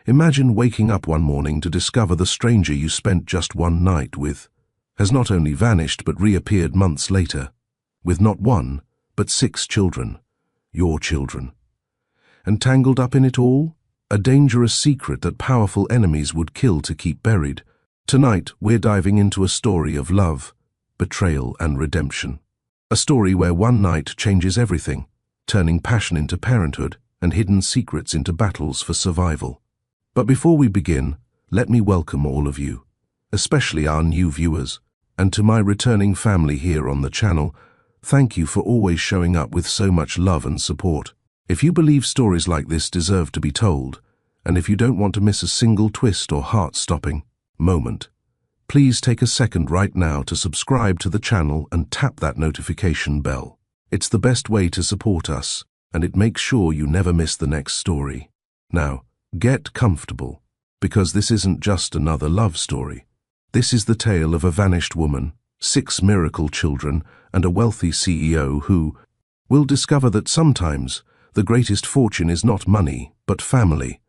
Imagine waking up one morning to discover the stranger you spent just one night with has not only vanished but reappeared months later, with not one, but 6 children, your children. And tangled up in it all, a dangerous secret that powerful enemies would kill to keep buried. Tonight, we're diving into a story of love, betrayal, and redemption. A story where one night changes everything, turning passion into parenthood and hidden secrets into battles for survival. But before we begin, let me welcome all of you, especially our new viewers, and to my returning family here on the channel. Thank you for always showing up with so much love and support. If you believe stories like this deserve to be told, and if you don't want to miss a single twist or heart-stopping moment, please take a second right now to subscribe to the channel and tap that notification bell. It's the best way to support us, and it makes sure you never miss the next story. Now, get comfortable, because this isn't just another love story. This is the tale of a vanished woman, 6 miracle children, and a wealthy CEO who will discover that sometimes the greatest fortune is not money, but family.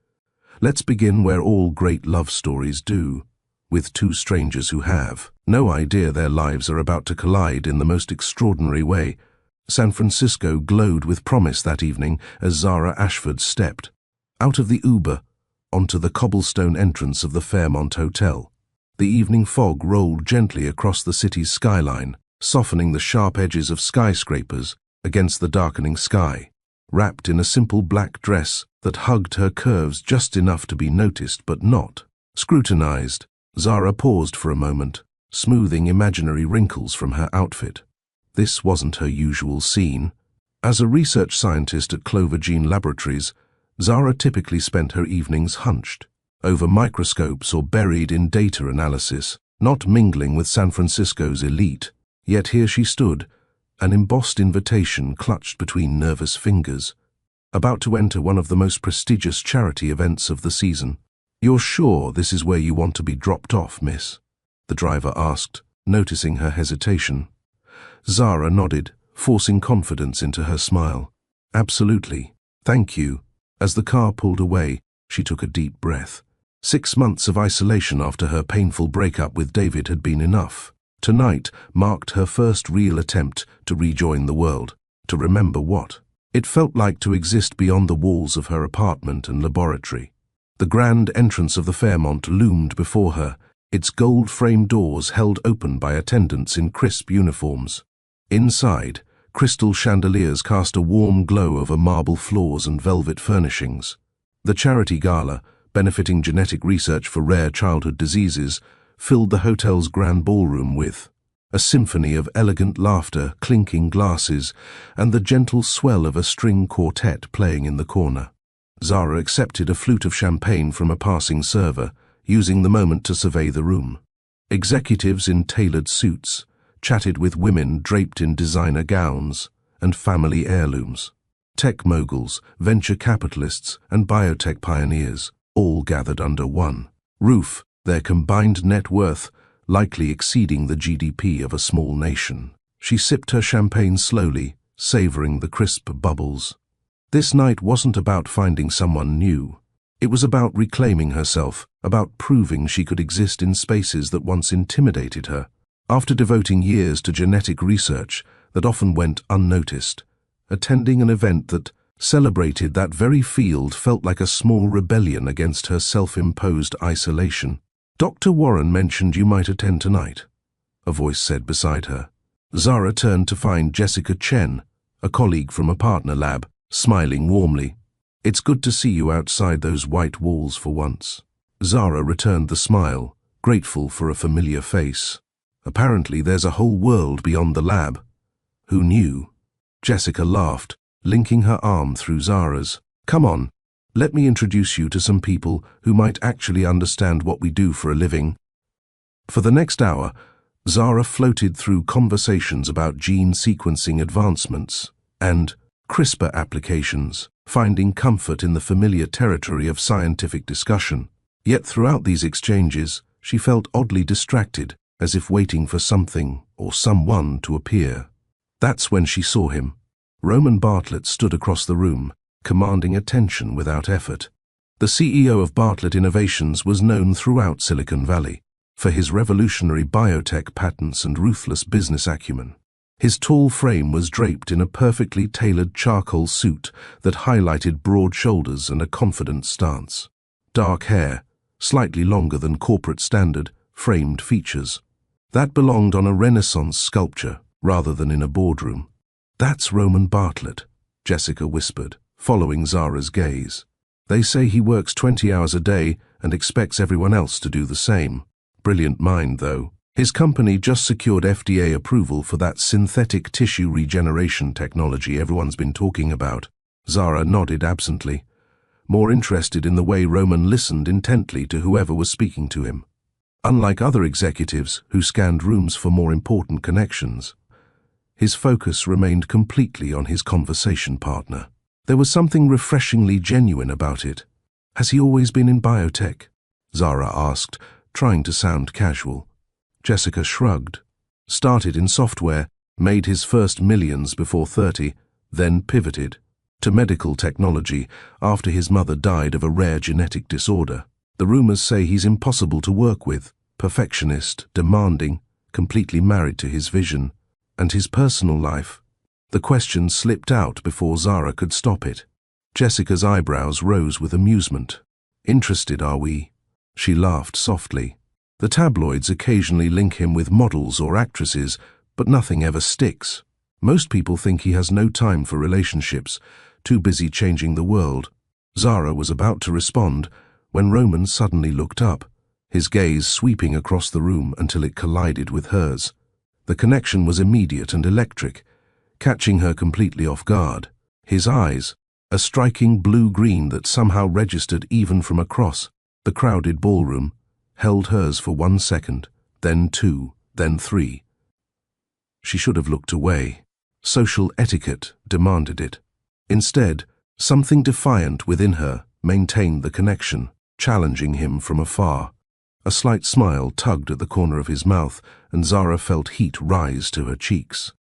Let's begin where all great love stories do, with 2 strangers who have no idea their lives are about to collide in the most extraordinary way. San Francisco glowed with promise that evening as Zara Ashford stepped out of the Uber onto the cobblestone entrance of the Fairmont Hotel. The evening fog rolled gently across the city's skyline, softening the sharp edges of skyscrapers against the darkening sky. Wrapped in a simple black dress that hugged her curves just enough to be noticed but not scrutinized, Zara paused for a moment, smoothing imaginary wrinkles from her outfit. This wasn't her usual scene. As a research scientist at Clover Gene Laboratories, Zara typically spent her evenings hunched over microscopes or buried in data analysis, not mingling with San Francisco's elite. Yet here she stood, an embossed invitation clutched between nervous fingers, about to enter one of the most prestigious charity events of the season. "You're sure this is where you want to be dropped off, miss?" the driver asked, noticing her hesitation. Zara nodded, forcing confidence into her smile. "Absolutely. Thank you." As the car pulled away, she took a deep breath. 6 months of isolation after her painful breakup with David had been enough. Tonight marked her first real attempt to rejoin the world, to remember what it felt like to exist beyond the walls of her apartment and laboratory. The grand entrance of the Fairmont loomed before her, its gold-framed doors held open by attendants in crisp uniforms. Inside, crystal chandeliers cast a warm glow over marble floors and velvet furnishings. The charity gala, benefiting genetic research for rare childhood diseases, filled the hotel's grand ballroom with a symphony of elegant laughter, clinking glasses, and the gentle swell of a string quartet playing in the corner. Zara accepted a flute of champagne from a passing server, using the moment to survey the room. Executives in tailored suits chatted with women draped in designer gowns and family heirlooms. Tech moguls, venture capitalists, and biotech pioneers all gathered under one roof, their combined net worth likely exceeding the GDP of a small nation. She sipped her champagne slowly, savoring the crisp bubbles. This night wasn't about finding someone new. It was about reclaiming herself, about proving she could exist in spaces that once intimidated her. After devoting years to genetic research that often went unnoticed, attending an event that celebrated that very field felt like a small rebellion against her self-imposed isolation. "Dr. Warren mentioned you might attend tonight," a voice said beside her. Zara turned to find Jessica Chen, a colleague from a partner lab, smiling warmly. "It's good to see you outside those white walls for once." Zara returned the smile, grateful for a familiar face. "Apparently there's a whole world beyond the lab. Who knew?" Jessica laughed, linking her arm through Zara's. "Come on, let me introduce you to some people who might actually understand what we do for a living." For the next hour, Zara floated through conversations about gene sequencing advancements and CRISPR applications, finding comfort in the familiar territory of scientific discussion. Yet throughout these exchanges, she felt oddly distracted, as if waiting for something or someone to appear. That's when she saw him. Roman Bartlett stood across the room, commanding attention without effort. The CEO of Bartlett Innovations was known throughout Silicon Valley for his revolutionary biotech patents and ruthless business acumen. His tall frame was draped in a perfectly tailored charcoal suit that highlighted broad shoulders and a confident stance. Dark hair, slightly longer than corporate standard, framed features. That belonged on a Renaissance sculpture rather than in a boardroom. "That's Roman Bartlett," Jessica whispered, following Zara's gaze. "They say he works 20 hours a day and expects everyone else to do the same. Brilliant mind, though. His company just secured FDA approval for that synthetic tissue regeneration technology everyone's been talking about." Zara nodded absently, more interested in the way Roman listened intently to whoever was speaking to him. Unlike other executives who scanned rooms for more important connections, his focus remained completely on his conversation partner. There was something refreshingly genuine about it. "Has he always been in biotech?" Zara asked, trying to sound casual. Jessica shrugged. "Started in software, made his first millions before 30, then pivoted to medical technology after his mother died of a rare genetic disorder. The rumors say he's impossible to work with, perfectionist, demanding, completely married to his vision. And his personal life?" The question slipped out before Zara could stop it. Jessica's eyebrows rose with amusement. "Interested, are we?" She laughed softly. "The tabloids occasionally link him with models or actresses, but nothing ever sticks. Most people think he has no time for relationships, too busy changing the world." Zara was about to respond when Roman suddenly looked up, his gaze sweeping across the room until it collided with hers. The connection was immediate and electric, catching her completely off guard. His eyes, a striking blue-green that somehow registered even from across the crowded ballroom, held hers for 1 second, then 2, then 3. She should have looked away. Social etiquette demanded it. Instead, something defiant within her maintained the connection, challenging him from afar. A slight smile tugged at the corner of his mouth, and Zara felt heat rise to her cheeks.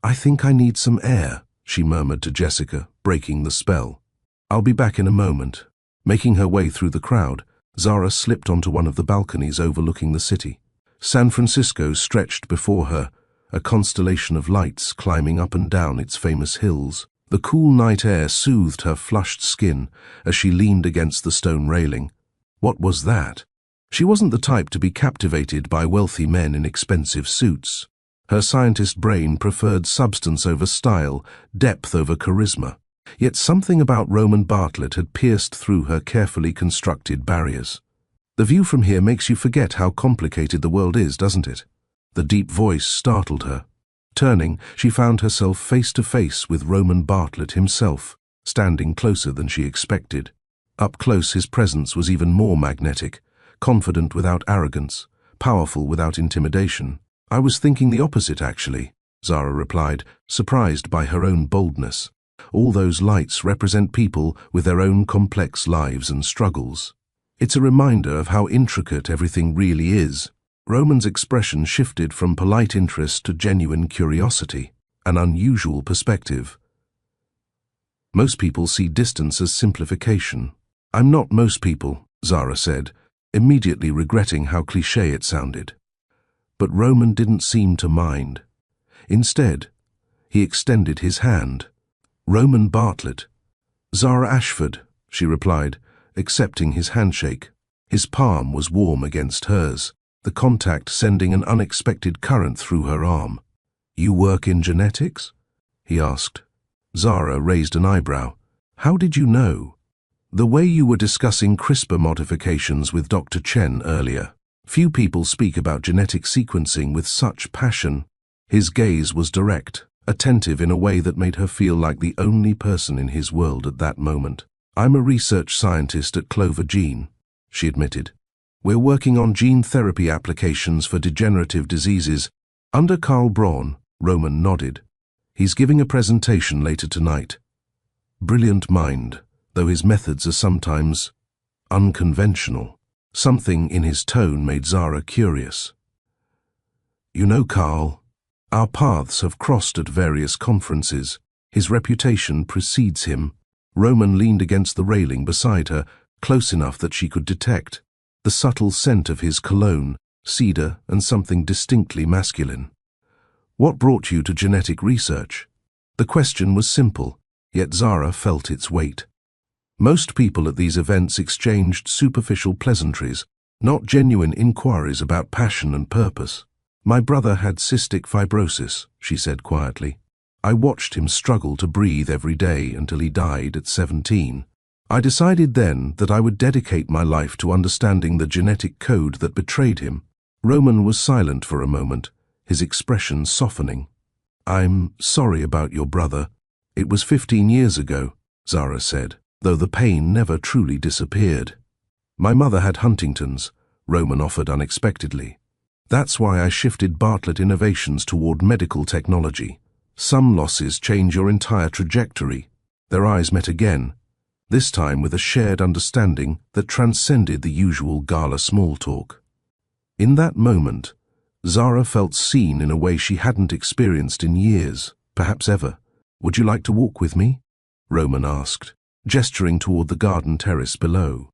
"I think I need some air," she murmured to Jessica, breaking the spell. "I'll be back in a moment." Making her way through the crowd, Zara slipped onto one of the balconies overlooking the city. San Francisco stretched before her, a constellation of lights climbing up and down its famous hills. The cool night air soothed her flushed skin as she leaned against the stone railing. What was that? She wasn't the type to be captivated by wealthy men in expensive suits. Her scientist brain preferred substance over style, depth over charisma. Yet something about Roman Bartlett had pierced through her carefully constructed barriers. "The view from here makes you forget how complicated the world is, doesn't it?" The deep voice startled her. Turning, she found herself face to face with Roman Bartlett himself, standing closer than she expected. Up close, his presence was even more magnetic, confident without arrogance, powerful without intimidation. "I was thinking the opposite, actually," Zara replied, surprised by her own boldness. "All those lights represent people with their own complex lives and struggles. It's a reminder of how intricate everything really is." Roman's expression shifted from polite interest to genuine curiosity, an unusual perspective. "Most people see distance as simplification." "I'm not most people," Zara said, immediately regretting how cliché it sounded. But Roman didn't seem to mind. Instead, he extended his hand. "Roman Bartlett." "Zara Ashford," she replied, accepting his handshake. His palm was warm against hers, the contact sending an unexpected current through her arm. "You work in genetics?" he asked. Zara raised an eyebrow. "How did you know?" "The way you were discussing CRISPR modifications with Dr. Chen earlier. Few people speak about genetic sequencing with such passion." His gaze was direct, attentive in a way that made her feel like the only person in his world at that moment. "I'm a research scientist at Clover Gene," she admitted. "We're working on gene therapy applications for degenerative diseases." "Under Carl Braun," Roman nodded. "He's giving a presentation later tonight." Brilliant mind, though his methods are sometimes unconventional. Something in his tone made Zara curious. "You know Carl, our paths have crossed at various conferences. His reputation precedes him." Roman leaned against the railing beside her, close enough that she could detect the subtle scent of his cologne, cedar, and something distinctly masculine. "What brought you to genetic research?" The question was simple, yet Zara felt its weight. Most people at these events exchanged superficial pleasantries, not genuine inquiries about passion and purpose. "My brother had cystic fibrosis," she said quietly. "I watched him struggle to breathe every day until he died at 17. I decided then that I would dedicate my life to understanding the genetic code that betrayed him." Roman was silent for a moment, his expression softening. "I'm sorry about your brother. It was 15 years ago," Zara said, though the pain never truly disappeared. "My mother had Huntington's," Roman offered unexpectedly. "That's why I shifted Bartlett Innovations toward medical technology. Some losses change your entire trajectory." Their eyes met again, this time with a shared understanding that transcended the usual gala small talk. In that moment, Zara felt seen in a way she hadn't experienced in years, perhaps ever. "Would you like to walk with me?" Roman asked, gesturing toward the garden terrace below.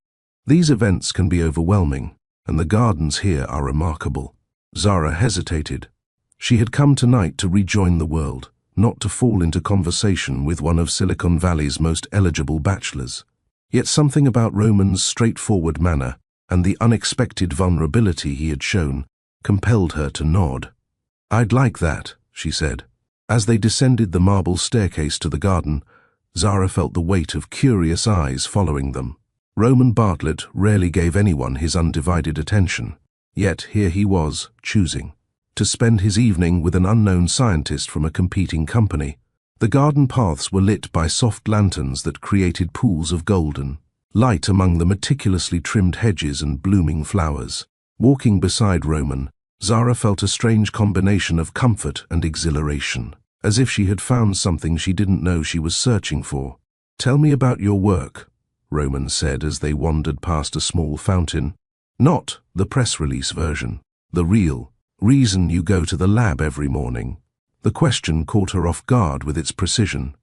"These events can be overwhelming, and the gardens here are remarkable." Zara hesitated. She had come tonight to rejoin the world, not to fall into conversation with one of Silicon Valley's most eligible bachelors. Yet something about Roman's straightforward manner and the unexpected vulnerability he had shown compelled her to nod. "I'd like that," she said. As they descended the marble staircase to the garden, Zara felt the weight of curious eyes following them. Roman Bartlett rarely gave anyone his undivided attention, yet here he was, choosing to spend his evening with an unknown scientist from a competing company. The garden paths were lit by soft lanterns that created pools of golden light among the meticulously trimmed hedges and blooming flowers. Walking beside Roman, Zara felt a strange combination of comfort and exhilaration, as if she had found something she didn't know she was searching for. "Tell me about your work," Roman said as they wandered past a small fountain. "Not the press release version, the real reason you go to the lab every morning." The question caught her off guard with its precision.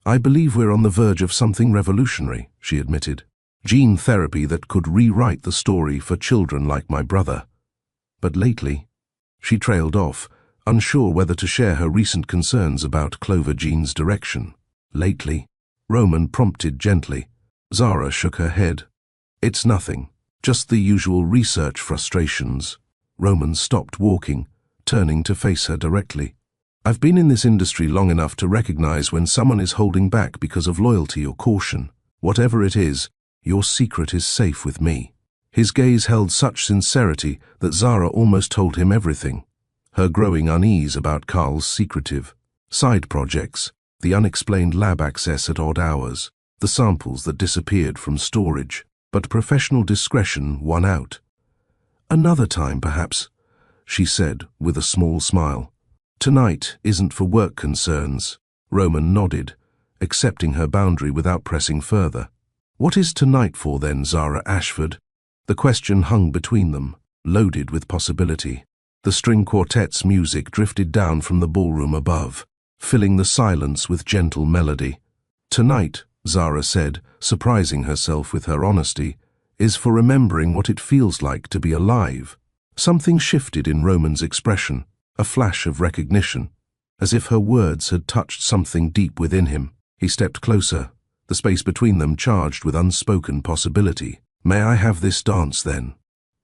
"I believe we're on the verge of something revolutionary," she admitted. "Gene therapy that could rewrite the story for children like my brother." But lately, she trailed off, unsure whether to share her recent concerns about Clover Jean's direction. "Lately," Roman prompted gently. Zara shook her head. "It's nothing, just the usual research frustrations." Roman stopped walking, turning to face her directly. "I've been in this industry long enough to recognize when someone is holding back because of loyalty or caution. Whatever it is, your secret is safe with me." His gaze held such sincerity that Zara almost told him everything. Her growing unease about Carl's secretive side projects, the unexplained lab access at odd hours, the samples that disappeared from storage. But professional discretion won out. "Another time, perhaps," she said with a small smile. "Tonight isn't for work concerns." Roman nodded, accepting her boundary without pressing further. "What is tonight for then, Zara Ashford?" The question hung between them, loaded with possibility. The string quartet's music drifted down from the ballroom above, filling the silence with gentle melody. "Tonight," Zara said, surprising herself with her honesty, "is for remembering what it feels like to be alive." Something shifted in Roman's expression, a flash of recognition, as if her words had touched something deep within him. He stepped closer, the space between them charged with unspoken possibility. "May I have this dance, then?"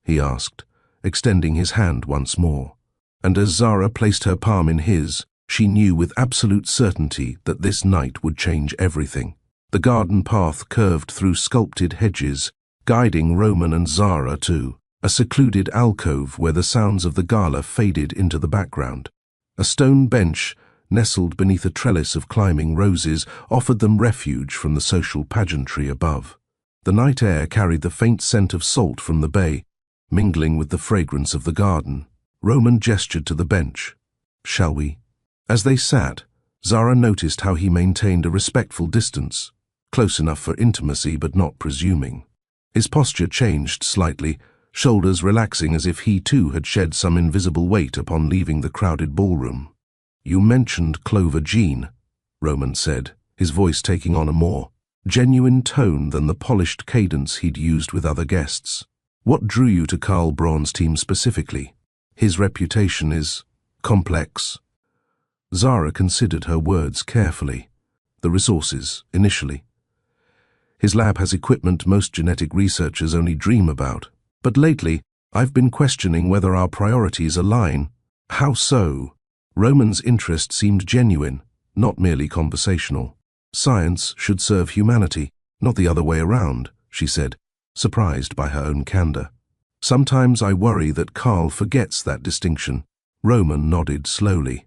he asked, extending his hand once more. And as Zara placed her palm in his, she knew with absolute certainty that this night would change everything. The garden path curved through sculpted hedges, guiding Roman and Zara to a secluded alcove where the sounds of the gala faded into the background. A stone bench, nestled beneath a trellis of climbing roses, offered them refuge from the social pageantry above. The night air carried the faint scent of salt from the bay, mingling with the fragrance of the garden. Roman gestured to the bench. "Shall we?" As they sat, Zara noticed how he maintained a respectful distance, close enough for intimacy but not presuming. His posture changed slightly, shoulders relaxing as if he too had shed some invisible weight upon leaving the crowded ballroom. "You mentioned Clover Jean," Roman said, his voice taking on a more genuine tone than the polished cadence he'd used with other guests. What drew you to Karl Braun's team specifically? His reputation is complex. Zara considered her words carefully. The resources, initially. His lab has equipment most genetic researchers only dream about. But lately, I've been questioning whether our priorities align. How so? Roman's interest seemed genuine, not merely conversational. Science should serve humanity, not the other way around, she said, surprised by her own candor. Sometimes I worry that Karl forgets that distinction. Roman nodded slowly.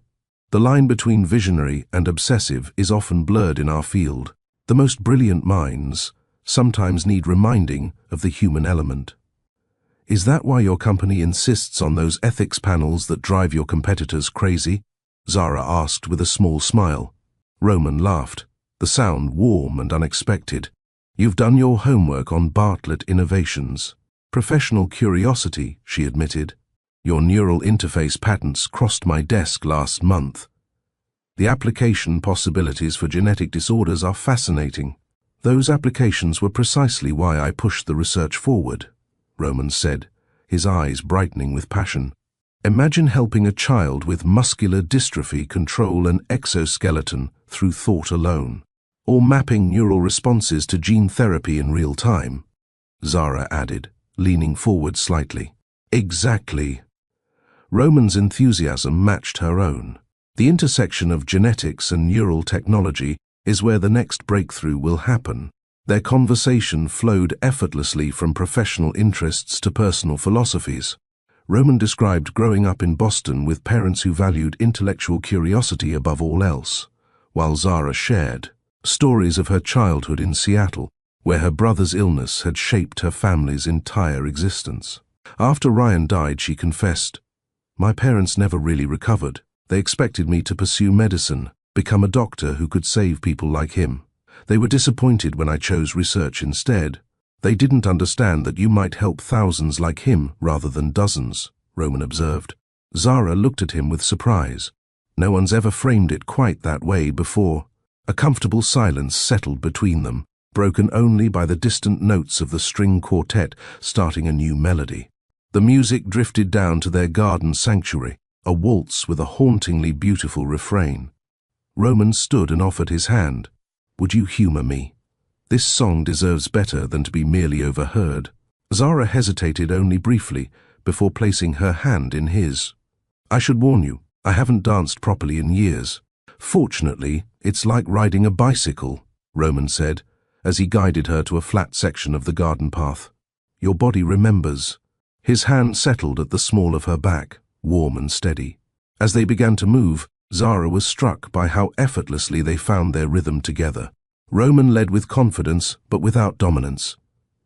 The line between visionary and obsessive is often blurred in our field. The most brilliant minds sometimes need reminding of the human element. Is that why your company insists on those ethics panels that drive your competitors crazy? Zara asked with a small smile. Roman laughed, the sound warm and unexpected. You've done your homework on Bartlett Innovations. Professional curiosity, she admitted. Your neural interface patents crossed my desk last month. The application possibilities for genetic disorders are fascinating. Those applications were precisely why I pushed the research forward, Roman said, his eyes brightening with passion. Imagine helping a child with muscular dystrophy control an exoskeleton through thought alone, or mapping neural responses to gene therapy in real time, Zara added, leaning forward slightly. Exactly. Roman's enthusiasm matched her own. The intersection of genetics and neural technology is where the next breakthrough will happen. Their conversation flowed effortlessly from professional interests to personal philosophies. Roman described growing up in Boston with parents who valued intellectual curiosity above all else, while Zara shared stories of her childhood in Seattle, where her brother's illness had shaped her family's entire existence. After Ryan died, she confessed, "My parents never really recovered. They expected me to pursue medicine, become a doctor who could save people like him. They were disappointed when I chose research instead. They didn't understand that you might help thousands like him rather than dozens," Roman observed. Zara looked at him with surprise. No one's ever framed it quite that way before. A comfortable silence settled between them, broken only by the distant notes of the string quartet starting a new melody. The music drifted down to their garden sanctuary, a waltz with a hauntingly beautiful refrain. Roman stood and offered his hand. "Would you humor me? This song deserves better than to be merely overheard." Zara hesitated only briefly before placing her hand in his. "I should warn you, I haven't danced properly in years. Fortunately, it's like riding a bicycle," Roman said, as he guided her to a flat section of the garden path. "Your body remembers." His hand settled at the small of her back, warm and steady. As they began to move, Zara was struck by how effortlessly they found their rhythm together. Roman led with confidence, but without dominance,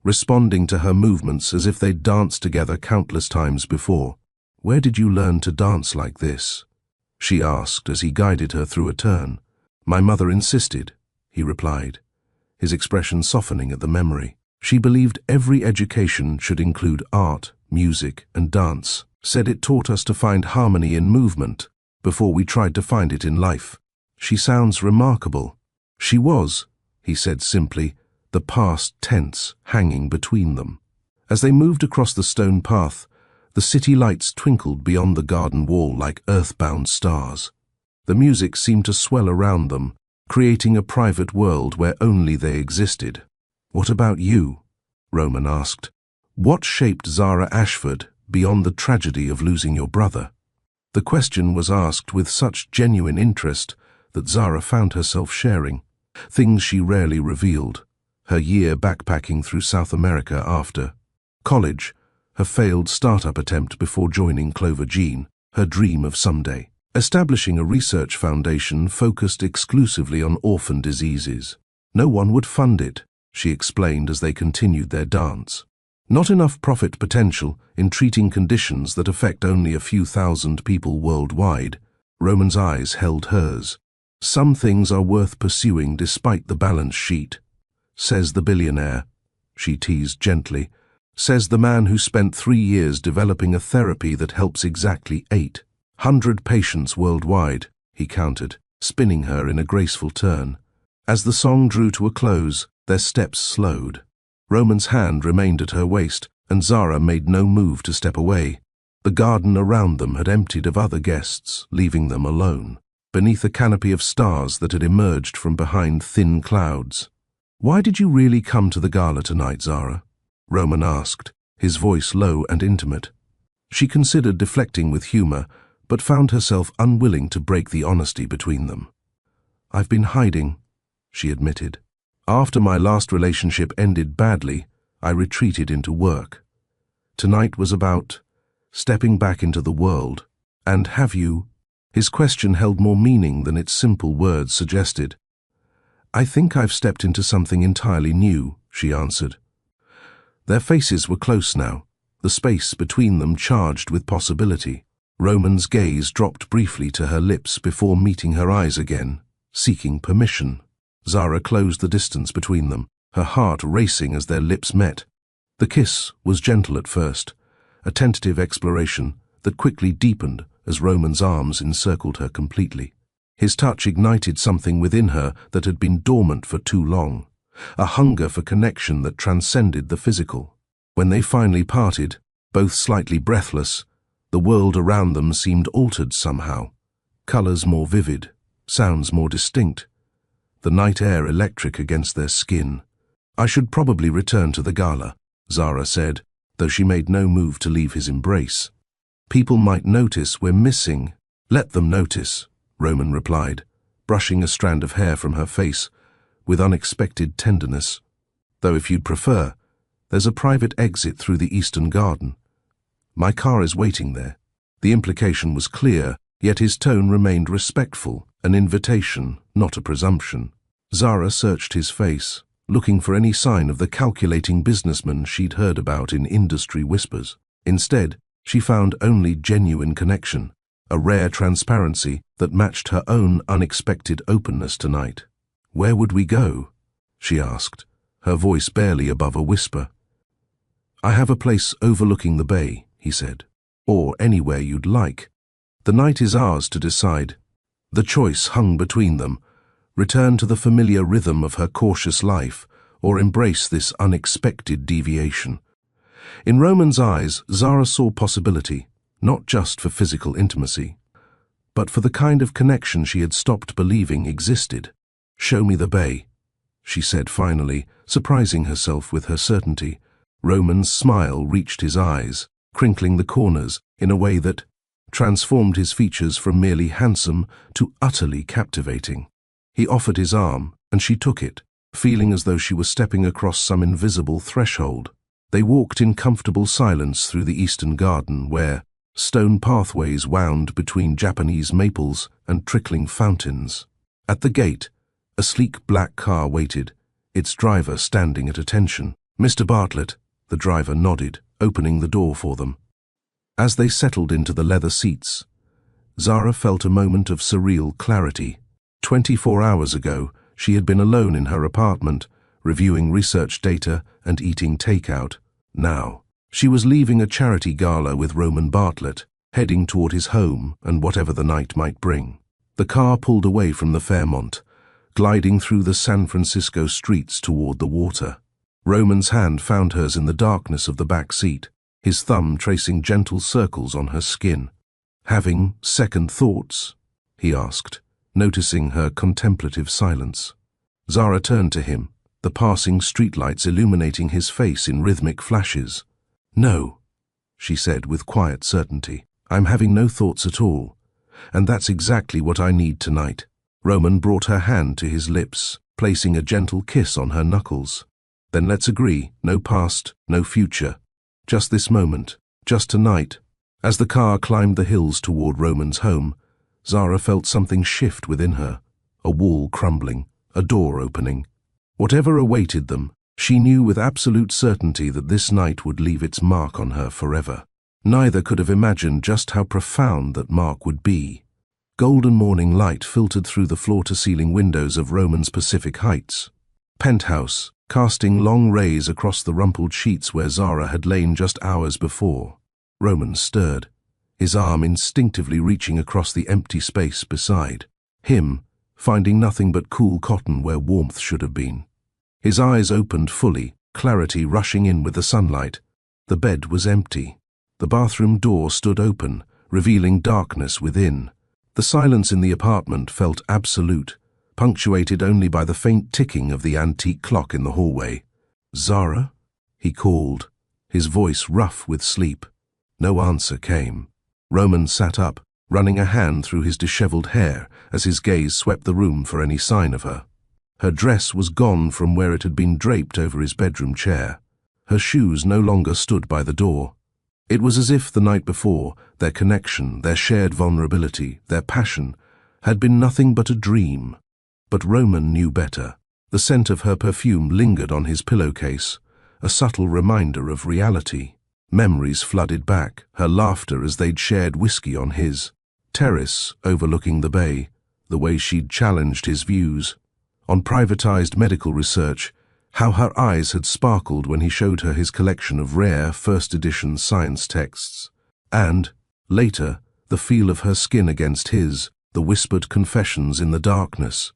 responding to her movements as if they'd danced together countless times before. "Where did you learn to dance like this?" she asked as he guided her through a turn. "My mother insisted," he replied, his expression softening at the memory. "She believed every education should include art, music, and dance, said it taught us to find harmony in movement before we tried to find it in life. She sounds remarkable." "She was," he said simply, the past tense hanging between them. As they moved across the stone path, the city lights twinkled beyond the garden wall like earthbound stars. The music seemed to swell around them, creating a private world where only they existed. "What about you?" Roman asked. "What shaped Zara Ashford beyond the tragedy of losing your brother?" The question was asked with such genuine interest that Zara found herself sharing things she rarely revealed. Her year backpacking through South America after college, her failed startup attempt before joining Clover Jean, her dream of someday establishing a research foundation focused exclusively on orphan diseases. No one would fund it, she explained as they continued their dance. Not enough profit potential in treating conditions that affect only a few thousand people worldwide. Roman's eyes held hers. "Some things are worth pursuing despite the balance sheet," says the billionaire, she teased gently. "Says the man who spent 3 years developing a therapy that helps exactly 800 patients worldwide," he countered, spinning her in a graceful turn. As the song drew to a close, Their steps slowed. Roman's hand remained at her waist, and Zara made no move to step away. The garden around them had emptied of other guests, leaving them alone, beneath a canopy of stars that had emerged from behind thin clouds. "Why did you really come to the gala tonight, Zara?" Roman asked, his voice low and intimate. She considered deflecting with humor, but found herself unwilling to break the honesty between them. "I've been hiding," she admitted. "After my last relationship ended badly, I retreated into work. Tonight was about stepping back into the world. And have you?" His question held more meaning than its simple words suggested. "I think I've stepped into something entirely new," she answered. Their faces were close now, the space between them charged with possibility. Roman's gaze dropped briefly to her lips before meeting her eyes again, seeking permission. Zara closed the distance between them, her heart racing as their lips met. The kiss was gentle at first, a tentative exploration that quickly deepened as Roman's arms encircled her completely. His touch ignited something within her that had been dormant for too long, a hunger for connection that transcended the physical. When they finally parted, both slightly breathless, the world around them seemed altered somehow, colors more vivid, sounds more distinct, the night air electric against their skin. "I should probably return to the gala," Zara said, though she made no move to leave his embrace. "People might notice we're missing." "Let them notice," Roman replied, brushing a strand of hair from her face with unexpected tenderness. "Though if you'd prefer, there's a private exit through the eastern garden. My car is waiting there." The implication was clear, yet his tone remained respectful, an invitation, not a presumption. Zara searched his face, looking for any sign of the calculating businessman she'd heard about in industry whispers. Instead, she found only genuine connection, a rare transparency that matched her own unexpected openness tonight. "Where would we go?" she asked, her voice barely above a whisper. "I have a place overlooking the bay," he said. "Or anywhere you'd like. The night is ours to decide." The choice hung between them: return to the familiar rhythm of her cautious life, or embrace this unexpected deviation. In Roman's eyes, Zara saw possibility, not just for physical intimacy, but for the kind of connection she had stopped believing existed. "Show me the bay," she said finally, surprising herself with her certainty. Roman's smile reached his eyes, crinkling the corners in a way that transformed his features from merely handsome to utterly captivating. He offered his arm, and she took it, feeling as though she was stepping across some invisible threshold. They walked in comfortable silence through the eastern garden where stone pathways wound between Japanese maples and trickling fountains. At the gate, a sleek black car waited, its driver standing at attention. "Mr. Bartlett," the driver nodded, opening the door for them. As they settled into the leather seats, Zara felt a moment of surreal clarity. 24 hours ago, she had been alone in her apartment, reviewing research data and eating takeout. Now, she was leaving a charity gala with Roman Bartlett, heading toward his home and whatever the night might bring. The car pulled away from the Fairmont, gliding through the San Francisco streets toward the water. Roman's hand found hers in the darkness of the back seat, his thumb tracing gentle circles on her skin. "Having second thoughts?" he asked, noticing her contemplative silence. Zara turned to him, the passing streetlights illuminating his face in rhythmic flashes. "No," she said with quiet certainty. "I'm having no thoughts at all, and that's exactly what I need tonight." Roman brought her hand to his lips, placing a gentle kiss on her knuckles. "Then let's agree, no past, no future. Just this moment, just tonight." As the car climbed the hills toward Roman's home, Zara felt something shift within her, a wall crumbling, a door opening. Whatever awaited them, she knew with absolute certainty that this night would leave its mark on her forever. Neither could have imagined just how profound that mark would be. Golden morning light filtered through the floor-to-ceiling windows of Roman's Pacific Heights penthouse, casting long rays across the rumpled sheets where Zara had lain just hours before. Roman stirred, his arm instinctively reaching across the empty space beside him, finding nothing but cool cotton where warmth should have been. His eyes opened fully, clarity rushing in with the sunlight. The bed was empty. The bathroom door stood open, revealing darkness within. The silence in the apartment felt absolute, punctuated only by the faint ticking of the antique clock in the hallway. "Zara?" he called, his voice rough with sleep. No answer came. Roman sat up, running a hand through his disheveled hair as his gaze swept the room for any sign of her. Her dress was gone from where it had been draped over his bedroom chair. Her shoes no longer stood by the door. It was as if the night before, their connection, their shared vulnerability, their passion, had been nothing but a dream. But Roman knew better. The scent of her perfume lingered on his pillowcase, a subtle reminder of reality. Memories flooded back, her laughter as they'd shared whiskey on his terrace overlooking the bay, the way she'd challenged his views. On privatized medical research, how her eyes had sparkled when he showed her his collection of rare first-edition science texts. And, later, the feel of her skin against his, the whispered confessions in the darkness,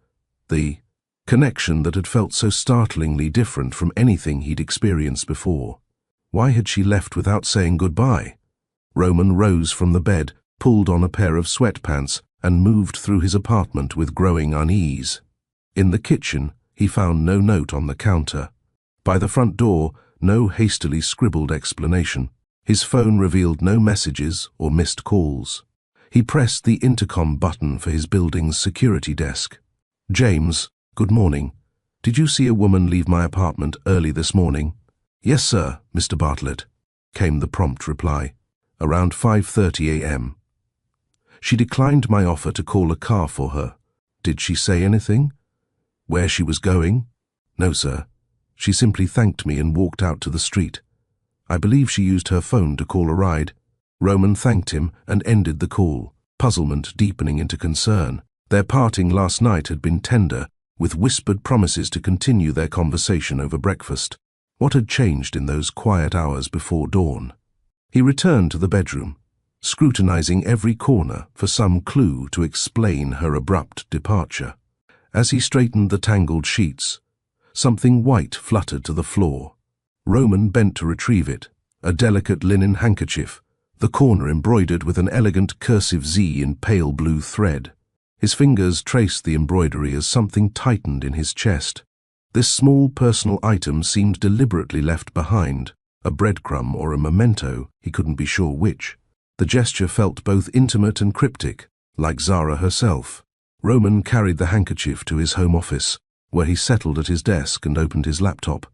the connection that had felt so startlingly different from anything he'd experienced before. Why had she left without saying goodbye? Roman rose from the bed, pulled on a pair of sweatpants, and moved through his apartment with growing unease. In the kitchen, he found no note on the counter. By the front door, no hastily scribbled explanation. His phone revealed no messages or missed calls. He pressed the intercom button for his building's security desk. "James, good morning. Did you see a woman leave my apartment early this morning?" "Yes, sir, Mr. Bartlett," came the prompt reply. "Around 5:30 a.m. She declined my offer to call a car for her. Did she say anything? Where she was going?" "No, sir. She simply thanked me and walked out to the street. I believe she used her phone to call a ride." Roman thanked him and ended the call, puzzlement deepening into concern. Their parting last night had been tender, with whispered promises to continue their conversation over breakfast. What had changed in those quiet hours before dawn? He returned to the bedroom, scrutinizing every corner for some clue to explain her abrupt departure. As he straightened the tangled sheets, something white fluttered to the floor. Roman bent to retrieve it, a delicate linen handkerchief, the corner embroidered with an elegant cursive Z in pale blue thread. His fingers traced the embroidery as something tightened in his chest. This small personal item seemed deliberately left behind, a breadcrumb or a memento, he couldn't be sure which. The gesture felt both intimate and cryptic, like Zara herself. Roman carried the handkerchief to his home office, where he settled at his desk and opened his laptop.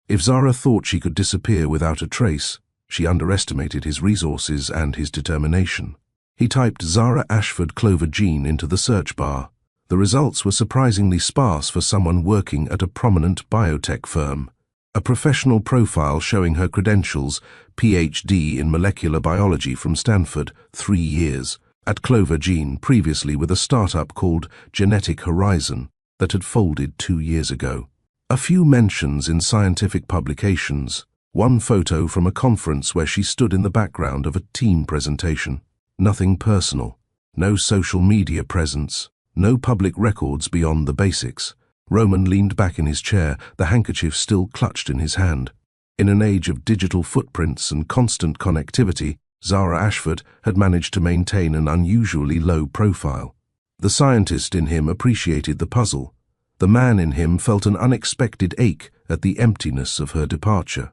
If Zara thought she could disappear without a trace, she underestimated his resources and his determination. He typed Zara Ashford Clover Jean into the search bar. The results were surprisingly sparse for someone working at a prominent biotech firm. A professional profile showing her credentials, PhD in molecular biology from Stanford, 3 years. At Clover Jean, previously with a startup called Genetic Horizon that had folded 2 years ago. A few mentions in scientific publications, one photo from a conference where she stood in the background of a team presentation. Nothing personal, no social media presence, no public records beyond the basics. Roman leaned back in his chair, the handkerchief still clutched in his hand. In an age of digital footprints and constant connectivity, Zara Ashford had managed to maintain an unusually low profile. The scientist in him appreciated the puzzle. The man in him felt an unexpected ache at the emptiness of her departure.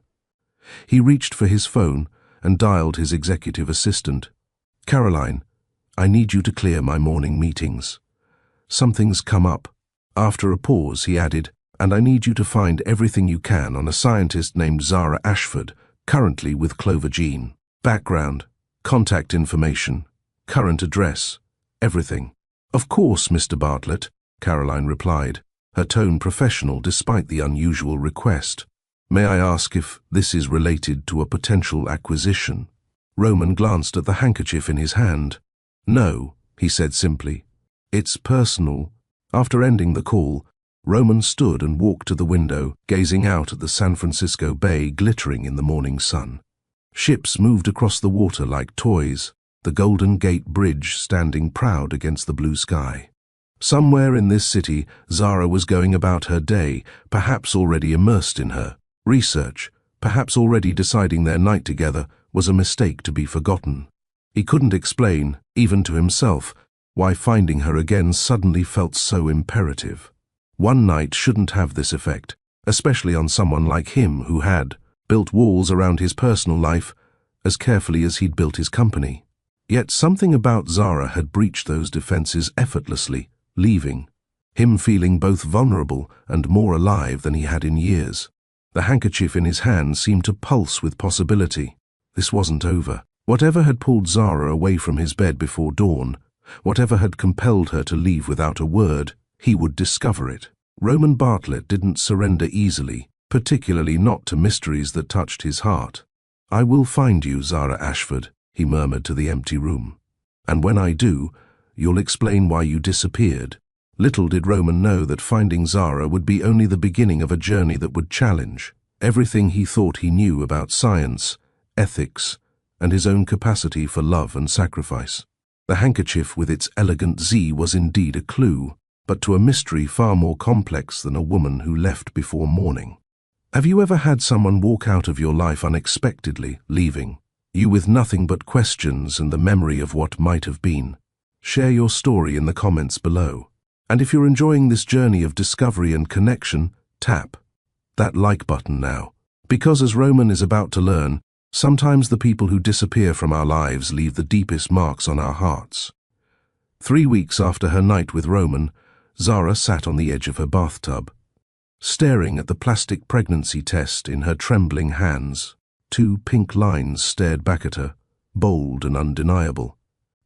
He reached for his phone and dialed his executive assistant. "Caroline, I need you to clear my morning meetings. Something's come up." After a pause, he added, "And I need you to find everything you can on a scientist named Zara Ashford, currently with Clover Jean. Background, contact information, current address, everything." "Of course, Mr. Bartlett," Caroline replied, her tone professional despite the unusual request. "May I ask if this is related to a potential acquisition?" Roman glanced at the handkerchief in his hand. "No," he said simply. "It's personal." After ending the call, Roman stood and walked to the window, gazing out at the San Francisco Bay glittering in the morning sun. Ships moved across the water like toys, the Golden Gate Bridge standing proud against the blue sky. Somewhere in this city, Zara was going about her day, perhaps already immersed in her research, perhaps already deciding their night together was a mistake to be forgotten. He couldn't explain, even to himself, why finding her again suddenly felt so imperative. One night shouldn't have this effect, especially on someone like him who had built walls around his personal life as carefully as he'd built his company. Yet something about Zara had breached those defenses effortlessly, leaving him feeling both vulnerable and more alive than he had in years. The handkerchief in his hand seemed to pulse with possibility. This wasn't over. Whatever had pulled Zara away from his bed before dawn, whatever had compelled her to leave without a word, he would discover it. Roman Bartlett didn't surrender easily, particularly not to mysteries that touched his heart. "I will find you, Zara Ashford," he murmured to the empty room. "And when I do, you'll explain why you disappeared." Little did Roman know that finding Zara would be only the beginning of a journey that would challenge everything he thought he knew about science, ethics, and his own capacity for love and sacrifice. The handkerchief with its elegant Z was indeed a clue, but to a mystery far more complex than a woman who left before morning. Have you ever had someone walk out of your life unexpectedly, leaving you with nothing but questions and the memory of what might have been? Share your story in the comments below. And if you're enjoying this journey of discovery and connection, tap that like button now. Because as Roman is about to learn, sometimes the people who disappear from our lives leave the deepest marks on our hearts. 3 weeks after her night with Roman, Zara sat on the edge of her bathtub, staring at the plastic pregnancy test in her trembling hands. 2 pink lines stared back at her, bold and undeniable.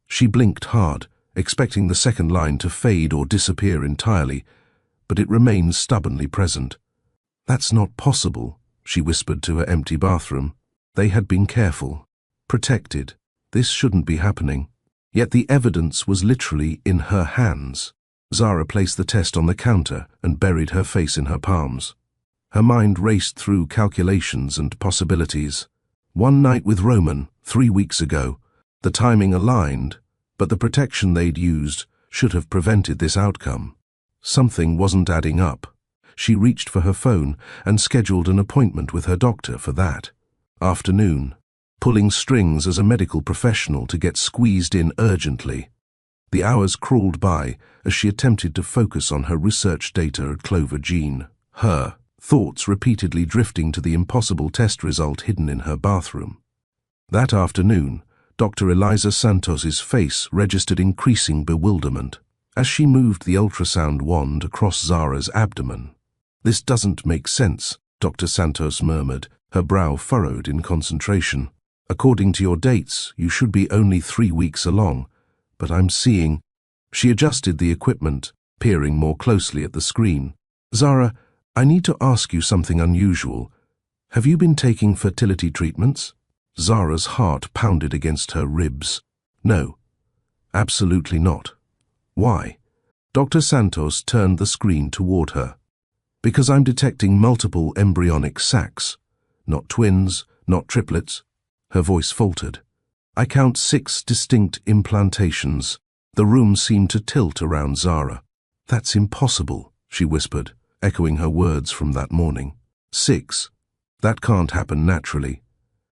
She blinked hard, expecting the second line to fade or disappear entirely, but it remained stubbornly present. "That's not possible," she whispered to her empty bathroom. They had been careful, protected. This shouldn't be happening. Yet the evidence was literally in her hands. Zara placed the test on the counter and buried her face in her palms. Her mind raced through calculations and possibilities. One night with Roman, 3 weeks ago. The timing aligned, but the protection they'd used should have prevented this outcome. Something wasn't adding up. She reached for her phone and scheduled an appointment with her doctor for that afternoon, pulling strings as a medical professional to get squeezed in urgently. The hours crawled by as she attempted to focus on her research data at Clover Jean, her thoughts repeatedly drifting to the impossible test result hidden in her bathroom. That afternoon, Dr. Eliza Santos's face registered increasing bewilderment as she moved the ultrasound wand across Zara's abdomen. "This doesn't make sense," Dr. Santos murmured, her brow furrowed in concentration. "According to your dates, you should be only 3 weeks along, but I'm seeing—" She adjusted the equipment, peering more closely at the screen. "Zara, I need to ask you something unusual. Have you been taking fertility treatments?" Zara's heart pounded against her ribs. "No, absolutely not." "Why?" Dr. Santos turned the screen toward her. "Because I'm detecting multiple embryonic sacs. Not twins, not triplets." Her voice faltered. "I count 6 distinct implantations." The room seemed to tilt around Zara. "That's impossible," she whispered, echoing her words from that morning. 6. That can't happen naturally.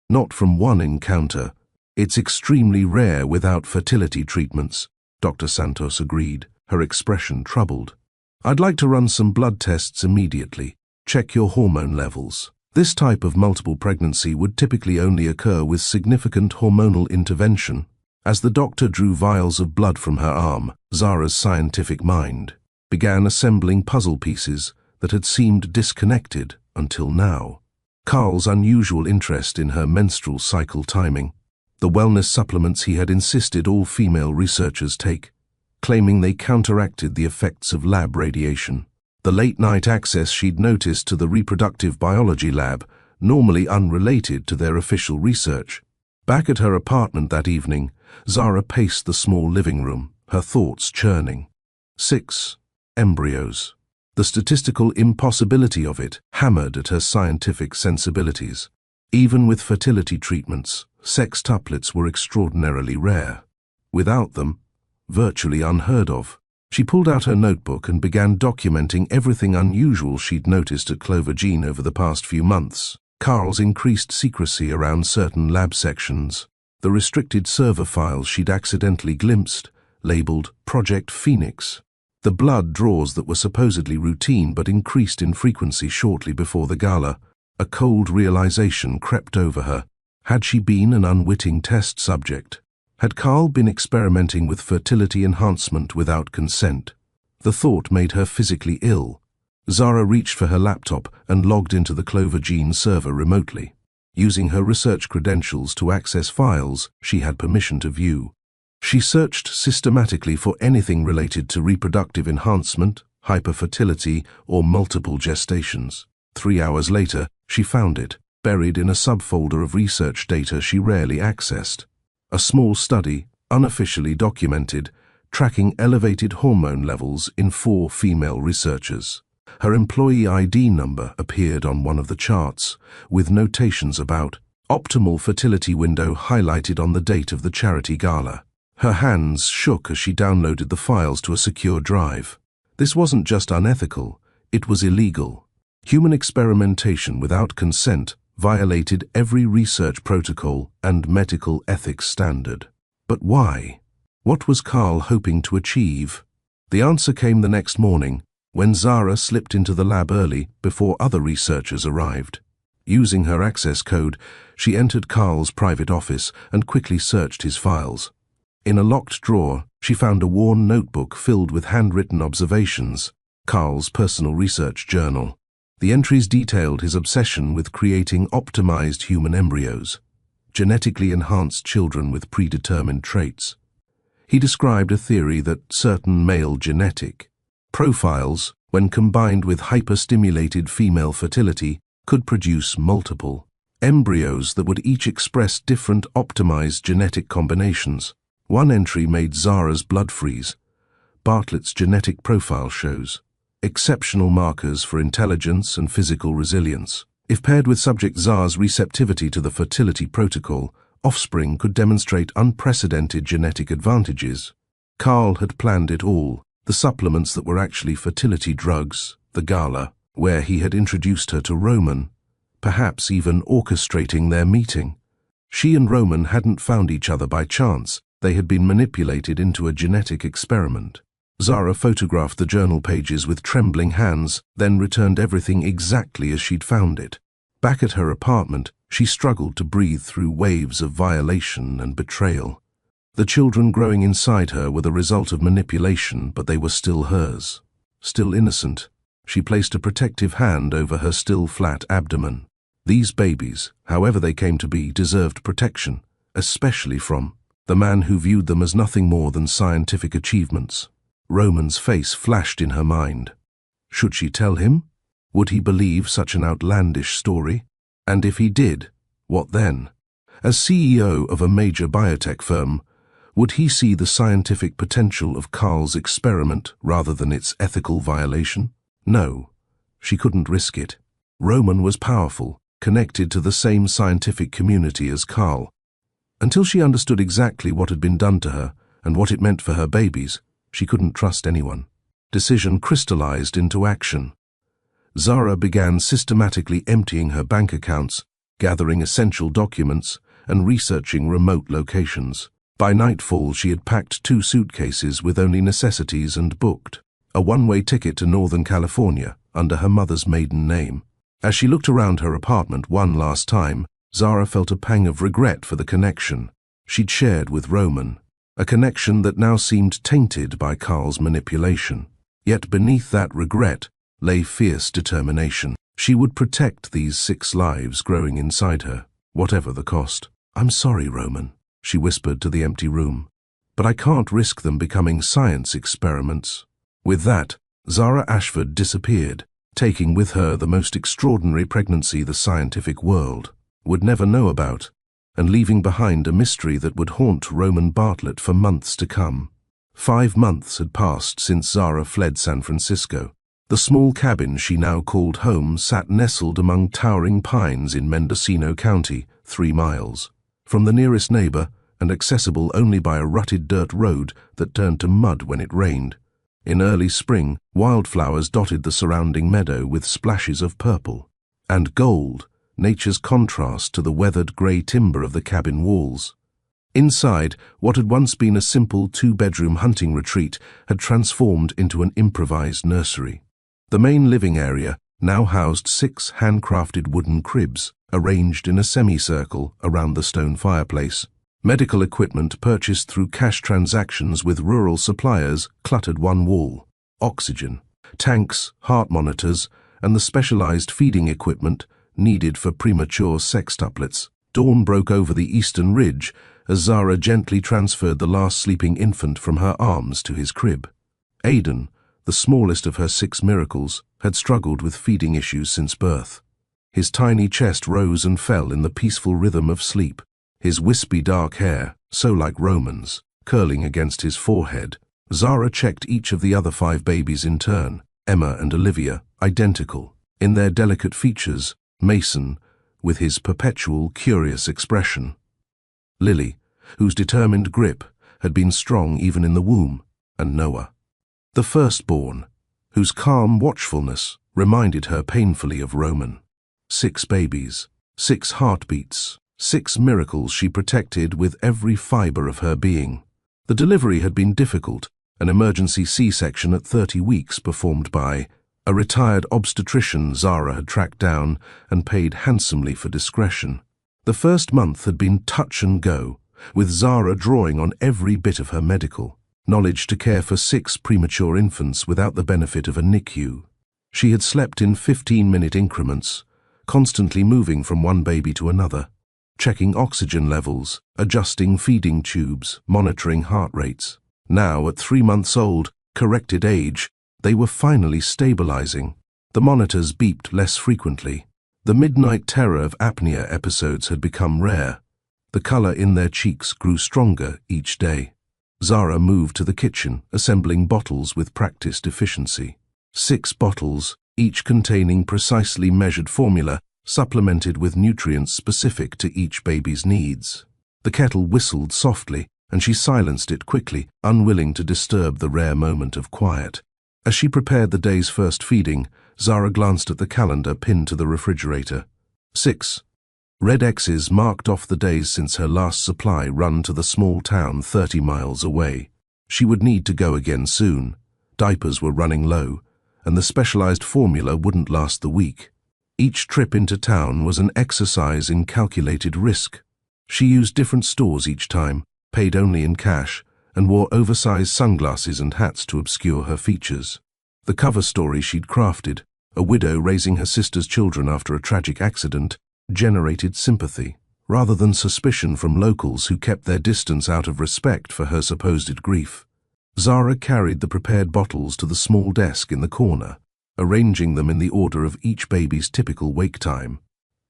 Not from one encounter. It's extremely rare without fertility treatments," Dr. Santos agreed, her expression troubled. "I'd like to run some blood tests immediately. Check your hormone levels." This type of multiple pregnancy would typically only occur with significant hormonal intervention. As the doctor drew vials of blood from her arm, Zara's scientific mind began assembling puzzle pieces that had seemed disconnected until now. Carl's unusual interest in her menstrual cycle timing, the wellness supplements he had insisted all female researchers take, claiming they counteracted the effects of lab radiation. The late-night access she'd noticed to the reproductive biology lab, normally unrelated to their official research. Back at her apartment that evening, Zara paced the small living room, her thoughts churning. 6 embryos. The statistical impossibility of it hammered at her scientific sensibilities. Even with fertility treatments, sextuplets were extraordinarily rare. Without them, virtually unheard of. She pulled out her notebook and began documenting everything unusual she'd noticed at Clover Jean over the past few months. Carl's increased secrecy around certain lab sections, the restricted server files she'd accidentally glimpsed, labeled Project Phoenix, the blood draws that were supposedly routine but increased in frequency shortly before the gala. A cold realization crept over her. Had she been an unwitting test subject? Had Carl been experimenting with fertility enhancement without consent? The thought made her physically ill. Zara reached for her laptop and logged into the Clover Jean server remotely. Using her research credentials to access files she had permission to view, she searched systematically for anything related to reproductive enhancement, hyperfertility, or multiple gestations. 3 hours later, she found it, buried in a subfolder of research data she rarely accessed. A small study, unofficially documented, tracking elevated hormone levels in 4 female researchers. Her employee ID number appeared on one of the charts, with notations about optimal fertility window highlighted on the date of the charity gala. Her hands shook as she downloaded the files to a secure drive. This wasn't just unethical, it was illegal. Human experimentation without consent violated every research protocol and medical ethics standard. But why? What was Carl hoping to achieve? The answer came the next morning, when Zara slipped into the lab early before other researchers arrived. Using her access code, she entered Carl's private office and quickly searched his files. In a locked drawer, she found a worn notebook filled with handwritten observations, Carl's personal research journal. The entries detailed his obsession with creating optimized human embryos, genetically enhanced children with predetermined traits. He described a theory that certain male genetic profiles, when combined with hyperstimulated female fertility, could produce multiple embryos that would each express different optimized genetic combinations. One entry made Zara's blood freeze. Bartlett's genetic profile shows exceptional markers for intelligence and physical resilience. If paired with subject Zara's receptivity to the fertility protocol, offspring could demonstrate unprecedented genetic advantages. Carl had planned it all, the supplements that were actually fertility drugs, the gala, where he had introduced her to Roman, perhaps even orchestrating their meeting. She and Roman hadn't found each other by chance, they had been manipulated into a genetic experiment. Zara photographed the journal pages with trembling hands, then returned everything exactly as she'd found it. Back at her apartment, she struggled to breathe through waves of violation and betrayal. The children growing inside her were the result of manipulation, but they were still hers. Still innocent, she placed a protective hand over her still flat abdomen. These babies, however they came to be, deserved protection, especially from the man who viewed them as nothing more than scientific achievements. Roman's face flashed in her mind. Should she tell him? Would he believe such an outlandish story? And if he did, what then? As CEO of a major biotech firm, would he see the scientific potential of Carl's experiment rather than its ethical violation? No, she couldn't risk it. Roman was powerful, connected to the same scientific community as Carl. Until she understood exactly what had been done to her and what it meant for her babies, she couldn't trust anyone. Decision crystallized into action. Zara began systematically emptying her bank accounts, gathering essential documents, and researching remote locations. By nightfall, she had packed 2 suitcases with only necessities and booked a one-way ticket to Northern California under her mother's maiden name. As she looked around her apartment one last time, Zara felt a pang of regret for the connection she'd shared with Roman, a connection that now seemed tainted by Carl's manipulation. Yet beneath that regret lay fierce determination. She would protect these 6 lives growing inside her, whatever the cost. "I'm sorry, Roman," she whispered to the empty room, "but I can't risk them becoming science experiments." With that, Zara Ashford disappeared, taking with her the most extraordinary pregnancy the scientific world would never know about, and leaving behind a mystery that would haunt Roman Bartlett for months to come. 5 months had passed since Zara fled San Francisco. The small cabin she now called home sat nestled among towering pines in Mendocino County, 3 miles from the nearest neighbor and accessible only by a rutted dirt road that turned to mud when it rained. In early spring, wildflowers dotted the surrounding meadow with splashes of purple and gold, nature's contrast to the weathered grey timber of the cabin walls. Inside, what had once been a simple two-bedroom hunting retreat had transformed into an improvised nursery. The main living area now housed 6 handcrafted wooden cribs, arranged in a semicircle around the stone fireplace. Medical equipment purchased through cash transactions with rural suppliers cluttered one wall. Oxygen, tanks, heart monitors, and the specialized feeding equipment needed for premature sextuplets. Dawn broke over the eastern ridge as Zara gently transferred the last sleeping infant from her arms to his crib. Aidan, the smallest of her 6 miracles, had struggled with feeding issues since birth. His tiny chest rose and fell in the peaceful rhythm of sleep, his wispy dark hair, so like Roman's, curling against his forehead. Zara checked each of the other 5 babies in turn, Emma and Olivia, identical. In their delicate features, Mason, with his perpetual curious expression. Lily, whose determined grip had been strong even in the womb, and Noah, the firstborn, whose calm watchfulness reminded her painfully of Roman. 6 babies, 6 heartbeats, 6 miracles she protected with every fiber of her being. The delivery had been difficult, an emergency C-section at 30 weeks performed by a retired obstetrician Zara had tracked down and paid handsomely for discretion. The first month had been touch and go, with Zara drawing on every bit of her medical knowledge to care for 6 premature infants without the benefit of a NICU. She had slept in 15-minute increments, constantly moving from one baby to another, checking oxygen levels, adjusting feeding tubes, monitoring heart rates. Now, at 3 months old, corrected age, they were finally stabilizing. The monitors beeped less frequently. The midnight terror of apnea episodes had become rare. The color in their cheeks grew stronger each day. Zara moved to the kitchen, assembling bottles with practiced efficiency. 6 bottles, each containing precisely measured formula, supplemented with nutrients specific to each baby's needs. The kettle whistled softly, and she silenced it quickly, unwilling to disturb the rare moment of quiet. As she prepared the day's first feeding, Zara glanced at the calendar pinned to the refrigerator. 6. Red X's marked off the days since her last supply run to the small town 30 miles away. She would need to go again soon. Diapers were running low, and the specialized formula wouldn't last the week. Each trip into town was an exercise in calculated risk. She used different stores each time, paid only in cash, and wore oversized sunglasses and hats to obscure her features. The cover story she'd crafted, a widow raising her sister's children after a tragic accident, generated sympathy, rather than suspicion from locals who kept their distance out of respect for her supposed grief. Zara carried the prepared bottles to the small desk in the corner, arranging them in the order of each baby's typical wake time.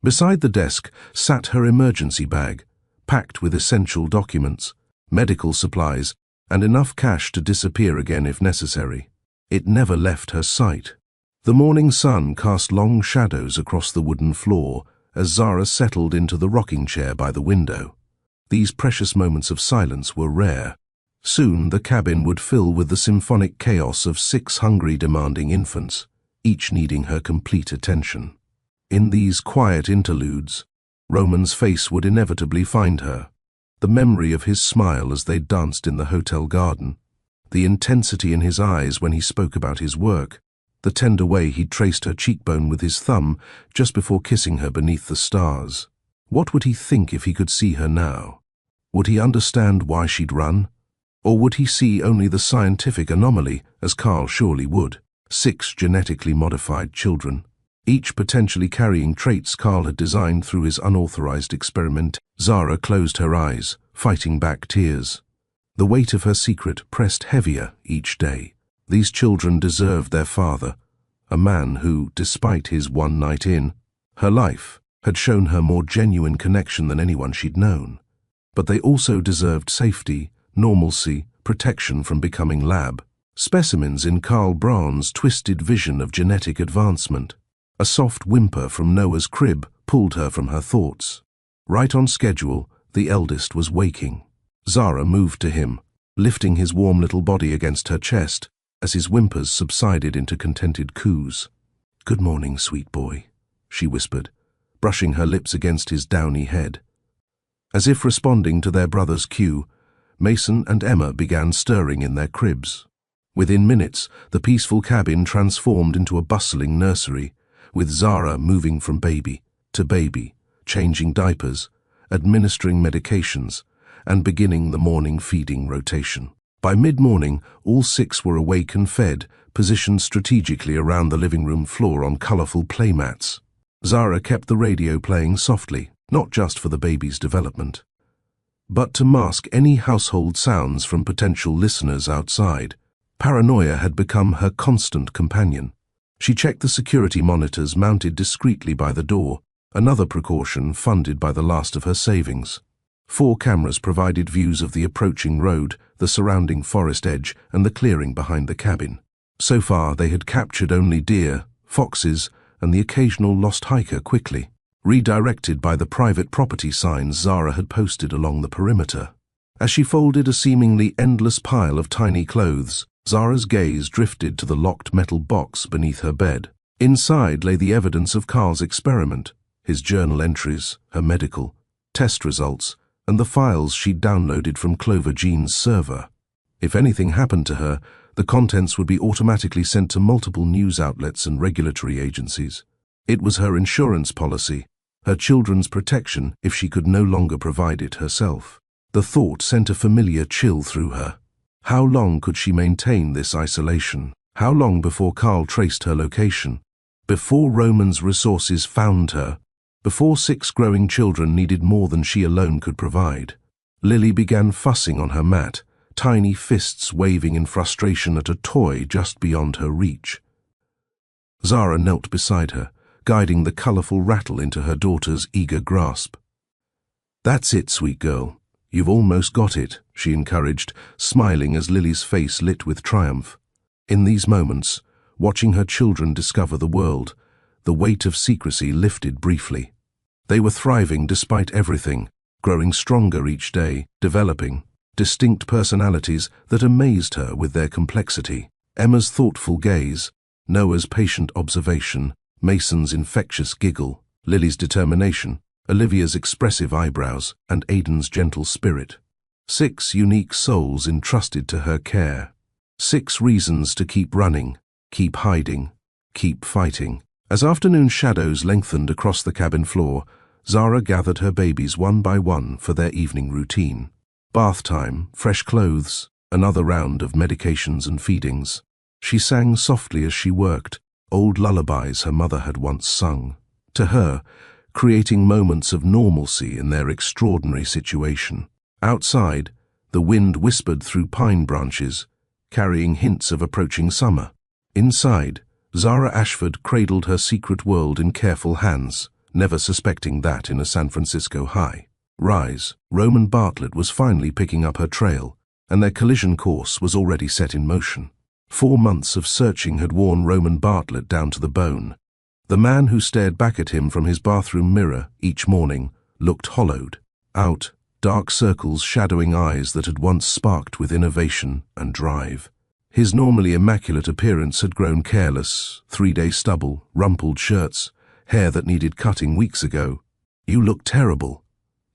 Beside the desk sat her emergency bag, packed with essential documents, medical supplies, and enough cash to disappear again if necessary. It never left her sight. The morning sun cast long shadows across the wooden floor as Zara settled into the rocking chair by the window. These precious moments of silence were rare. Soon the cabin would fill with the symphonic chaos of 6 hungry, demanding infants, each needing her complete attention. In these quiet interludes, Roman's face would inevitably find her. The memory of his smile as they danced in the hotel garden, the intensity in his eyes when he spoke about his work, the tender way he traced her cheekbone with his thumb just before kissing her beneath the stars. What would he think if he could see her now? Would he understand why she'd run? Or would he see only the scientific anomaly, as Carl surely would? 6 genetically modified children, each potentially carrying traits Carl had designed through his unauthorized experiment. Zara closed her eyes, fighting back tears. The weight of her secret pressed heavier each day. These children deserved their father, a man who, despite his one night in, her life, had shown her more genuine connection than anyone she'd known. But they also deserved safety, normalcy, protection from becoming lab specimens in Carl Braun's twisted vision of genetic advancement. A soft whimper from Noah's crib pulled her from her thoughts. Right on schedule, the eldest was waking. Zara moved to him, lifting his warm little body against her chest, as his whimpers subsided into contented coos. "Good morning, sweet boy," she whispered, brushing her lips against his downy head. As if responding to their brother's cue, Mason and Emma began stirring in their cribs. Within minutes, the peaceful cabin transformed into a bustling nursery, with Zara moving from baby to baby, changing diapers, administering medications, and beginning the morning feeding rotation. By mid-morning, all 6 were awake and fed, positioned strategically around the living room floor on colorful playmats. Zara kept the radio playing softly, not just for the baby's development, but to mask any household sounds from potential listeners outside. Paranoia had become her constant companion. She checked the security monitors mounted discreetly by the door, another precaution funded by the last of her savings. 4 cameras provided views of the approaching road, the surrounding forest edge, and the clearing behind the cabin. So far, they had captured only deer, foxes, and the occasional lost hiker quickly, redirected by the private property signs Zara had posted along the perimeter. As she folded a seemingly endless pile of tiny clothes, Zara's gaze drifted to the locked metal box beneath her bed. Inside lay the evidence of Carl's experiment, his journal entries, her medical, test results, and the files she'd downloaded from Clover Jean's server. If anything happened to her, the contents would be automatically sent to multiple news outlets and regulatory agencies. It was her insurance policy, her children's protection if she could no longer provide it herself. The thought sent a familiar chill through her. How long could she maintain this isolation? How long before Carl traced her location? Before Roman's resources found her? Before 6 growing children needed more than she alone could provide? Lily began fussing on her mat, tiny fists waving in frustration at a toy just beyond her reach. Zara knelt beside her, guiding the colorful rattle into her daughter's eager grasp. "That's it, sweet girl. You've almost got it," she encouraged, smiling as Lily's face lit with triumph. In these moments, watching her children discover the world, the weight of secrecy lifted briefly. They were thriving despite everything, growing stronger each day, developing distinct personalities that amazed her with their complexity. Emma's thoughtful gaze, Noah's patient observation, Mason's infectious giggle, Lily's determination, Olivia's expressive eyebrows, and Aidan's gentle spirit. 6 unique souls entrusted to her care. 6 reasons to keep running, keep hiding, keep fighting. As afternoon shadows lengthened across the cabin floor, Zara gathered her babies one by one for their evening routine. Bath time, fresh clothes, another round of medications and feedings. She sang softly as she worked, old lullabies her mother had once sung. To her, creating moments of normalcy in their extraordinary situation. Outside, the wind whispered through pine branches, carrying hints of approaching summer. Inside, Zara Ashford cradled her secret world in careful hands, never suspecting that in a San Francisco high rise, Roman Bartlett was finally picking up her trail, and their collision course was already set in motion. 4 months of searching had worn Roman Bartlett down to the bone. The man who stared back at him from his bathroom mirror each morning looked hollowed out, dark circles shadowing eyes that had once sparked with innovation and drive. His normally immaculate appearance had grown careless, 3-day stubble, rumpled shirts, hair that needed cutting weeks ago. "You look terrible,"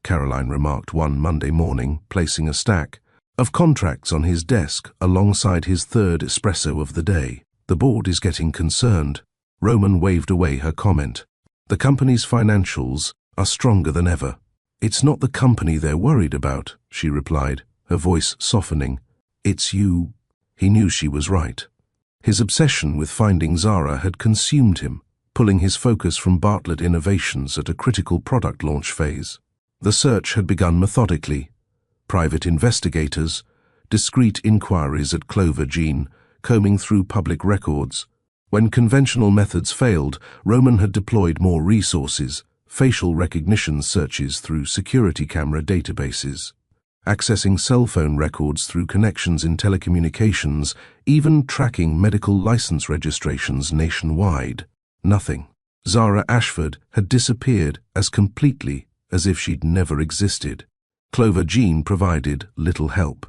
Caroline remarked one Monday morning, placing a stack of contracts on his desk alongside his 3rd espresso of the day. "The board is getting concerned." Roman waved away her comment. "The company's financials are stronger than ever." "It's not the company they're worried about," she replied, her voice softening. "It's you." He knew she was right. His obsession with finding Zara had consumed him, pulling his focus from Bartlett Innovations at a critical product launch phase. The search had begun methodically. Private investigators, discreet inquiries at Clover Jean, combing through public records. When conventional methods failed, Roman had deployed more resources, facial recognition searches through security camera databases, accessing cell phone records through connections in telecommunications, even tracking medical license registrations nationwide. Nothing. Zara Ashford had disappeared as completely as if she'd never existed. Clover Jean provided little help.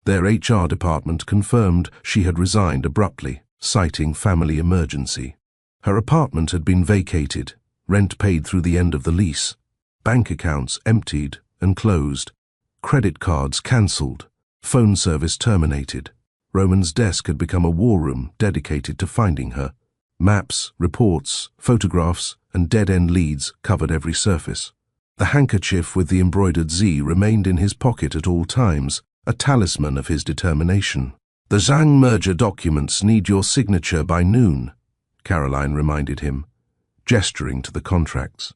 Their HR department confirmed she had resigned abruptly, citing family emergency. Her apartment had been vacated, rent paid through the end of the lease, bank accounts emptied and closed, credit cards cancelled, phone service terminated. Roman's desk had become a war room dedicated to finding her. Maps, reports, photographs, and dead-end leads covered every surface. The handkerchief with the embroidered Z remained in his pocket at all times, a talisman of his determination. "The Zhang merger documents need your signature by noon," Caroline reminded him, gesturing to the contracts.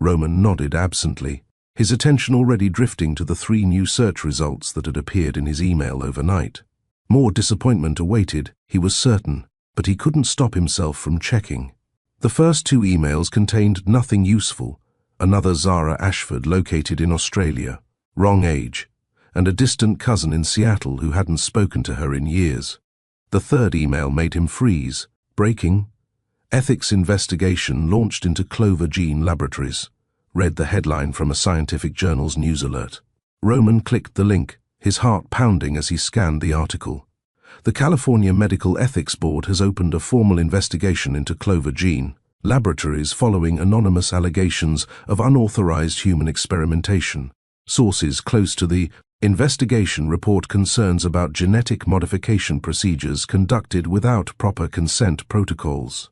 Roman nodded absently, his attention already drifting to the 3 new search results that had appeared in his email overnight. More disappointment awaited, he was certain, but he couldn't stop himself from checking. The first 2 emails contained nothing useful: another Zara Ashford located in Australia, wrong age, and a distant cousin in Seattle who hadn't spoken to her in years. The third email made him freeze. Breaking: ethics investigation launched into Clover Gene Laboratories, read the headline from a scientific journal's news alert. Roman clicked the link, his heart pounding as he scanned the article. The California Medical Ethics Board has opened a formal investigation into Clover Gene Laboratories following anonymous allegations of unauthorized human experimentation. Sources close to the investigation report concerns about genetic modification procedures conducted without proper consent protocols.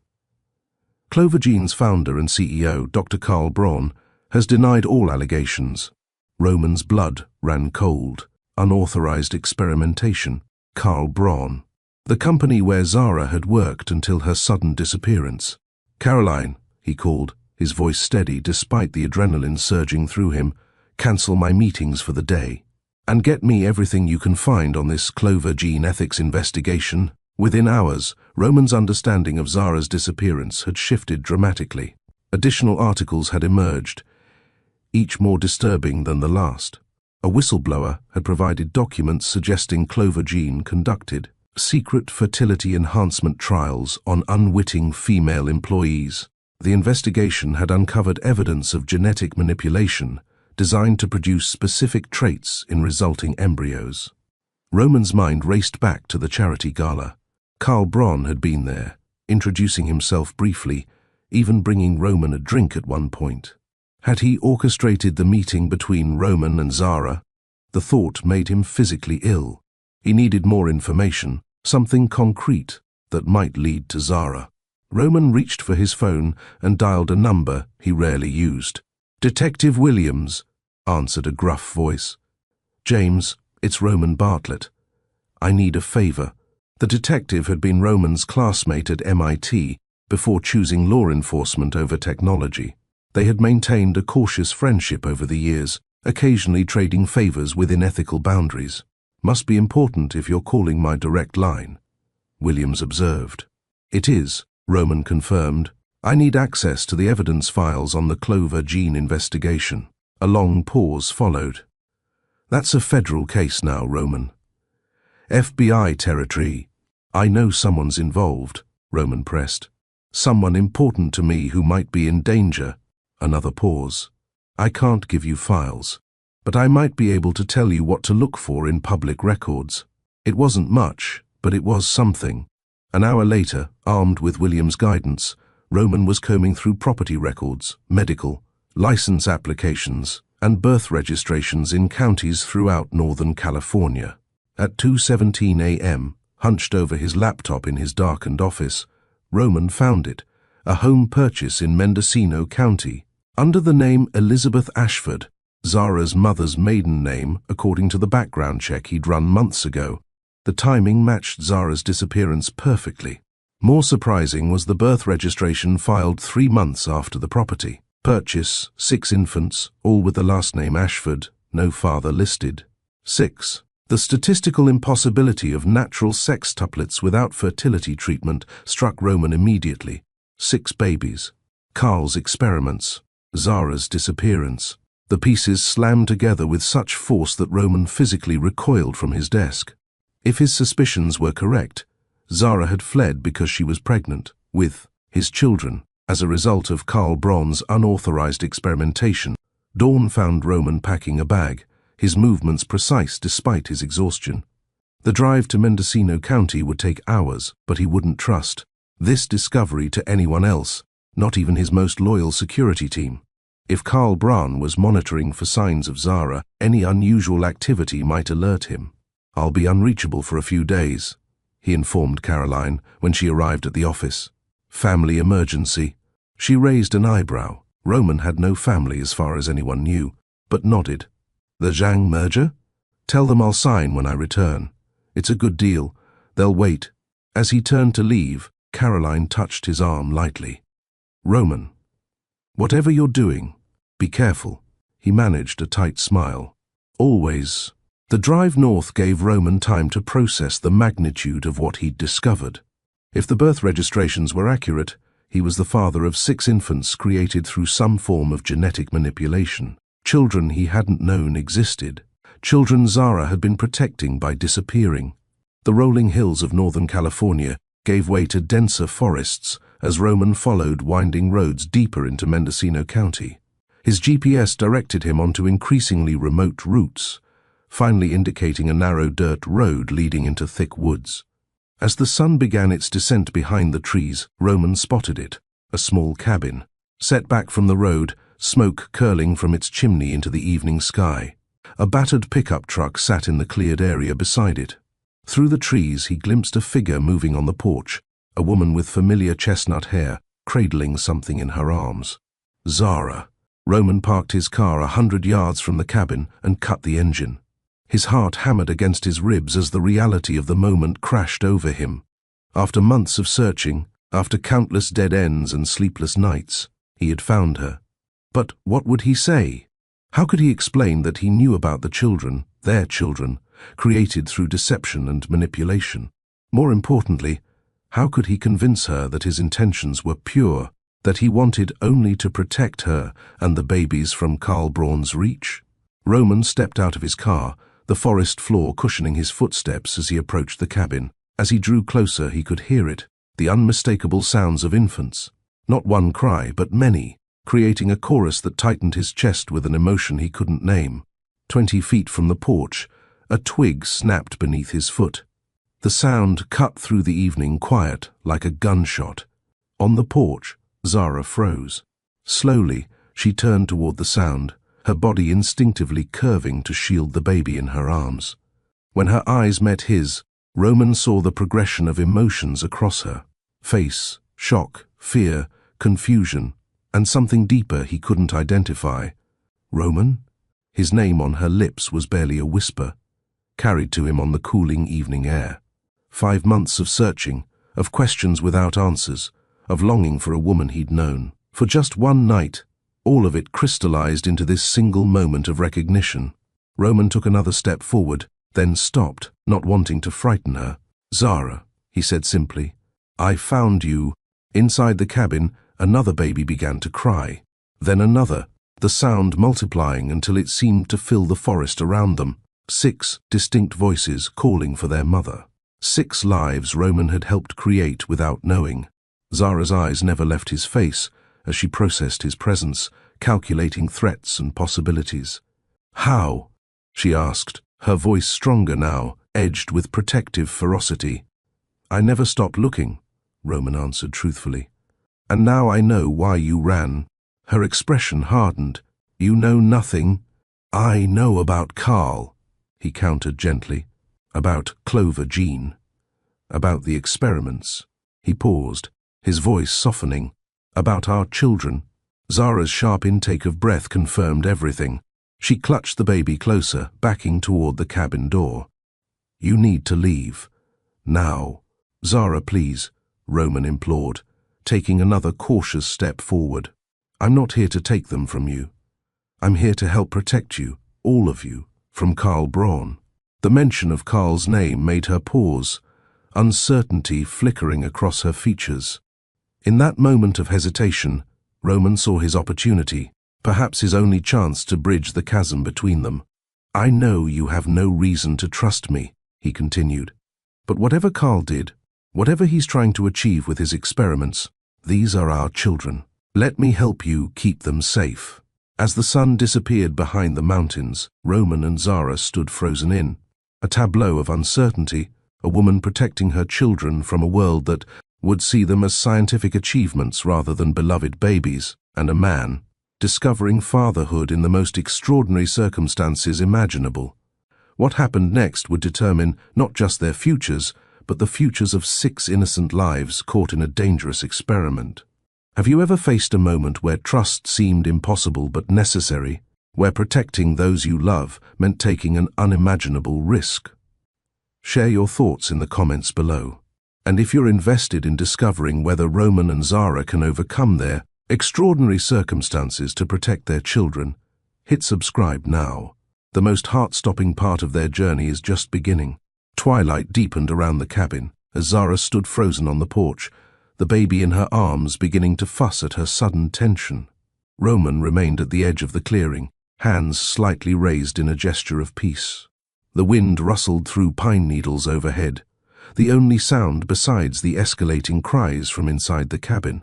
Clover Gene's founder and CEO, Dr. Carl Braun, has denied all allegations. Roman's blood ran cold. Unauthorized experimentation. Carl Braun. The company where Zara had worked until her sudden disappearance. "Caroline," he called, his voice steady despite the adrenaline surging through him, "cancel my meetings for the day. And get me everything you can find on this Clover Gene ethics investigation." Within hours, Roman's understanding of Zara's disappearance had shifted dramatically. Additional articles had emerged, each more disturbing than the last. A whistleblower had provided documents suggesting Clover Gene conducted secret fertility enhancement trials on unwitting female employees. The investigation had uncovered evidence of genetic manipulation designed to produce specific traits in resulting embryos. Roman's mind raced back to the charity gala. Carl Braun had been there, introducing himself briefly, even bringing Roman a drink at one point. Had he orchestrated the meeting between Roman and Zara? The thought made him physically ill. He needed more information, something concrete that might lead to Zara. Roman reached for his phone and dialed a number he rarely used. "Detective Williams," answered a gruff voice. "James, it's Roman Bartlett. I need a favor." The detective had been Roman's classmate at MIT before choosing law enforcement over technology. They had maintained a cautious friendship over the years, occasionally trading favors within ethical boundaries. "Must be important if you're calling my direct line," Williams observed. "It is," Roman confirmed. "I need access to the evidence files on the Clover Gene investigation." A long pause followed. "That's a federal case now, Roman. FBI territory." "I know someone's involved," Roman pressed. "Someone important to me who might be in danger." Another pause. "I can't give you files, but I might be able to tell you what to look for in public records." It wasn't much, but it was something. An hour later, armed with Williams' guidance, Roman was combing through property records, medical, license applications, and birth registrations in counties throughout Northern California. At 2:17 a.m., hunched over his laptop in his darkened office, Roman found it, a home purchase in Mendocino County, under the name Elizabeth Ashford, Zara's mother's maiden name according to the background check he'd run months ago. The timing matched Zara's disappearance perfectly. More surprising was the birth registration filed 3 months after the property. Purchase, 6 infants, all with the last name Ashford, no father listed. 6. The statistical impossibility of natural sextuplets without fertility treatment struck Roman immediately. 6 babies. Carl's experiments. Zara's disappearance. The pieces slammed together with such force that Roman physically recoiled from his desk. If his suspicions were correct, Zara had fled because she was pregnant, with his children, as a result of Carl Braun's unauthorized experimentation. Dawn found Roman packing a bag, his movements precise despite his exhaustion. The drive to Mendocino County would take hours, but he wouldn't trust this discovery to anyone else, not even his most loyal security team. If Karl Braun was monitoring for signs of Zara, any unusual activity might alert him. "I'll be unreachable for a few days," he informed Caroline when she arrived at the office. "Family emergency." She raised an eyebrow. Roman had no family as far as anyone knew, but nodded. "The Zhang merger? Tell them I'll sign when I return. It's a good deal. They'll wait." As he turned to leave, Caroline touched his arm lightly. "Roman, whatever you're doing, be careful." He managed a tight smile. "Always." The drive north gave Roman time to process the magnitude of what he'd discovered. If the birth registrations were accurate, he was the father of 6 infants created through some form of genetic manipulation. Children he hadn't known existed. Children Zara had been protecting by disappearing. The rolling hills of Northern California gave way to denser forests as Roman followed winding roads deeper into Mendocino County. His GPS directed him onto increasingly remote routes, finally indicating a narrow dirt road leading into thick woods. As the sun began its descent behind the trees, Roman spotted it, a small cabin, set back from the road, smoke curling from its chimney into the evening sky. A battered pickup truck sat in the cleared area beside it. Through the trees he glimpsed a figure moving on the porch, a woman with familiar chestnut hair, cradling something in her arms. Zara. Roman parked his car 100 yards from the cabin and cut the engine. His heart hammered against his ribs as the reality of the moment crashed over him. After months of searching, after countless dead ends and sleepless nights, he had found her. But what would he say? How could he explain that he knew about the children, their children, created through deception and manipulation? More importantly, how could he convince her that his intentions were pure, that he wanted only to protect her and the babies from Karl Braun's reach? Roman stepped out of his car, the forest floor cushioning his footsteps as he approached the cabin. As he drew closer, he could hear it, the unmistakable sounds of infants. Not one cry, but many, creating a chorus that tightened his chest with an emotion he couldn't name. 20 feet from the porch, a twig snapped beneath his foot. The sound cut through the evening quiet like a gunshot. On the porch, Zara froze. Slowly, she turned toward the sound, her body instinctively curving to shield the baby in her arms. When her eyes met his, Roman saw the progression of emotions across her. Face, shock, fear, confusion, and something deeper he couldn't identify. Roman? His name on her lips was barely a whisper, carried to him on the cooling evening air. 5 months of searching, of questions without answers, of longing for a woman he'd known. For just one night, all of it crystallized into this single moment of recognition. Roman took another step forward, then stopped, not wanting to frighten her. "Zara," he said simply, "I found you." Inside the cabin, another baby began to cry. Then another, the sound multiplying until it seemed to fill the forest around them. 6 distinct voices calling for their mother. 6 lives Roman had helped create without knowing. Zara's eyes never left his face as she processed his presence, calculating threats and possibilities. "How?" she asked, her voice stronger now, edged with protective ferocity. "I never stopped looking," Roman answered truthfully. "And now I know why you ran." Her expression hardened. "You know nothing." "I know about Karl," he countered gently. "About Clover Jean. About the experiments." He paused, his voice softening. "About our children." Zara's sharp intake of breath confirmed everything. She clutched the baby closer, backing toward the cabin door. "You need to leave. Now." "Zara, please," Roman implored, taking another cautious step forward. "I'm not here to take them from you. I'm here to help protect you, all of you, from Karl Braun." The mention of Karl's name made her pause, uncertainty flickering across her features. In that moment of hesitation, Roman saw his opportunity, perhaps his only chance to bridge the chasm between them. "I know you have no reason to trust me," he continued. "But whatever Karl did, whatever he's trying to achieve with his experiments, these are our children. Let me help you keep them safe." As the sun disappeared behind the mountains, Roman and Zara stood frozen in. a tableau of uncertainty, a woman protecting her children from a world that would see them as scientific achievements rather than beloved babies, and a man discovering fatherhood in the most extraordinary circumstances imaginable. What happened next would determine not just their futures, but the futures of 6 innocent lives caught in a dangerous experiment. Have you ever faced a moment where trust seemed impossible but necessary, where protecting those you love meant taking an unimaginable risk? Share your thoughts in the comments below. And if you're invested in discovering whether Roman and Zara can overcome their extraordinary circumstances to protect their children, hit subscribe now. The most heart-stopping part of their journey is just beginning. Twilight deepened around the cabin as Zara stood frozen on the porch, the baby in her arms beginning to fuss at her sudden tension. Roman remained at the edge of the clearing, hands slightly raised in a gesture of peace. The wind rustled through pine needles overhead, the only sound besides the escalating cries from inside the cabin.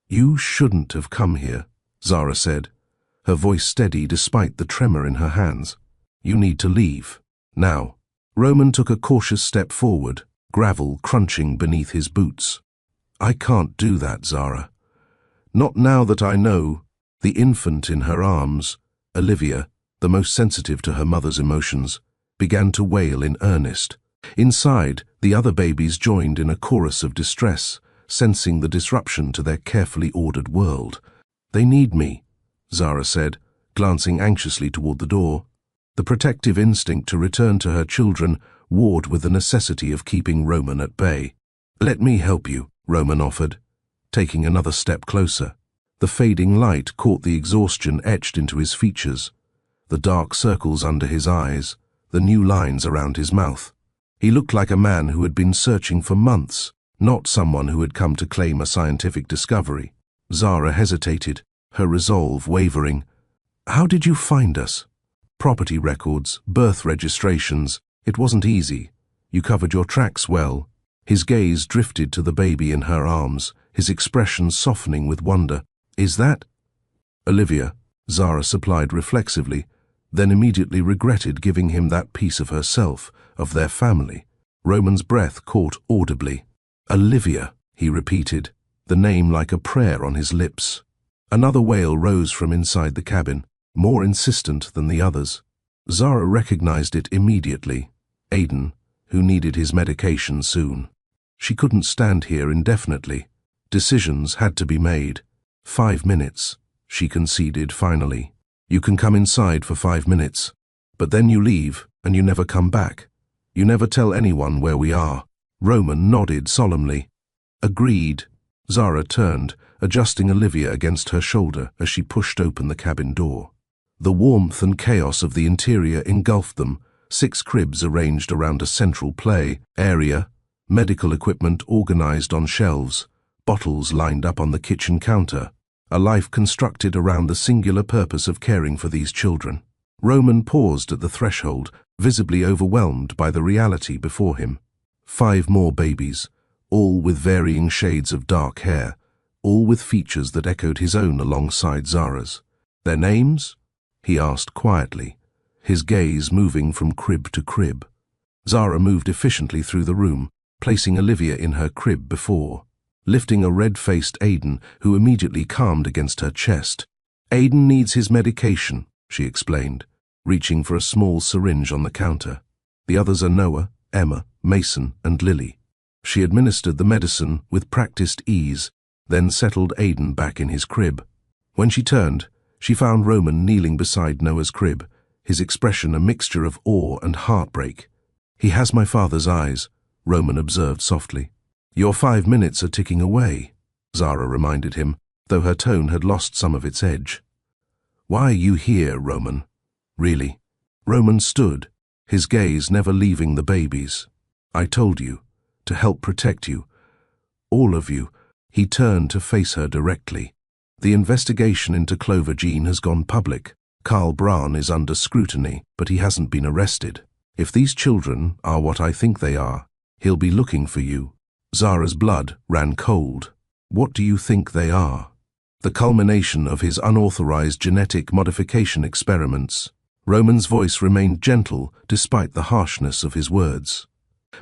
"You shouldn't have come here," Zara said, her voice steady despite the tremor in her hands. "You need to leave, now." Roman took a cautious step forward, gravel crunching beneath his boots. "I can't do that, Zara. Not now that I know." The infant in her arms, Olivia, the most sensitive to her mother's emotions, began to wail in earnest. Inside, the other babies joined in a chorus of distress, sensing the disruption to their carefully ordered world. "They need me," Zara said, glancing anxiously toward the door. The protective instinct to return to her children warred with the necessity of keeping Roman at bay. "Let me help you," Roman offered, taking another step closer. The fading light caught the exhaustion etched into his features, the dark circles under his eyes, the new lines around his mouth. He looked like a man who had been searching for months, not someone who had come to claim a scientific discovery. Zara hesitated, her resolve wavering. "How did you find us?" "Property records, birth registrations. It wasn't easy. You covered your tracks well." His gaze drifted to the baby in her arms, his expression softening with wonder. "Is that—" "Olivia," Zara supplied reflexively, then immediately regretted giving him that piece of herself, of their family. Roman's breath caught audibly. "Olivia," he repeated, the name like a prayer on his lips. Another wail rose from inside the cabin, more insistent than the others. Zara recognized it immediately. Aiden, who needed his medication soon. She couldn't stand here indefinitely. Decisions had to be made. 5 minutes, she conceded finally. "You can come inside for 5 minutes, but then you leave and you never come back. You never tell anyone where we are." Roman nodded solemnly. "Agreed." Zara turned, adjusting Olivia against her shoulder as she pushed open the cabin door. The warmth and chaos of the interior engulfed them, 6 cribs arranged around a central play area, medical equipment organized on shelves, bottles lined up on the kitchen counter, a life constructed around the singular purpose of caring for these children. Roman paused at the threshold, visibly overwhelmed by the reality before him. 5 more babies, all with varying shades of dark hair, all with features that echoed his own alongside Zara's. "Their names?" he asked quietly, his gaze moving from crib to crib. Zara moved efficiently through the room, placing Olivia in her crib before, lifting a red-faced Aiden, who immediately calmed against her chest. "Aiden needs his medication," she explained, reaching for a small syringe on the counter. "The others are Noah, Emma, Mason, and Lily." She administered the medicine with practiced ease, then settled Aiden back in his crib. When she turned, she found Roman kneeling beside Noah's crib, his expression a mixture of awe and heartbreak. "He has my father's eyes," Roman observed softly. "Your 5 minutes are ticking away," Zara reminded him, though her tone had lost some of its edge. "Why are you here, Roman? Really?" Roman stood, his gaze never leaving the babies. "I told you, to help protect you. All of you." He turned to face her directly. "The investigation into Clover Jean has gone public. Carl Braun is under scrutiny, but he hasn't been arrested. If these children are what I think they are, he'll be looking for you." Zara's blood ran cold. "What do you think they are?" "The culmination of his unauthorized genetic modification experiments," Roman's voice remained gentle despite the harshness of his words.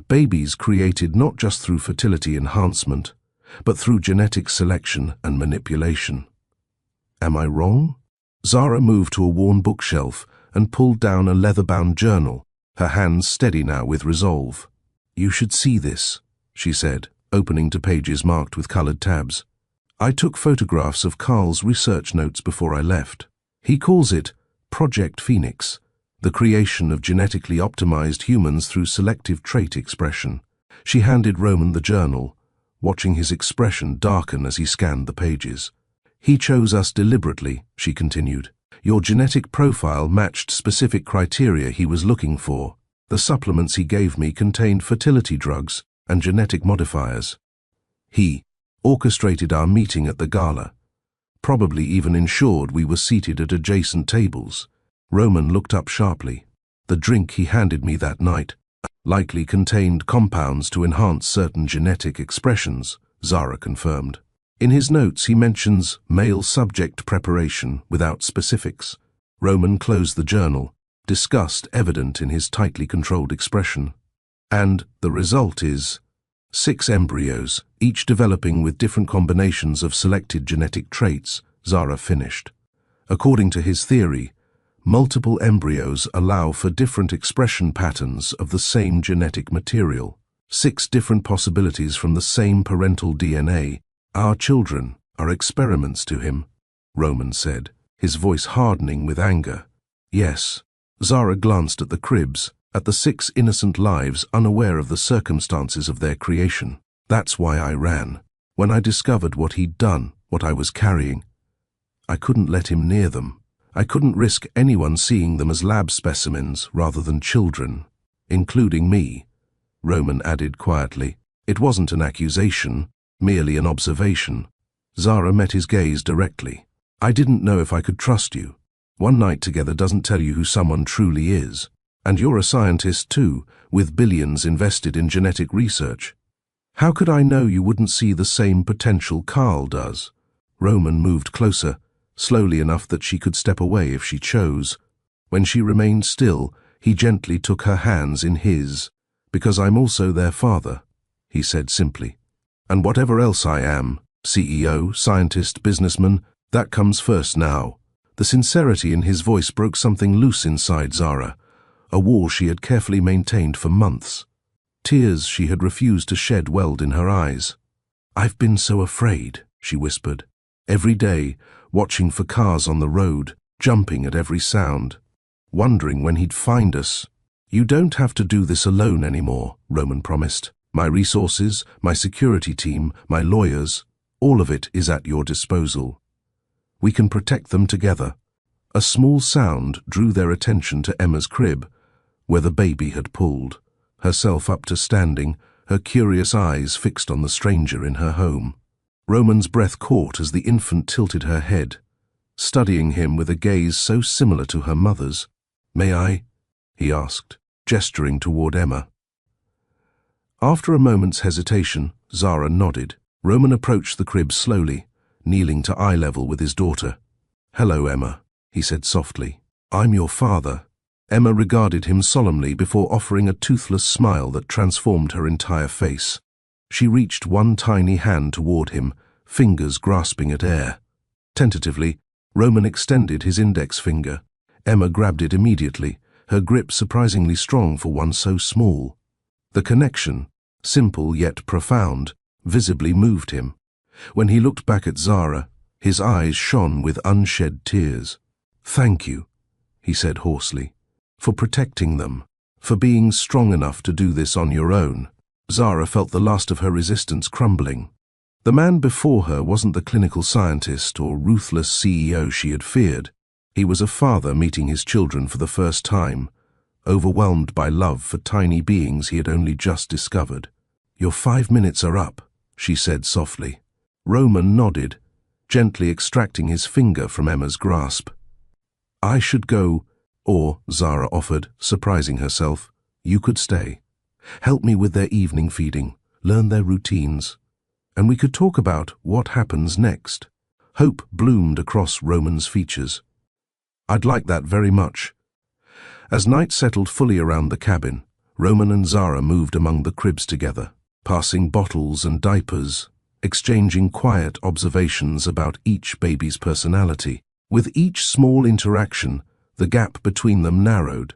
Babies created not just through fertility enhancement, but through genetic selection and manipulation. Am I wrong? Zara moved to a worn bookshelf and pulled down a leather-bound journal, her hands steady now with resolve. You should see this, she said, opening to pages marked with colored tabs. I took photographs of Carl's research notes before I left. He calls it Project Phoenix, the creation of genetically optimized humans through selective trait expression. She handed Roman the journal, watching his expression darken as he scanned the pages. He chose us deliberately, she continued. Your genetic profile matched specific criteria he was looking for. The supplements he gave me contained fertility drugs and genetic modifiers. He orchestrated our meeting at the gala, probably even ensured we were seated at adjacent tables. Roman looked up sharply. The drink he handed me that night likely contained compounds to enhance certain genetic expressions, Zara confirmed. In his notes he mentions male subject preparation without specifics. Roman closed the journal, disgust evident in his tightly controlled expression. And the result is 6 embryos, each developing with different combinations of selected genetic traits, Zara finished. According to his theory, multiple embryos allow for different expression patterns of the same genetic material. 6 different possibilities from the same parental DNA. Our children are experiments to him, Roman said, his voice hardening with anger. Yes. Zara glanced at the cribs, at the 6 innocent lives unaware of the circumstances of their creation. That's why I ran. When I discovered what he'd done, what I was carrying, I couldn't let him near them. I couldn't risk anyone seeing them as lab specimens rather than children, including me, Roman added quietly. It wasn't an accusation, merely an observation. Zara met his gaze directly. I didn't know if I could trust you. One night together doesn't tell you who someone truly is. And you're a scientist too, with billions invested in genetic research. How could I know you wouldn't see the same potential Carl does? Roman moved closer, slowly enough that she could step away if she chose. When she remained still, he gently took her hands in his. Because I'm also their father, he said simply. And whatever else I am, CEO, scientist, businessman, that comes first now. The sincerity in his voice broke something loose inside Zara, a wall she had carefully maintained for months. Tears she had refused to shed welled in her eyes. I've been so afraid, she whispered. Every day, watching for cars on the road, jumping at every sound, wondering when he'd find us. You don't have to do this alone anymore, Roman promised. My resources, my security team, my lawyers, all of it is at your disposal. We can protect them together. A small sound drew their attention to Emma's crib, where the baby had pulled, herself up to standing, her curious eyes fixed on the stranger in her home. Roman's breath caught as the infant tilted her head, studying him with a gaze so similar to her mother's. May I? He asked, gesturing toward Emma. After a moment's hesitation, Zara nodded. Roman approached the crib slowly, kneeling to eye level with his daughter. Hello, Emma, he said softly. I'm your father. Emma regarded him solemnly before offering a toothless smile that transformed her entire face. She reached one tiny hand toward him, fingers grasping at air. Tentatively, Roman extended his index finger. Emma grabbed it immediately, her grip surprisingly strong for one so small. The connection, simple yet profound, visibly moved him. When he looked back at Zara, his eyes shone with unshed tears. Thank you, he said hoarsely, for protecting them, for being strong enough to do this on your own. Zara felt the last of her resistance crumbling. The man before her wasn't the clinical scientist or ruthless CEO she had feared. He was a father meeting his children for the first time, overwhelmed by love for tiny beings he had only just discovered. Your 5 minutes are up, she said softly. Roman nodded, gently extracting his finger from Emma's grasp. I should go, or, Zara offered, surprising herself, you could stay. Help me with their evening feeding, learn their routines, and we could talk about what happens next. Hope bloomed across Roman's features. I'd like that very much. As night settled fully around the cabin, Roman and Zara moved among the cribs together, passing bottles and diapers, exchanging quiet observations about each baby's personality. With each small interaction, the gap between them narrowed.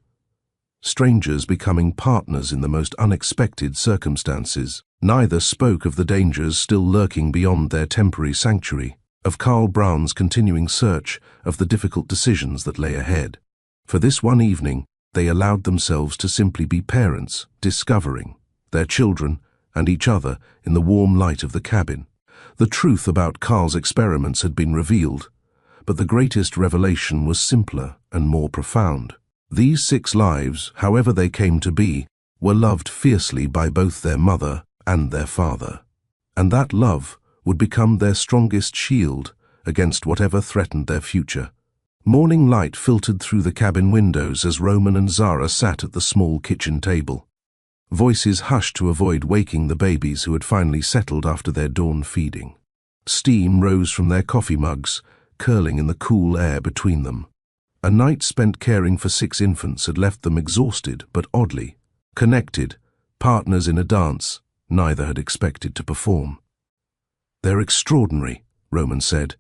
Strangers becoming partners in the most unexpected circumstances. Neither spoke of the dangers still lurking beyond their temporary sanctuary, of Carl Brown's continuing search, of the difficult decisions that lay ahead. For this one evening, they allowed themselves to simply be parents, discovering their children and each other in the warm light of the cabin. The truth about Carl's experiments had been revealed, but the greatest revelation was simpler and more profound. These 6 lives, however they came to be, were loved fiercely by both their mother and their father, and that love would become their strongest shield against whatever threatened their future. Morning light filtered through the cabin windows as Roman and Zara sat at the small kitchen table. Voices hushed to avoid waking the babies who had finally settled after their dawn feeding. Steam rose from their coffee mugs, curling in the cool air between them. A night spent caring for 6 infants had left them exhausted but oddly connected, partners in a dance neither had expected to perform. "They're extraordinary," Roman said,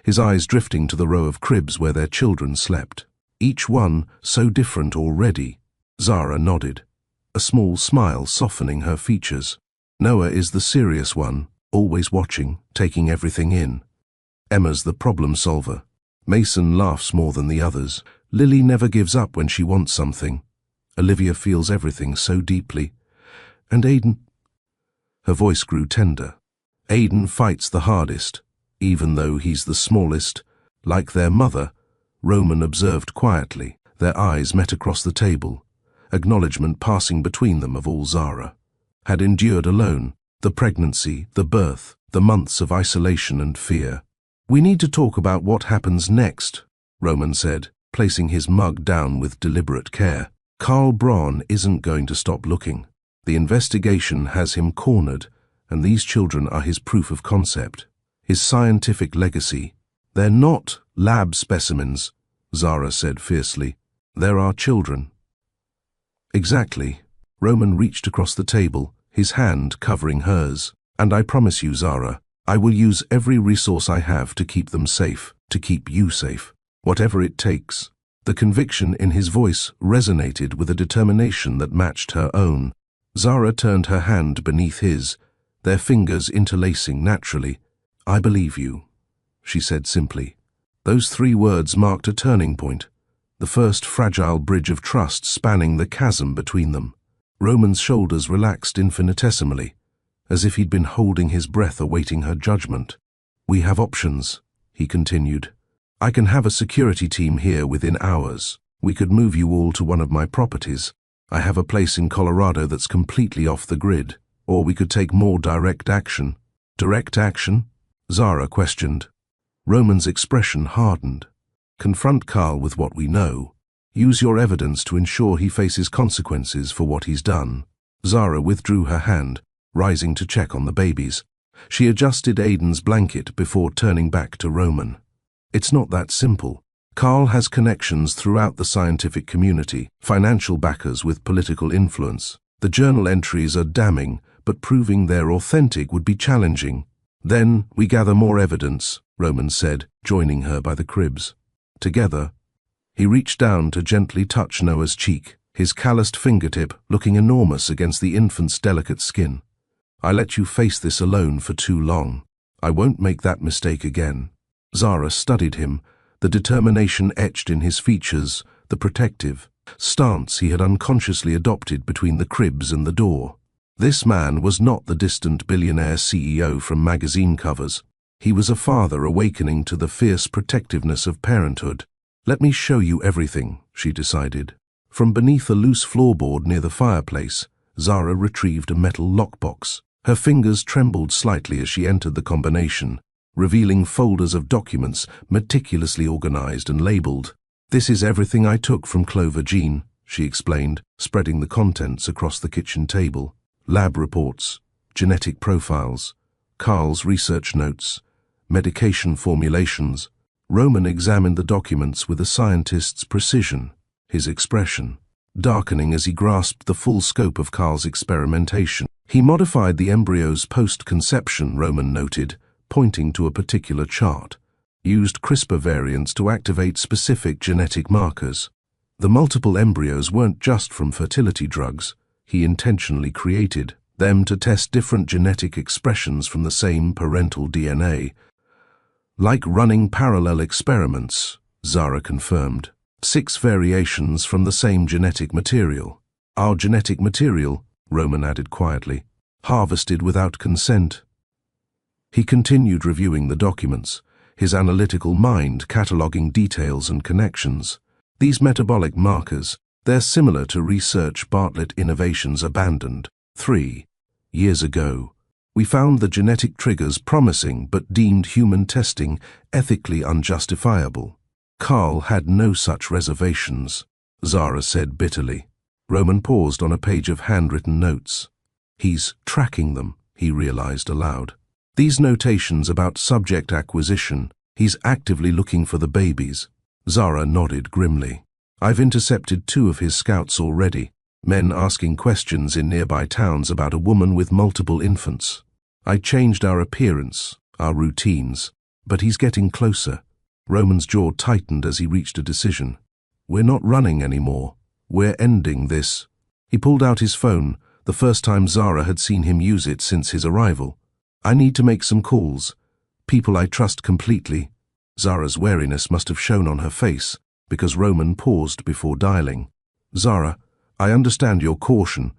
his eyes drifting to the row of cribs where their children slept. Each one so different already. Zara nodded, a small smile softening her features. "Noah is the serious one, always watching, taking everything in. Emma's the problem solver. Mason laughs more than the others. Lily never gives up when she wants something. Olivia feels everything so deeply. And Aiden—" Her voice grew tender. "Aiden fights the hardest, even though he's the smallest. Like their mother," Roman observed quietly. Their eyes met across the table, acknowledgement passing between them of all Zara had endured alone, the pregnancy, the birth, the months of isolation and fear. "We need to talk about what happens next," Roman said, placing his mug down with deliberate care. "Carl Braun isn't going to stop looking. The investigation has him cornered, and these children are his proof of concept, his scientific legacy. They're not lab specimens," Zara said fiercely. "They're our children." "Exactly." Roman reached across the table, his hand covering hers. "And I promise you, Zara, I will use every resource I have to keep them safe, to keep you safe, whatever it takes." The conviction in his voice resonated with a determination that matched her own. Zara turned her hand beneath his, their fingers interlacing naturally. "I believe you," she said simply. Those 3 words marked a turning point, the first fragile bridge of trust spanning the chasm between them. Roman's shoulders relaxed infinitesimally, as if he'd been holding his breath awaiting her judgment. "We have options," he continued. "I can have a security team here within hours. We could move you all to one of my properties. I have a place in Colorado that's completely off the grid. Or we could take more direct action." "Direct action?" Zara questioned. Roman's expression hardened. "Confront Carl with what we know. Use your evidence to ensure he faces consequences for what he's done." Zara withdrew her hand, rising to check on the babies. She adjusted Aiden's blanket before turning back to Roman. "It's not that simple. Carl has connections throughout the scientific community, financial backers with political influence. The journal entries are damning, but proving they're authentic would be challenging. Then we gather more evidence," Roman said, joining her by the cribs. Together, he reached down to gently touch Noah's cheek, his calloused fingertip looking enormous against the infant's delicate skin. "I let you face this alone for too long. I won't make that mistake again." Zara studied him, the determination etched in his features, the protective stance he had unconsciously adopted between the cribs and the door. This man was not the distant billionaire CEO from magazine covers. He was a father awakening to the fierce protectiveness of parenthood. "Let me show you everything," she decided. From beneath a loose floorboard near the fireplace, Zara retrieved a metal lockbox. Her fingers trembled slightly as she entered the combination, revealing folders of documents meticulously organized and labeled. "This is everything I took from Clover Jean," she explained, spreading the contents across the kitchen table. Lab reports, genetic profiles, Carl's research notes, medication formulations. Roman examined the documents with a scientist's precision. his expression darkening as he grasped the full scope of Carl's experimentation. He modified the embryos post-conception, Roman noted, pointing to a particular chart, used CRISPR variants to activate specific genetic markers. The multiple embryos weren't just from fertility drugs. He intentionally created them to test different genetic expressions from the same parental DNA. Like running parallel experiments, Zara confirmed. 6 variations from the same genetic material. Our genetic material, Roman added quietly, harvested without consent. He continued reviewing the documents, his analytical mind cataloging details and connections. These metabolic markers, they're similar to research Bartlett Innovations abandoned 3 years ago. We found the genetic triggers promising but deemed human testing ethically unjustifiable. Carl had no such reservations, Zara said bitterly. Roman paused on a page of handwritten notes. He's tracking them, he realized aloud. These notations about subject acquisition, he's actively looking for the babies. Zara nodded grimly. I've intercepted 2 of his scouts already, men asking questions in nearby towns about a woman with multiple infants. I changed our appearance, our routines, but he's getting closer. Roman's jaw tightened as he reached a decision. We're not running anymore. We're ending this. He pulled out his phone, the first time Zara had seen him use it since his arrival. I need to make some calls. People I trust completely. Zara's wariness must have shown on her face, because Roman paused before dialing. Zara, I understand your caution,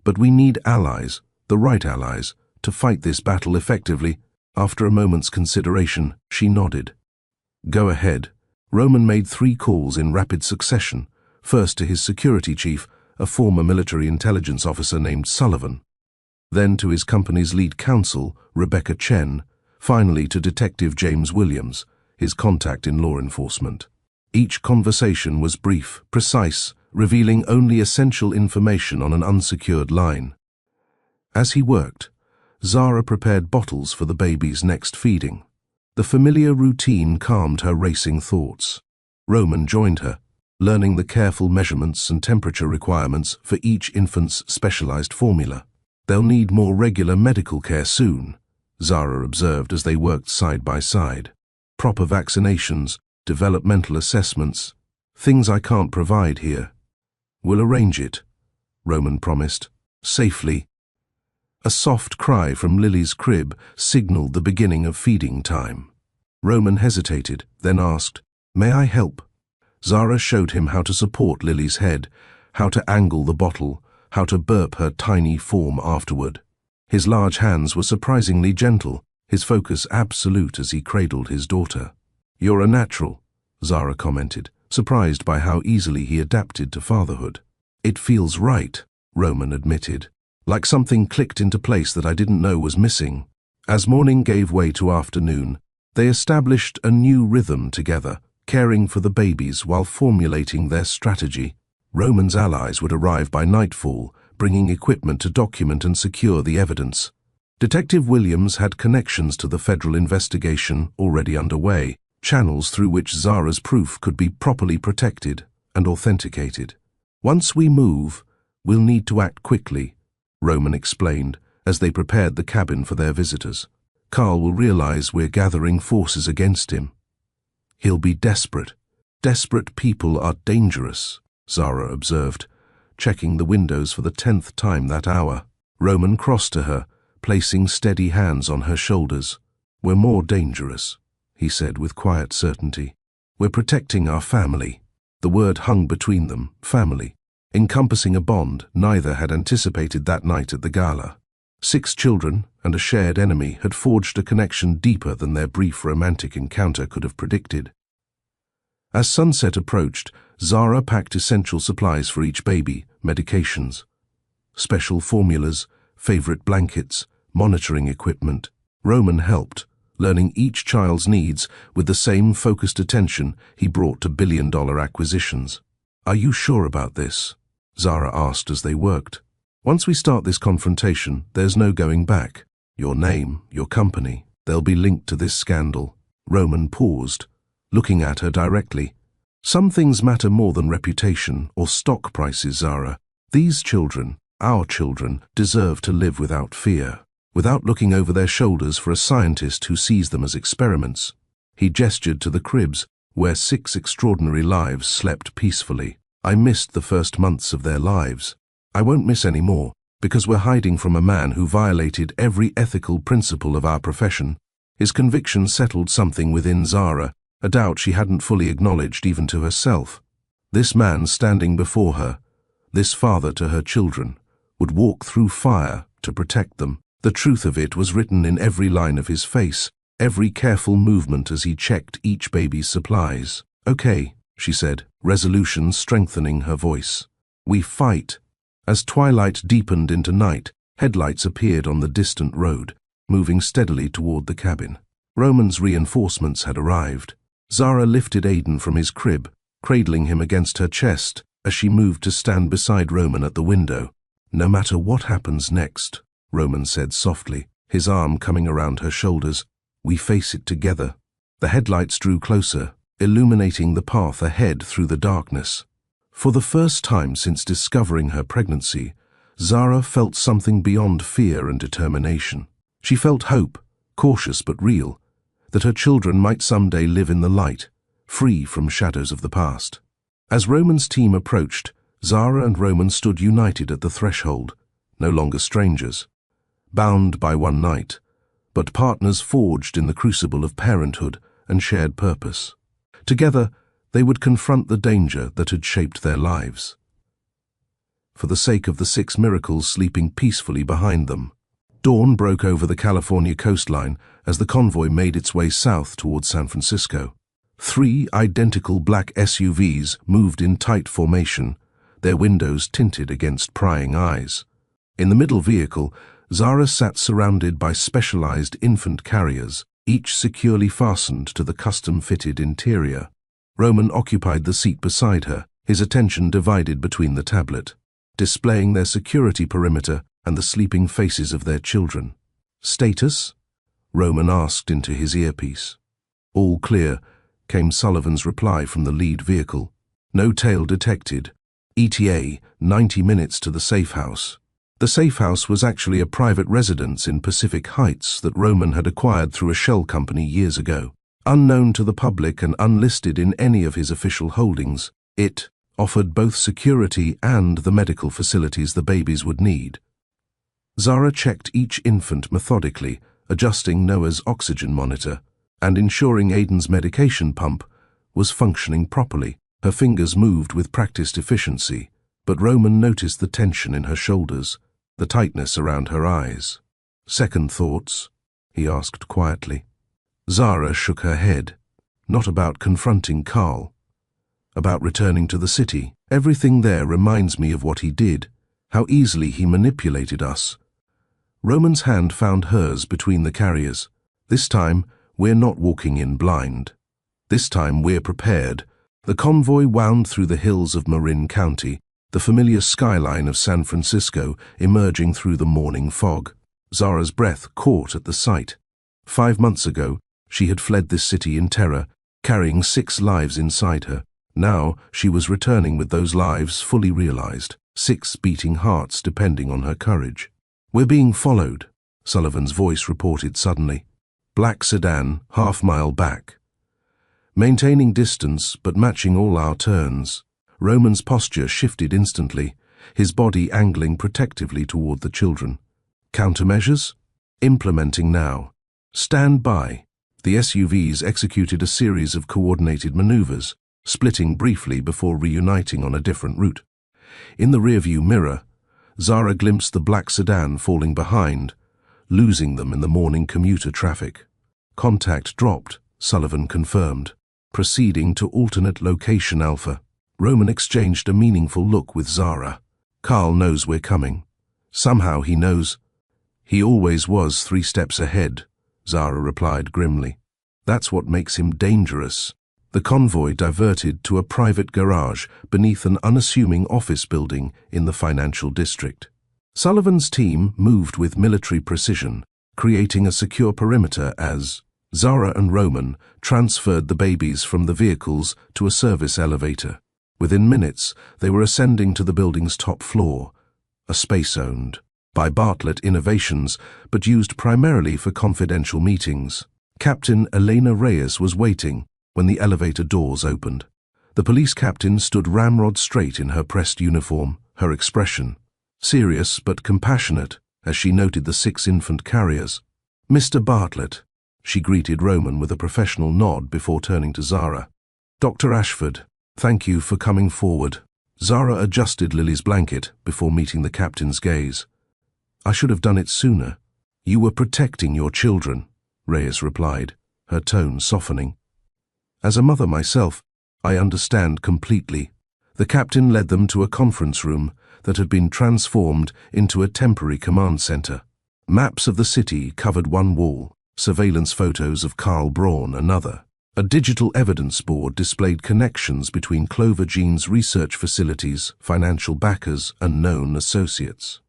but we need allies, the right allies, to fight this battle effectively. After a moment's consideration, she nodded. Go ahead. Roman made 3 calls in rapid succession, first to his security chief, a former military intelligence officer named Sullivan, then to his company's lead counsel, Rebecca Chen, finally to Detective James Williams, his contact in law enforcement. Each conversation was brief, precise, revealing only essential information on an unsecured line. As he worked, Zara prepared bottles for the baby's next feeding. The familiar routine calmed her racing thoughts. Roman joined her, learning the careful measurements and temperature requirements for each infant's specialized formula. They'll need more regular medical care soon, Zara observed as they worked side by side. Proper vaccinations, developmental assessments, things I can't provide here. We'll arrange it, Roman promised, safely. A soft cry from Lily's crib signaled the beginning of feeding time. Roman hesitated, then asked, May I help? Zara showed him how to support Lily's head, how to angle the bottle, how to burp her tiny form afterward. His large hands were surprisingly gentle, his focus absolute as he cradled his daughter. You're a natural, Zara commented, surprised by how easily he adapted to fatherhood. It feels right, Roman admitted. Like something clicked into place that I didn't know was missing. As morning gave way to afternoon, they established a new rhythm together, caring for the babies while formulating their strategy. Roman's allies would arrive by nightfall, bringing equipment to document and secure the evidence. Detective Williams had connections to the federal investigation already underway, channels through which Zara's proof could be properly protected and authenticated. Once we move, we'll need to act quickly, Roman explained as they prepared the cabin for their visitors. Carl will realize we're gathering forces against him. He'll be desperate. Desperate people are dangerous, Zara observed, checking the windows for the 10th time that hour. Roman crossed to her, placing steady hands on her shoulders. We're more dangerous, he said with quiet certainty. We're protecting our family. The word hung between them, family, encompassing a bond neither had anticipated that night at the gala. 6 children and a shared enemy had forged a connection deeper than their brief romantic encounter could have predicted. As sunset approached, Zara packed essential supplies for each baby, medications, special formulas, favorite blankets, monitoring equipment. Roman helped, learning each child's needs with the same focused attention he brought to billion-dollar acquisitions. Are you sure about this? Zara asked as they worked. Once we start this confrontation, there's no going back. Your name, your company, they'll be linked to this scandal. Roman paused, looking at her directly. Some things matter more than reputation or stock prices, Zara. These children, our children, deserve to live without fear, without looking over their shoulders for a scientist who sees them as experiments. He gestured to the cribs, where 6 extraordinary lives slept peacefully. I missed the first months of their lives. I won't miss any more, because we're hiding from a man who violated every ethical principle of our profession. His conviction settled something within Zara, a doubt she hadn't fully acknowledged even to herself. This man standing before her, this father to her children, would walk through fire to protect them. The truth of it was written in every line of his face, every careful movement as he checked each baby's supplies. "Okay," she said, resolution strengthening her voice. "We fight." As twilight deepened into night, headlights appeared on the distant road, moving steadily toward the cabin. Roman's reinforcements had arrived. Zara lifted Aiden from his crib, cradling him against her chest as she moved to stand beside Roman at the window. "No matter what happens next," Roman said softly, his arm coming around her shoulders, "we face it together." The headlights drew closer, illuminating the path ahead through the darkness. For the first time since discovering her pregnancy, Zara felt something beyond fear and determination. She felt hope, cautious but real, that her children might someday live in the light, free from shadows of the past. As Roman's team approached, Zara and Roman stood united at the threshold, no longer strangers, bound by one night, but partners forged in the crucible of parenthood and shared purpose. Together, they would confront the danger that had shaped their lives. For the sake of the 6 miracles sleeping peacefully behind them. Dawn broke over the California coastline as the convoy made its way south towards San Francisco. 3 identical black SUVs moved in tight formation, their windows tinted against prying eyes. In the middle vehicle, Zara sat surrounded by specialized infant carriers, each securely fastened to the custom-fitted interior. Roman occupied the seat beside her, his attention divided between the tablet, displaying their security perimeter and the sleeping faces of their children. "Status?" Roman asked into his earpiece. "All clear," came Sullivan's reply from the lead vehicle. "No tail detected. ETA, 90 minutes to the safe house." The safe house was actually a private residence in Pacific Heights that Roman had acquired through a shell company years ago. Unknown to the public and unlisted in any of his official holdings, it offered both security and the medical facilities the babies would need. Zara checked each infant methodically, adjusting Noah's oxygen monitor, and ensuring Aiden's medication pump was functioning properly. Her fingers moved with practiced efficiency, but Roman noticed the tension in her shoulders, the tightness around her eyes. "Second thoughts?" he asked quietly. Zara shook her head. "Not about confronting Carl. About returning to the city. Everything there reminds me of what he did, how easily he manipulated us." Roman's hand found hers between the carriers. "This time, we're not walking in blind. This time, we're prepared." The convoy wound through the hills of Marin County, the familiar skyline of San Francisco emerging through the morning fog. Zara's breath caught at the sight. 5 months ago, she had fled this city in terror, carrying 6 lives inside her. Now, she was returning with those lives fully realized, 6 beating hearts depending on her courage. "We're being followed," Sullivan's voice reported suddenly. "Black sedan, half-mile back." Maintaining distance but matching all our turns, Roman's posture shifted instantly, his body angling protectively toward the children. "Countermeasures? Implementing now. Stand by." The SUVs executed a series of coordinated maneuvers, splitting briefly before reuniting on a different route. In the rearview mirror, Zara glimpsed the black sedan falling behind, losing them in the morning commuter traffic. Contact dropped, Sullivan confirmed. Proceeding to alternate location Alpha. Roman exchanged a meaningful look with Zara. "Carl knows we're coming. Somehow he knows." "He always was 3 steps ahead," Zara replied grimly. "That's what makes him dangerous." The convoy diverted to a private garage beneath an unassuming office building in the financial district. Sullivan's team moved with military precision, creating a secure perimeter as Zara and Roman transferred the babies from the vehicles to a service elevator. Within minutes, they were ascending to the building's top floor, a space owned by Bartlett Innovations, but used primarily for confidential meetings. Captain Elena Reyes was waiting when the elevator doors opened. The police captain stood ramrod straight in her pressed uniform, her expression serious but compassionate as she noted the 6 infant carriers. "Mr. Bartlett," she greeted Roman with a professional nod before turning to Zara. "Dr. Ashford, thank you for coming forward." Zara adjusted Lily's blanket before meeting the captain's gaze. "I should have done it sooner." "You were protecting your children," Reyes replied, her tone softening. "As a mother myself, I understand completely." The captain led them to a conference room that had been transformed into a temporary command center. Maps of the city covered one wall, surveillance photos of Carl Braun another. A digital evidence board displayed connections between Clover Gene's research facilities, financial backers, and known associates.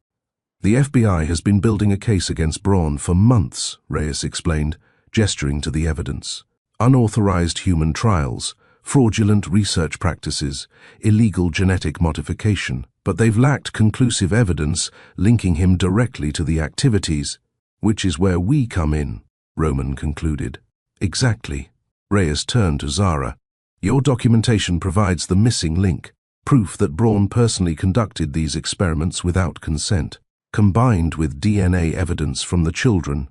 "The FBI has been building a case against Braun for months," Reyes explained, gesturing to the evidence. "Unauthorized human trials, fraudulent research practices, illegal genetic modification, but they've lacked conclusive evidence linking him directly to the activities, which is where we come in," Roman concluded. "Exactly." Reyes turned to Zara. "Your documentation provides the missing link, proof that Braun personally conducted these experiments without consent, combined with DNA evidence from the children."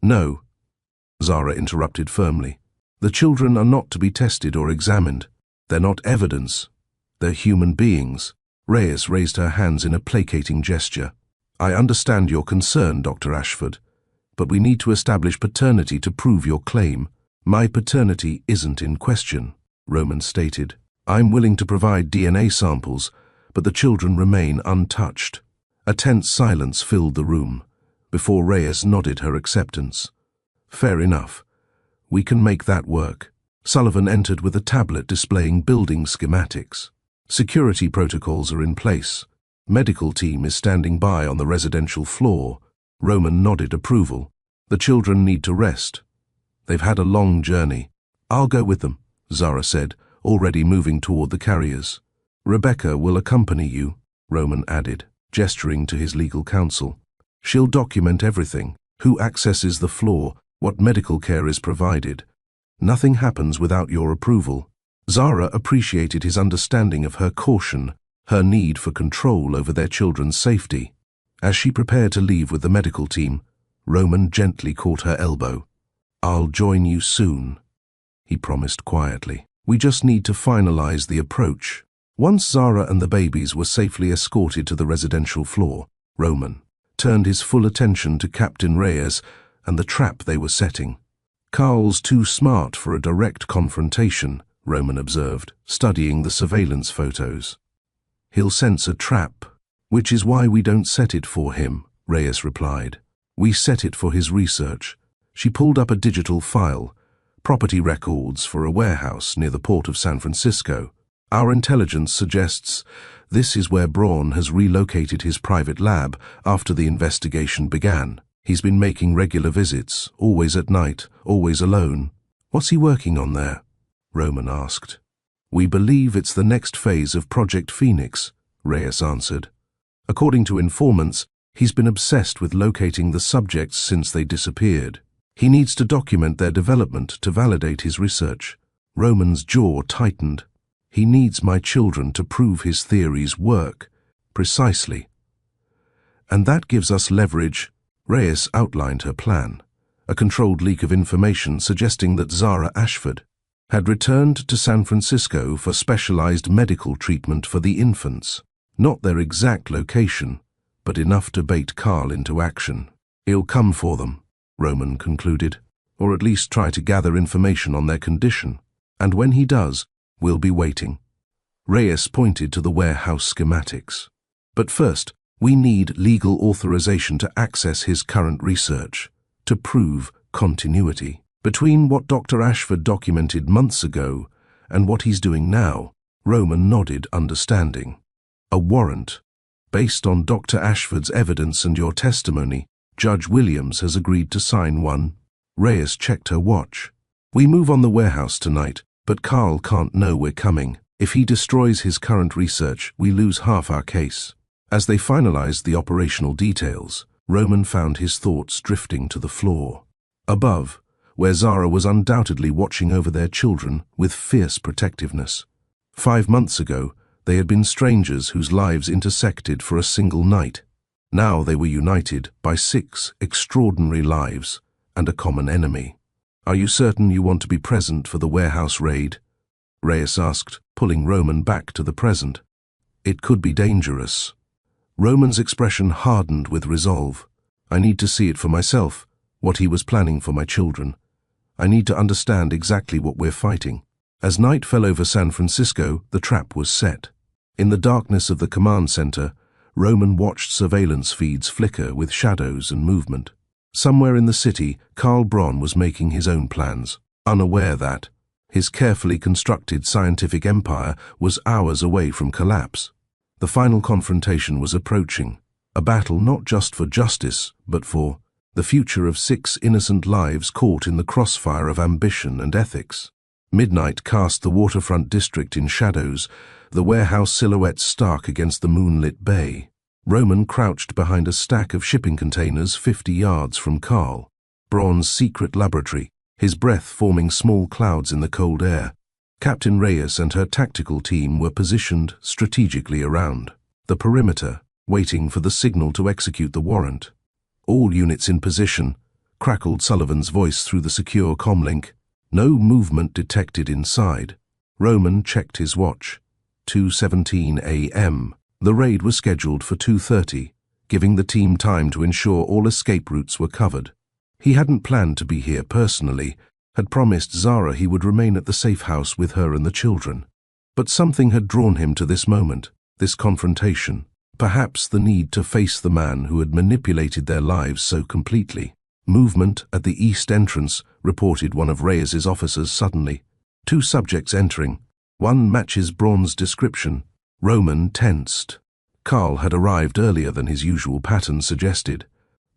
"No," Zara interrupted firmly. "The children are not to be tested or examined. They're not evidence. They're human beings." Reyes raised her hands in a placating gesture. "I understand your concern, Dr. Ashford, but we need to establish paternity to prove your claim." "My paternity isn't in question," Roman stated. "I'm willing to provide DNA samples, but the children remain untouched." A tense silence filled the room, before Reyes nodded her acceptance. "Fair enough. We can make that work." Sullivan entered with a tablet displaying building schematics. "Security protocols are in place. Medical team is standing by on the residential floor." Roman nodded approval. "The children need to rest. They've had a long journey." "I'll go with them," Zara said, already moving toward the carriers. "Rebecca will accompany you," Roman added, gesturing to his legal counsel. "She'll document everything, who accesses the floor, what medical care is provided. Nothing happens without your approval." Zara appreciated his understanding of her caution, her need for control over their children's safety. As she prepared to leave with the medical team, Roman gently caught her elbow. "I'll join you soon," he promised quietly. "We just need to finalize the approach." Once Zara and the babies were safely escorted to the residential floor, Roman turned his full attention to Captain Reyes and the trap they were setting. "Carl's too smart for a direct confrontation," Roman observed, studying the surveillance photos. "He'll sense a trap, which is why we don't set it for him," Reyes replied. "We set it for his research." She pulled up a digital file, property records for a warehouse near the port of San Francisco. "Our intelligence suggests this is where Braun has relocated his private lab after the investigation began. He's been making regular visits, always at night, always alone." "What's he working on there?" Roman asked. "We believe it's the next phase of Project Phoenix," Reyes answered. "According to informants, he's been obsessed with locating the subjects since they disappeared. He needs to document their development to validate his research." Roman's jaw tightened. "He needs my children to prove his theories work." "Precisely. And that gives us leverage." Reyes outlined her plan, a controlled leak of information suggesting that Zara Ashford had returned to San Francisco for specialized medical treatment for the infants. Not their exact location, but enough to bait Carl into action. "He'll come for them," Roman concluded, "or at least try to gather information on their condition. And when he does, we'll be waiting." Reyes pointed to the warehouse schematics. "But first, we need legal authorization to access his current research, to prove continuity. Between what Dr. Ashford documented months ago and what he's doing now," Roman nodded understanding. "A warrant. Based on Dr. Ashford's evidence and your testimony, Judge Williams has agreed to sign one." Reyes checked her watch. We move on the warehouse tonight, but Carl can't know we're coming. If he destroys his current research, we lose half our case. As they finalized the operational details, Roman found his thoughts drifting to the floor. Above, where Zara was undoubtedly watching over their children with fierce protectiveness. 5 months ago, they had been strangers whose lives intersected for a single night. Now they were united by 6 extraordinary lives and a common enemy. "Are you certain you want to be present for the warehouse raid?" Reyes asked, pulling Roman back to the present. "It could be dangerous." Roman's expression hardened with resolve. "I need to see it for myself, what he was planning for my children. I need to understand exactly what we're fighting." As night fell over San Francisco, the trap was set. In the darkness of the command center, Roman watched surveillance feeds flicker with shadows and movement. Somewhere in the city, Karl Braun was making his own plans, unaware that his carefully constructed scientific empire was hours away from collapse. The final confrontation was approaching, a battle not just for justice, but for the future of 6 innocent lives caught in the crossfire of ambition and ethics. Midnight cast the waterfront district in shadows, the warehouse silhouettes stark against the moonlit bay. Roman crouched behind a stack of shipping containers 50 yards from Karl Braun's secret laboratory, his breath forming small clouds in the cold air. Captain Reyes and her tactical team were positioned strategically around the perimeter, waiting for the signal to execute the warrant. "All units in position," crackled Sullivan's voice through the secure comlink. No movement detected inside. Roman checked his watch. 2:17 a.m. The raid was scheduled for 2:30, giving the team time to ensure all escape routes were covered. He hadn't planned to be here personally, had promised Zara he would remain at the safe house with her and the children. But something had drawn him to this moment, this confrontation. Perhaps the need to face the man who had manipulated their lives so completely. "Movement at the east entrance," reported one of Reyes's officers suddenly. 2 subjects entering. One matches Braun's description. Roman tensed. Karl had arrived earlier than his usual pattern suggested.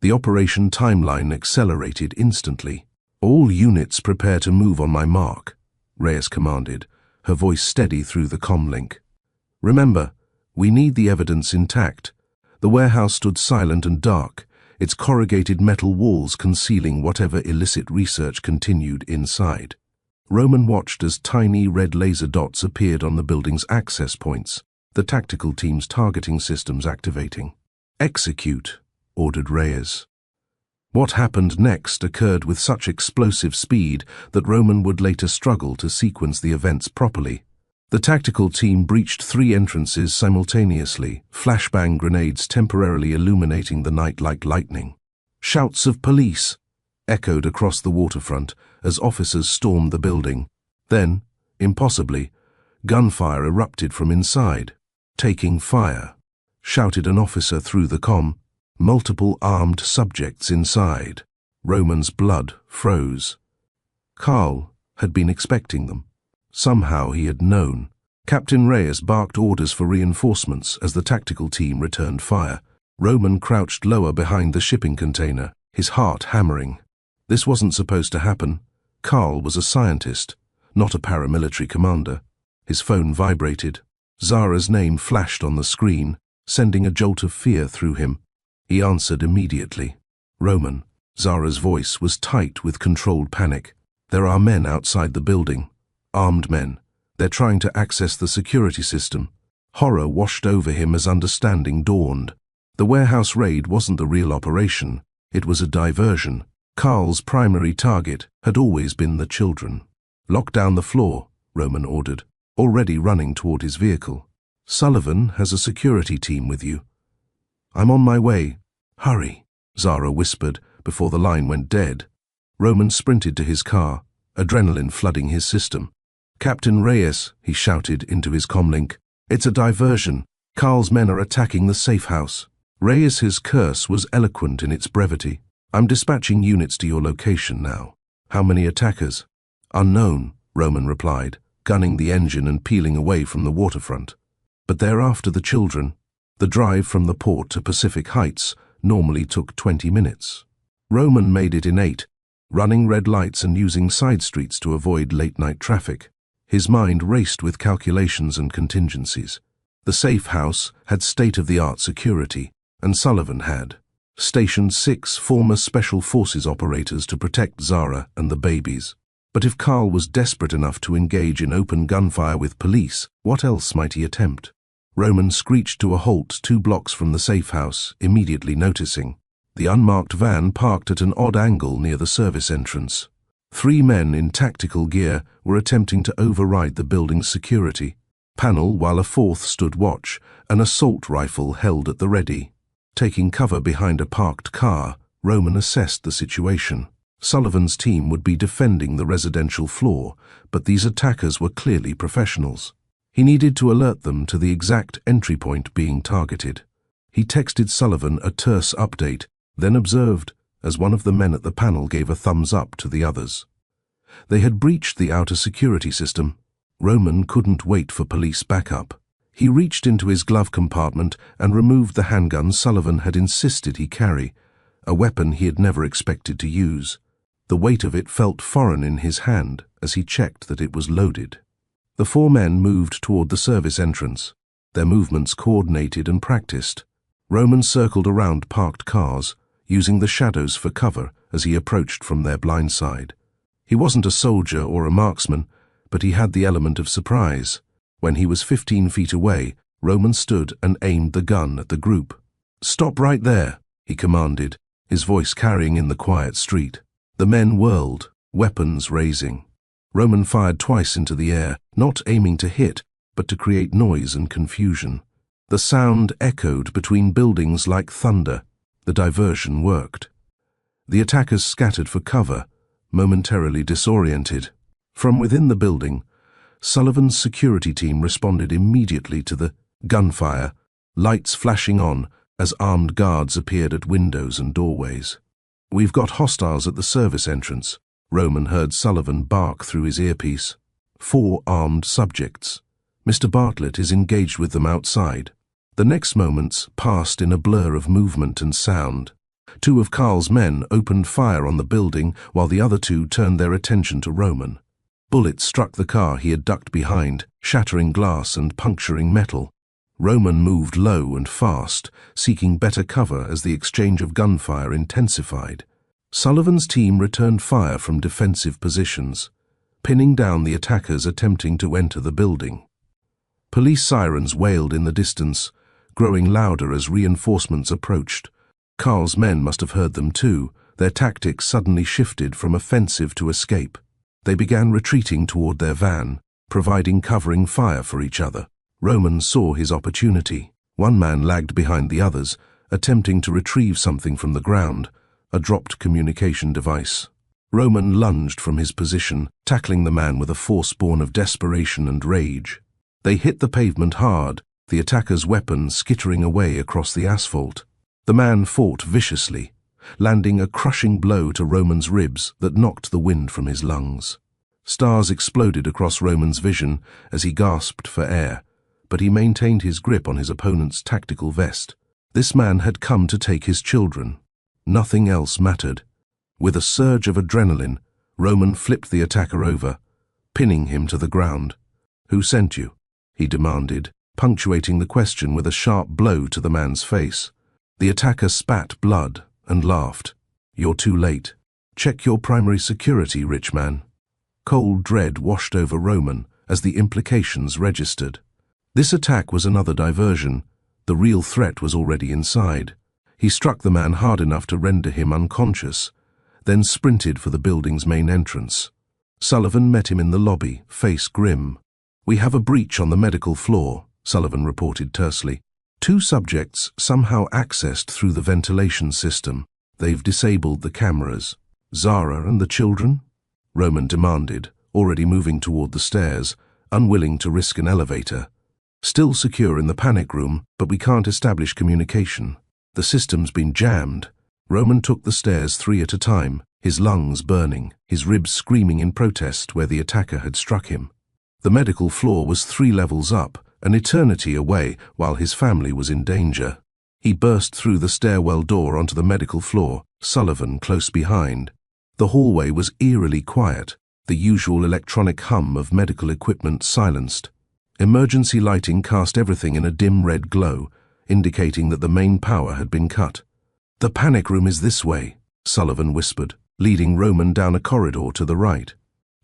The operation timeline accelerated instantly. "All units prepare to move on my mark," Reyes commanded, her voice steady through the comlink. "Remember, we need the evidence intact." The warehouse stood silent and dark, its corrugated metal walls concealing whatever illicit research continued inside. Roman watched as tiny red laser dots appeared on the building's access points, the tactical team's targeting systems activating. "Execute," ordered Reyes. What happened next occurred with such explosive speed that Roman would later struggle to sequence the events properly. The tactical team breached 3 entrances simultaneously, flashbang grenades temporarily illuminating the night like lightning. Shouts of "Police!" echoed across the waterfront as officers stormed the building. Then, impossibly, gunfire erupted from inside. "Taking fire," shouted an officer through the comm. Multiple armed subjects inside. Roman's blood froze. Karl had been expecting them. Somehow he had known. Captain Reyes barked orders for reinforcements as the tactical team returned fire. Roman crouched lower behind the shipping container, his heart hammering. This wasn't supposed to happen. Karl was a scientist, not a paramilitary commander. His phone vibrated. Zara's name flashed on the screen, sending a jolt of fear through him. He answered immediately. "Roman." Zara's voice was tight with controlled panic. "There are men outside the building. Armed men. They're trying to access the security system." Horror washed over him as understanding dawned. The warehouse raid wasn't the real operation. It was a diversion. Karl's primary target had always been the children. "Lock down the floor," Roman ordered, already running toward his vehicle. "Sullivan has a security team with you." "I'm on my way. Hurry," Zara whispered before the line went dead. Roman sprinted to his car, adrenaline flooding his system. "Captain Reyes," he shouted into his comlink. "It's a diversion. Karl's men are attacking the safe house." Reyes's curse was eloquent in its brevity. "I'm dispatching units to your location now." "How many attackers?" "Unknown," Roman replied, gunning the engine and peeling away from the waterfront. "But they're after the children." The drive from the port to Pacific Heights normally took 20 minutes. Roman made it in 8, running red lights and using side streets to avoid late-night traffic. His mind raced with calculations and contingencies. The safe house had state-of-the-art security, and Sullivan had stationed 6 former Special Forces operators to protect Zara and the babies. But if Carl was desperate enough to engage in open gunfire with police, what else might he attempt? Roman screeched to a halt 2 blocks from the safe house, immediately noticing the unmarked van parked at an odd angle near the service entrance. 3 men in tactical gear were attempting to override the building's security panel while a 4th stood watch, an assault rifle held at the ready. Taking cover behind a parked car, Roman assessed the situation. Sullivan's team would be defending the residential floor, but these attackers were clearly professionals. He needed to alert them to the exact entry point being targeted. He texted Sullivan a terse update, then observed as one of the men at the panel gave a thumbs up to the others. They had breached the outer security system. Roman couldn't wait for police backup. He reached into his glove compartment and removed the handgun Sullivan had insisted he carry, a weapon he had never expected to use. The weight of it felt foreign in his hand as he checked that it was loaded. The 4 men moved toward the service entrance, their movements coordinated and practiced. Roman circled around parked cars, using the shadows for cover as he approached from their blind side. He wasn't a soldier or a marksman, but he had the element of surprise. When he was 15 feet away, Roman stood and aimed the gun at the group. "Stop right there," he commanded, his voice carrying in the quiet street. The men whirled, weapons raising. Roman fired twice into the air, not aiming to hit, but to create noise and confusion. The sound echoed between buildings like thunder. The diversion worked. The attackers scattered for cover, momentarily disoriented. From within the building, Sullivan's security team responded immediately to the gunfire, lights flashing on as armed guards appeared at windows and doorways. "We've got hostiles at the service entrance," Roman heard Sullivan bark through his earpiece. 4 armed subjects. Mr. Bartlett is engaged with them outside. The next moments passed in a blur of movement and sound. 2 of Carl's men opened fire on the building while the other 2 turned their attention to Roman. Bullets struck the car he had ducked behind, shattering glass and puncturing metal. Roman moved low and fast, seeking better cover as the exchange of gunfire intensified. Sullivan's team returned fire from defensive positions, pinning down the attackers attempting to enter the building. Police sirens wailed in the distance, growing louder as reinforcements approached. Carl's men must have heard them too. Their tactics suddenly shifted from offensive to escape. They began retreating toward their van, providing covering fire for each other. Roman saw his opportunity. 1 man lagged behind the others, attempting to retrieve something from the ground, a dropped communication device. Roman lunged from his position, tackling the man with a force born of desperation and rage. They hit the pavement hard, the attacker's weapon skittering away across the asphalt. The man fought viciously, landing a crushing blow to Roman's ribs that knocked the wind from his lungs. Stars exploded across Roman's vision as he gasped for air, but he maintained his grip on his opponent's tactical vest. This man had come to take his children. Nothing else mattered. With a surge of adrenaline, Roman flipped the attacker over, pinning him to the ground. "Who sent you?" he demanded, punctuating the question with a sharp blow to the man's face. The attacker spat blood and laughed. "You're too late. Check your primary security, rich man." Cold dread washed over Roman as the implications registered. This attack was another diversion. The real threat was already inside. He struck the man hard enough to render him unconscious, then sprinted for the building's main entrance. Sullivan met him in the lobby, face grim. "We have a breach on the medical floor," Sullivan reported tersely. 2 subjects somehow accessed through the ventilation system. They've disabled the cameras. "Zara and the children?" Roman demanded, already moving toward the stairs, unwilling to risk an elevator. "Still secure in the panic room, but we can't establish communication. The system's been jammed." Roman took the stairs 3 at a time, his lungs burning, his ribs screaming in protest where the attacker had struck him. The medical floor was 3 levels up, an eternity away while his family was in danger. He burst through the stairwell door onto the medical floor, Sullivan close behind. The hallway was eerily quiet, the usual electronic hum of medical equipment silenced. Emergency lighting cast everything in a dim red glow, indicating that the main power had been cut. "The panic room is this way," Sullivan whispered, leading Roman down a corridor to the right.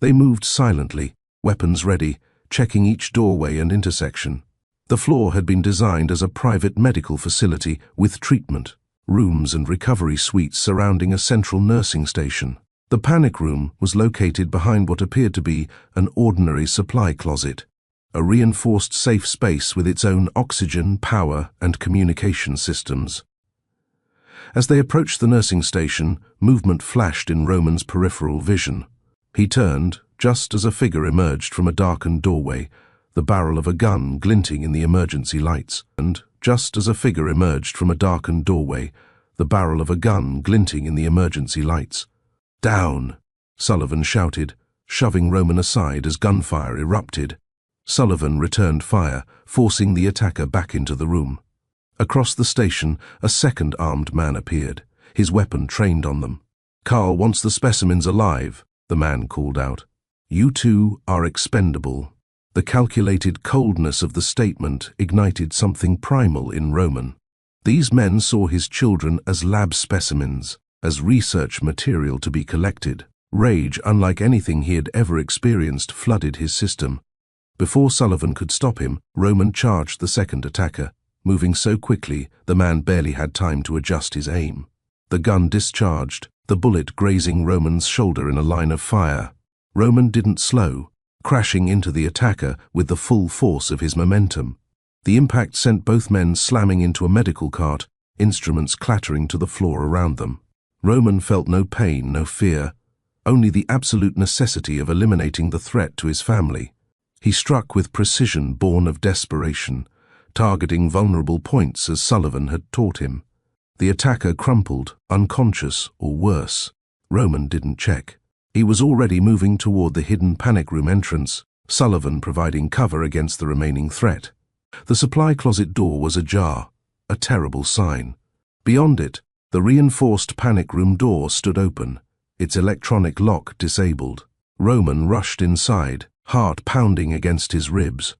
They moved silently, weapons ready, checking each doorway and intersection. The floor had been designed as a private medical facility with treatment, rooms and recovery suites surrounding a central nursing station. The panic room was located behind what appeared to be an ordinary supply closet, a reinforced safe space with its own oxygen, power, and communication systems. As they approached the nursing station, movement flashed in Roman's peripheral vision. He turned, just as a figure emerged from a darkened doorway, the barrel of a gun glinting in the emergency lights. And, just as a figure emerged from a darkened doorway, the barrel of a gun glinting in the emergency lights. "Down!" Sullivan shouted, shoving Roman aside as gunfire erupted. Sullivan returned fire, forcing the attacker back into the room. Across the station, a second armed man appeared, his weapon trained on them. "Carl wants the specimens alive," the man called out. "You two are expendable." The calculated coldness of the statement ignited something primal in Roman. These men saw his children as lab specimens, as research material to be collected. Rage, unlike anything he had ever experienced, flooded his system. Before Sullivan could stop him, Roman charged the second attacker. Moving so quickly, the man barely had time to adjust his aim. The gun discharged, the bullet grazing Roman's shoulder in a line of fire. Roman didn't slow, crashing into the attacker with the full force of his momentum. The impact sent both men slamming into a medical cart, instruments clattering to the floor around them. Roman felt no pain, no fear, only the absolute necessity of eliminating the threat to his family. He struck with precision born of desperation, targeting vulnerable points as Sullivan had taught him. The attacker crumpled, unconscious or worse. Roman didn't check. He was already moving toward the hidden panic room entrance, Sullivan providing cover against the remaining threat. The supply closet door was ajar, a terrible sign. Beyond it, the reinforced panic room door stood open, its electronic lock disabled. Roman rushed inside, heart pounding against his ribs.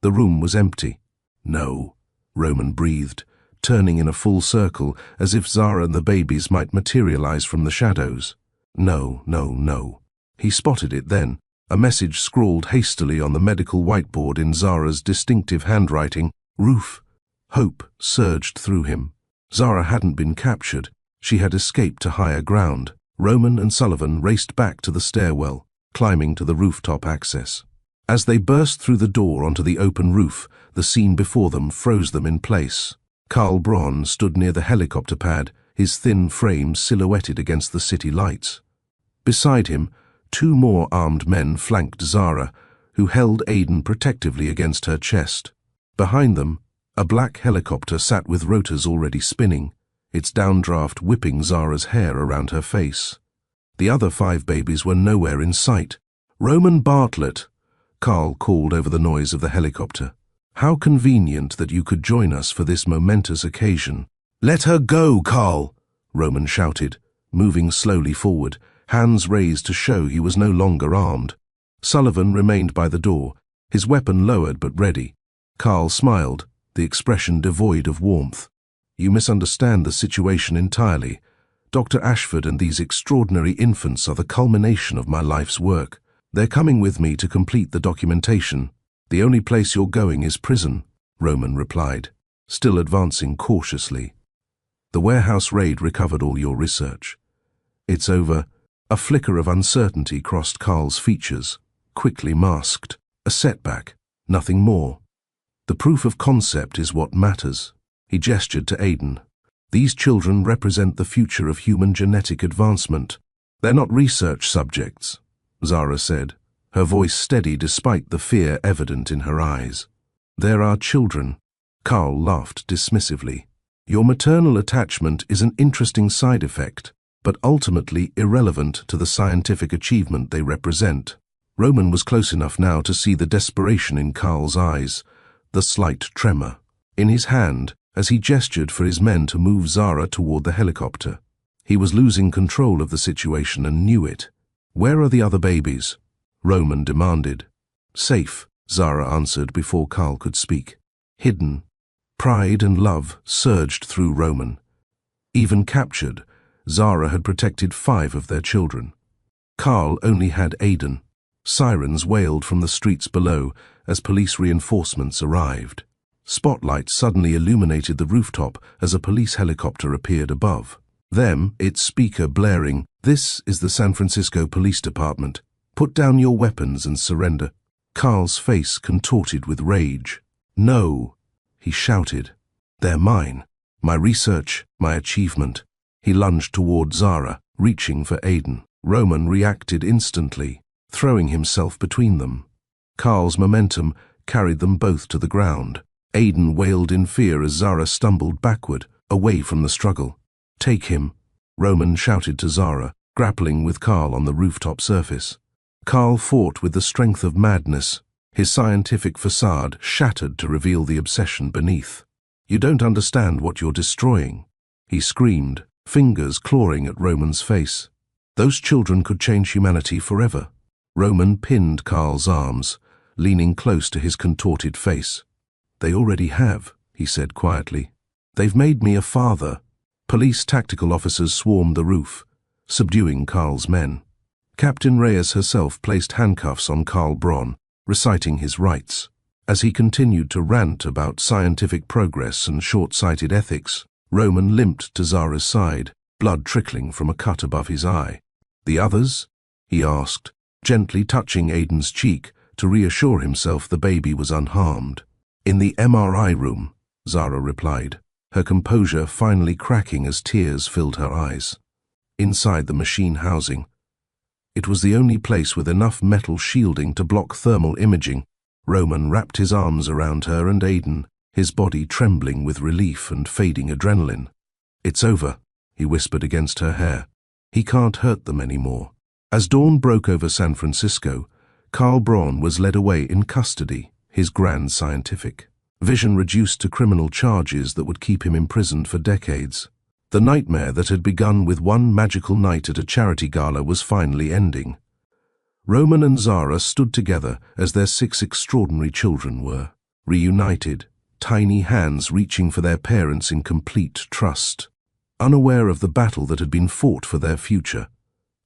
The room was empty. "No," Roman breathed, turning in a full circle as if Zara and the babies might materialize from the shadows. No, no, no. He spotted it then, a message scrawled hastily on the medical whiteboard in Zara's distinctive handwriting. "Roof." Hope surged through him. Zara hadn't been captured. She had escaped to higher ground. Roman and Sullivan raced back to the stairwell, climbing to the rooftop access. As they burst through the door onto the open roof, the scene before them froze them in place. Carl Braun stood near the helicopter pad, his thin frame silhouetted against the city lights. Beside him, two more armed men flanked Zara, who held Aiden protectively against her chest. Behind them, a black helicopter sat with rotors already spinning, its downdraft whipping Zara's hair around her face. The other 5 babies were nowhere in sight. "Roman Bartlett," Carl called over the noise of the helicopter. "How convenient that you could join us for this momentous occasion." "Let her go, Carl," Roman shouted, moving slowly forward, hands raised to show he was no longer armed. Sullivan remained by the door, his weapon lowered but ready. Carl smiled, the expression devoid of warmth. "You misunderstand the situation entirely. Dr. Ashford and these extraordinary infants are the culmination of my life's work. They're coming with me to complete the documentation. The only place you're going is prison," Roman replied, still advancing cautiously. "The warehouse raid recovered all your research. It's over." A flicker of uncertainty crossed Carl's features, quickly masked. A setback, nothing more. "The proof of concept is what matters." He gestured to Aiden. "These children represent the future of human genetic advancement. They're not research subjects," Zara said, her voice steady despite the fear evident in her eyes. "They're our children." Carl laughed dismissively. "Your maternal attachment is an interesting side effect, but ultimately irrelevant to the scientific achievement they represent." Roman was close enough now to see the desperation in Carl's eyes, the slight tremor in his hand as he gestured for his men to move Zara toward the helicopter. He was losing control of the situation and knew it. "Where are the other babies?" Roman demanded. "Safe," Zara answered before Carl could speak. "Hidden." Pride and love surged through Roman. Even captured, Zara had protected 5 of their children. Carl only had Aiden. Sirens wailed from the streets below as police reinforcements arrived. Spotlights suddenly illuminated the rooftop as a police helicopter appeared above. Its speaker blaring, "This is the San Francisco Police Department. Put down your weapons and surrender." Carl's face contorted with rage. "No," he shouted. "They're mine. My research, my achievement." He lunged toward Zara, reaching for Aiden. Roman reacted instantly, throwing himself between them. Carl's momentum carried them both to the ground. Aiden wailed in fear as Zara stumbled backward, away from the struggle. "Take him," Roman shouted to Zara, grappling with Carl on the rooftop surface. Carl fought with the strength of madness, his scientific facade shattered to reveal the obsession beneath. "You don't understand what you're destroying," he screamed, fingers clawing at Roman's face. "Those children could change humanity forever." Roman pinned Carl's arms, leaning close to his contorted face. "They already have," he said quietly. "They've made me a father." Police tactical officers swarmed the roof, subduing Carl's men. Captain Reyes herself placed handcuffs on Carl Braun, reciting his rights. As he continued to rant about scientific progress and short-sighted ethics, Roman limped to Zara's side, blood trickling from a cut above his eye. "The others?" he asked, gently touching Aiden's cheek to reassure himself the baby was unharmed. "In the MRI room," Zara replied, her composure finally cracking as tears filled her eyes. "Inside the machine housing." It was the only place with enough metal shielding to block thermal imaging. Roman wrapped his arms around her and Aiden, his body trembling with relief and fading adrenaline. "It's over," he whispered against her hair. "He can't hurt them anymore." As dawn broke over San Francisco, Carl Braun was led away in custody, his grand scientific vision reduced to criminal charges that would keep him imprisoned for decades. The nightmare that had begun with one magical night at a charity gala was finally ending. Roman and Zara stood together as their 6 extraordinary children were, reunited, tiny hands reaching for their parents in complete trust, unaware of the battle that had been fought for their future.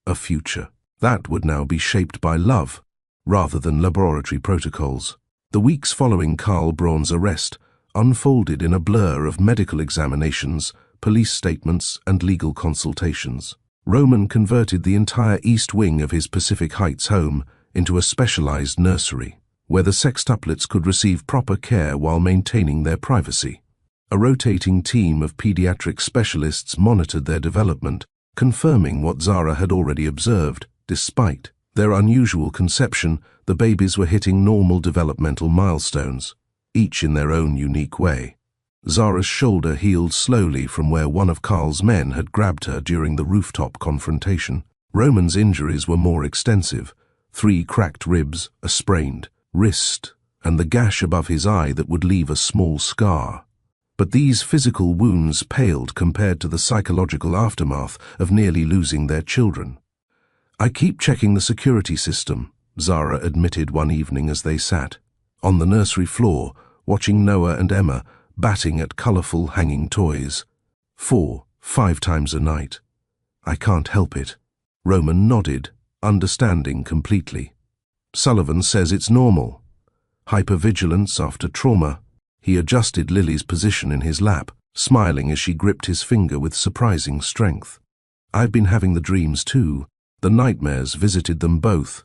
A future that would now be shaped by love, rather than laboratory protocols. The weeks following Carl Braun's arrest unfolded in a blur of medical examinations, police statements, and legal consultations. Roman converted the entire east wing of his Pacific Heights home into a specialized nursery, where the sextuplets could receive proper care while maintaining their privacy. A rotating team of pediatric specialists monitored their development, confirming what Zara had already observed. Despite their unusual conception, the babies were hitting normal developmental milestones, each in their own unique way. Zara's shoulder healed slowly from where one of Carl's men had grabbed her during the rooftop confrontation. Roman's injuries were more extensive: 3 cracked ribs, a sprained wrist, and the gash above his eye that would leave a small scar. But these physical wounds paled compared to the psychological aftermath of nearly losing their children. "I keep checking the security system," Zara admitted one evening as they sat on the nursery floor, watching Noah and Emma batting at colorful hanging toys. 4-5 times a night. "I can't help it." Roman nodded, understanding completely. "Sullivan says it's normal. Hypervigilance after trauma." He adjusted Lily's position in his lap, smiling as she gripped his finger with surprising strength. "I've been having the dreams too." The nightmares visited them both,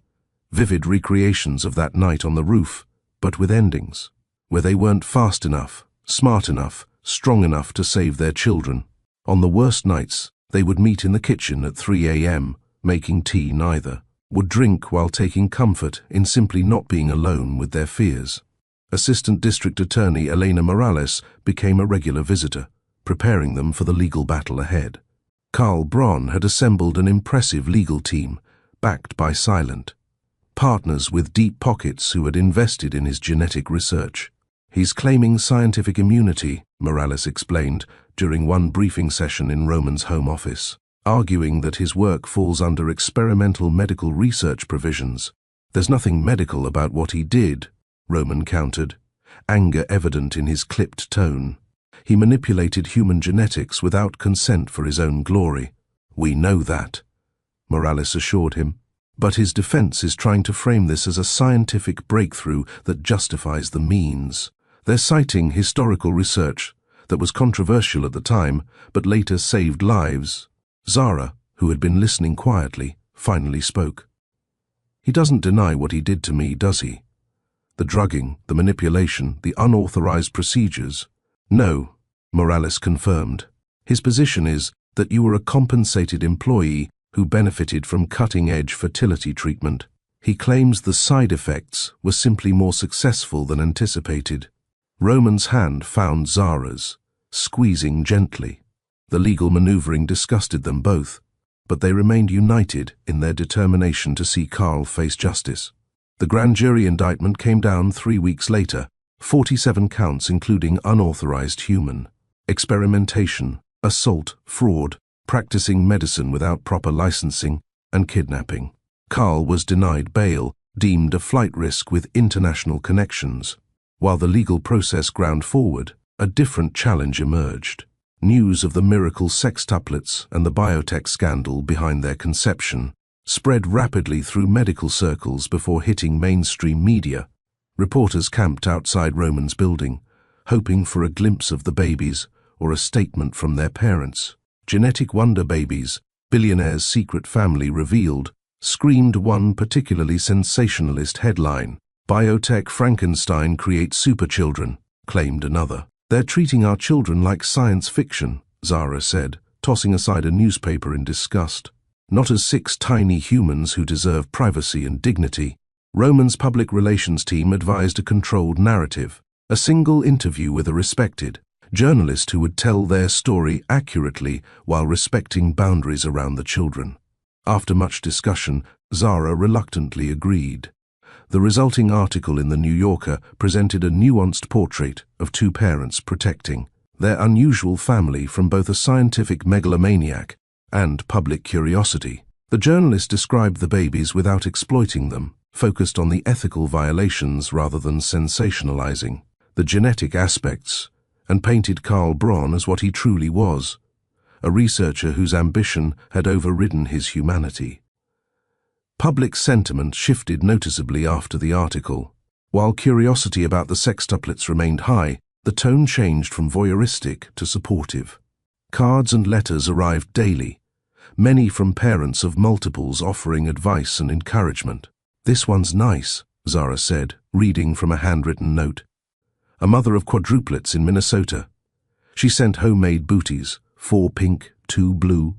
vivid recreations of that night on the roof, but with endings, where they weren't fast enough, smart enough, strong enough to save their children. On the worst nights, they would meet in the kitchen at 3 a.m., making tea neither, would drink while taking comfort in simply not being alone with their fears. Assistant District Attorney Elena Morales became a regular visitor, preparing them for the legal battle ahead. Carl Braun had assembled an impressive legal team, backed by silent partners with deep pockets who had invested in his genetic research. "He's claiming scientific immunity," Morales explained during one briefing session in Roman's home office. arguing that his work falls under experimental medical research provisions. "There's nothing medical about what he did," Roman countered, anger evident in his clipped tone. "He manipulated human genetics without consent for his own glory." "We know that," Morales assured him. "But his defense is trying to frame this as a scientific breakthrough that justifies the means. They're citing historical research that was controversial at the time, but later saved lives." Zara, who had been listening quietly, finally spoke. "He doesn't deny what he did to me, does he? The drugging, the manipulation, the unauthorized procedures." "No," Morales confirmed. "His position is that you were a compensated employee who benefited from cutting-edge fertility treatment. He claims the side effects were simply more successful than anticipated." Roman's hand found Zara's, squeezing gently. The legal maneuvering disgusted them both, but they remained united in their determination to see Carl face justice. The grand jury indictment came down 3 weeks later, 47 counts including unauthorized human experimentation, assault, fraud, practicing medicine without proper licensing, and kidnapping. Carl was denied bail, deemed a flight risk with international connections. While the legal process ground forward, a different challenge emerged. News of the miracle sextuplets and the biotech scandal behind their conception spread rapidly through medical circles before hitting mainstream media. Reporters camped outside Roman's building, hoping for a glimpse of the babies or a statement from their parents. "Genetic wonder babies, billionaire's secret family revealed," screamed one particularly sensationalist headline. "Biotech Frankenstein creates superchildren," claimed another. "They're treating our children like science fiction," Zara said, tossing aside a newspaper in disgust. "Not as 6 tiny humans who deserve privacy and dignity." Roman's public relations team advised a controlled narrative, a single interview with a respected journalist who would tell their story accurately while respecting boundaries around the children. After much discussion, Zara reluctantly agreed. The resulting article in The New Yorker presented a nuanced portrait of 2 parents protecting their unusual family from both a scientific megalomaniac and public curiosity. The journalist described the babies without exploiting them, focused on the ethical violations rather than sensationalizing the genetic aspects, and painted Carl Braun as what he truly was, a researcher whose ambition had overridden his humanity. Public sentiment shifted noticeably after the article. While curiosity about the sextuplets remained high, the tone changed from voyeuristic to supportive. Cards and letters arrived daily, many from parents of multiples offering advice and encouragement. "This one's nice," Zara said, reading from a handwritten note. "A mother of quadruplets in Minnesota. She sent homemade booties, 4 pink, 2 blue."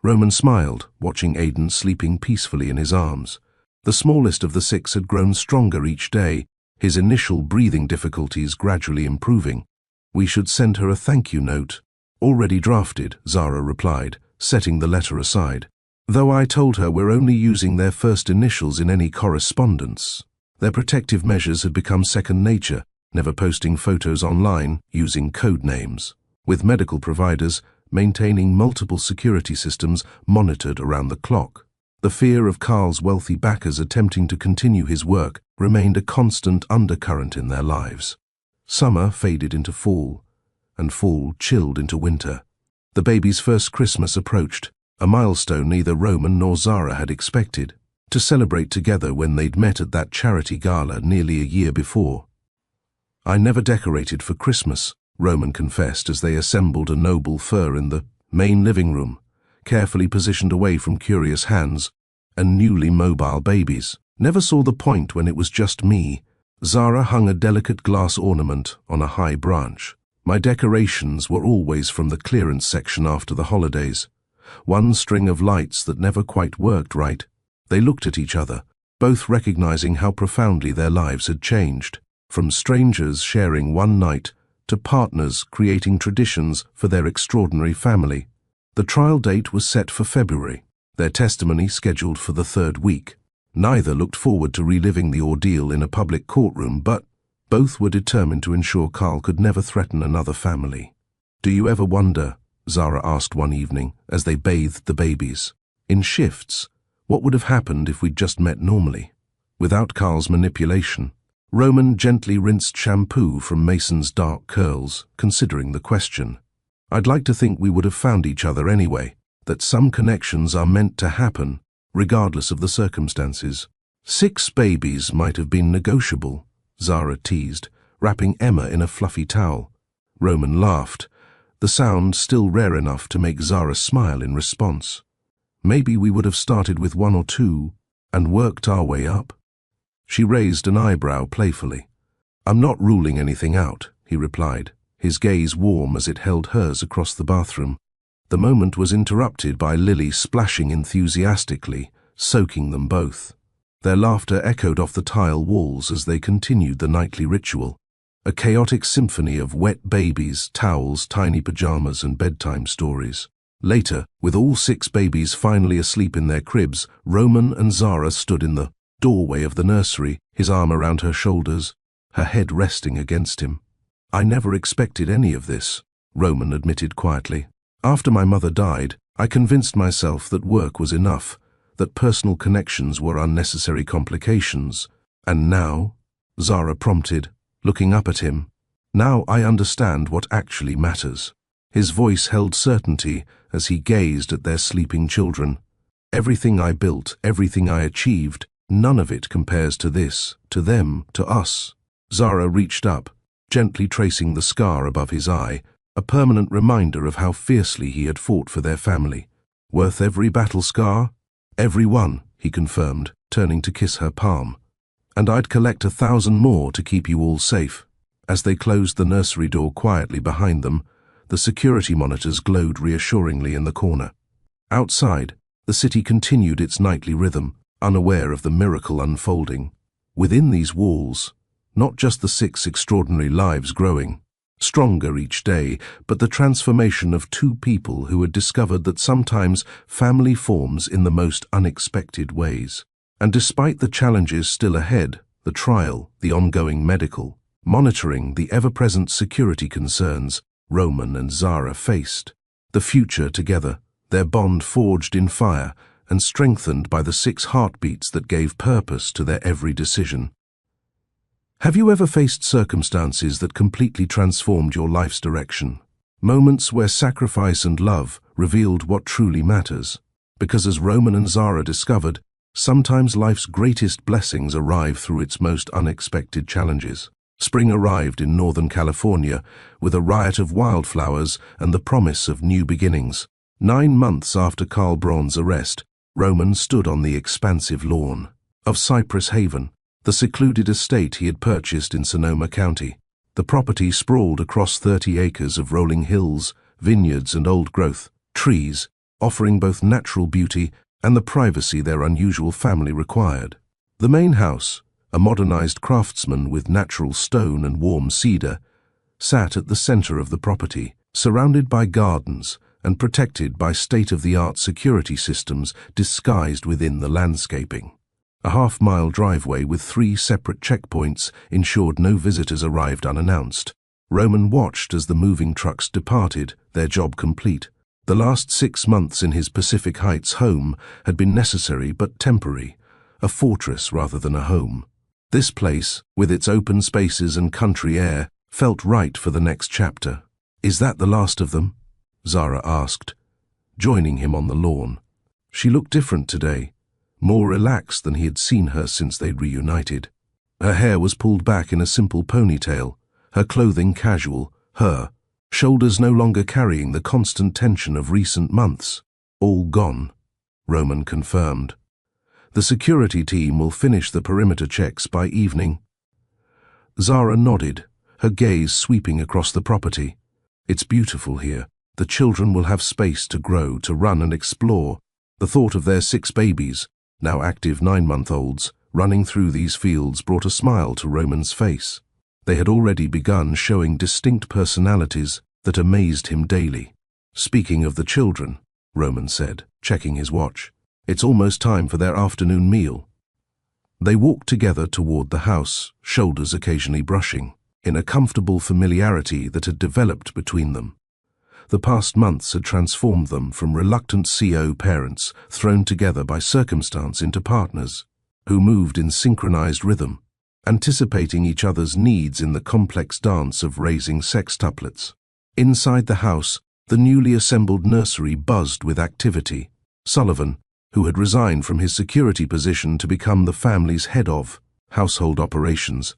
Roman smiled, watching Aidan sleeping peacefully in his arms. The smallest of the 6 had grown stronger each day, his initial breathing difficulties gradually improving. "We should send her a thank you note." "Already drafted," Zara replied, setting the letter aside. "Though I told her we're only using their first initials in any correspondence." Their protective measures had become second nature, never posting photos online, using code names. With medical providers, maintaining multiple security systems monitored around the clock. The fear of Carl's wealthy backers attempting to continue his work remained a constant undercurrent in their lives. Summer faded into fall, and fall chilled into winter. The baby's first Christmas approached, a milestone neither Roman nor Zara had expected, to celebrate together when they'd met at that charity gala nearly a year before. "I never decorated for Christmas," Roman confessed as they assembled a noble fur in the main living room, carefully positioned away from curious hands and newly mobile babies. "Never saw the point when it was just me." Zara hung a delicate glass ornament on a high branch. "My decorations were always from the clearance section after the holidays. One string of lights that never quite worked right." They looked at each other, both recognizing how profoundly their lives had changed. From strangers sharing one night to partners creating traditions for their extraordinary family. The trial date was set for February, their testimony scheduled for the 3rd week. Neither looked forward to reliving the ordeal in a public courtroom, but both were determined to ensure Carl could never threaten another family. "Do you ever wonder Zara asked one evening as they bathed the babies. In shifts, what would have happened if we'd just met normally? Without Carl's manipulation. Roman gently rinsed shampoo from Mason's dark curls, considering the question. I'd like to think we would have found each other anyway, that some connections are meant to happen, regardless of the circumstances. 6 babies might have been negotiable, Zara teased, wrapping Emma in a fluffy towel. Roman laughed, the sound still rare enough to make Zara smile in response. Maybe we would have started with 1 or 2 and worked our way up. She raised an eyebrow playfully. I'm not ruling anything out, he replied, his gaze warm as it held hers across the bathroom. The moment was interrupted by Lily splashing enthusiastically, soaking them both. Their laughter echoed off the tile walls as they continued the nightly ritual, a chaotic symphony of wet babies, towels, tiny pajamas, and bedtime stories. Later, with all 6 babies finally asleep in their cribs, Roman and Zara stood in the doorway of the nursery, his arm around her shoulders, her head resting against him. I never expected any of this, Roman admitted quietly. After my mother died, I convinced myself that work was enough, that personal connections were unnecessary complications. And now, Zara prompted, looking up at him, now I understand what actually matters. His voice held certainty as he gazed at their sleeping children. Everything I built, everything I achieved, none of it compares to this, to them, to us. Zara reached up, gently tracing the scar above his eye, a permanent reminder of how fiercely he had fought for their family. Worth every battle scar? Every one, he confirmed, turning to kiss her palm. And I'd collect 1,000 more to keep you all safe. As they closed the nursery door quietly behind them, the security monitors glowed reassuringly in the corner. Outside, the city continued its nightly rhythm, unaware of the miracle unfolding. Within these walls, not just the 6 extraordinary lives growing, stronger each day, but the transformation of 2 people who had discovered that sometimes family forms in the most unexpected ways. And despite the challenges still ahead, the trial, the ongoing medical, monitoring, the ever-present security concerns Roman and Zara faced, the future together, their bond forged in fire and strengthened by the 6 heartbeats that gave purpose to their every decision. Have you ever faced circumstances that completely transformed your life's direction? Moments where sacrifice and love revealed what truly matters? Because as Roman and Zara discovered, sometimes life's greatest blessings arrive through its most unexpected challenges. Spring arrived in Northern California with a riot of wildflowers and the promise of new beginnings. 9 months after Carl Braun's arrest, Roman stood on the expansive lawn of Cypress Haven, the secluded estate he had purchased in Sonoma County. The property sprawled across 30 acres of rolling hills, vineyards, and old-growth trees, offering both natural beauty and the privacy their unusual family required. The main house, a modernized craftsman with natural stone and warm cedar, sat at the center of the property, surrounded by gardens and protected by state-of-the-art security systems disguised within the landscaping. A half-mile driveway with 3 separate checkpoints ensured no visitors arrived unannounced. Roman watched as the moving trucks departed, their job complete. The last 6 months in his Pacific Heights home had been necessary but temporary, a fortress rather than a home. This place, with its open spaces and country air, felt right for the next chapter. Is that the last of them? Zara asked, joining him on the lawn. She looked different today, more relaxed than he had seen her since they'd reunited. Her hair was pulled back in a simple ponytail, her clothing casual, her shoulders no longer carrying the constant tension of recent months. All gone, Roman confirmed. The security team will finish the perimeter checks by evening. Zara nodded, her gaze sweeping across the property. It's beautiful here. The children will have space to grow, to run and explore. The thought of their 6 babies, now active 9-month-olds, running through these fields brought a smile to Roman's face. They had already begun showing distinct personalities that amazed him daily. Speaking of the children, Roman said, checking his watch, it's almost time for their afternoon meal. They walked together toward the house, shoulders occasionally brushing, in a comfortable familiarity that had developed between them. The past months had transformed them from reluctant co-parents thrown together by circumstance into partners who moved in synchronized rhythm, anticipating each other's needs in the complex dance of raising sextuplets. Inside the house, the newly assembled nursery buzzed with activity. Sullivan, who had resigned from his security position to become the family's head of household operations,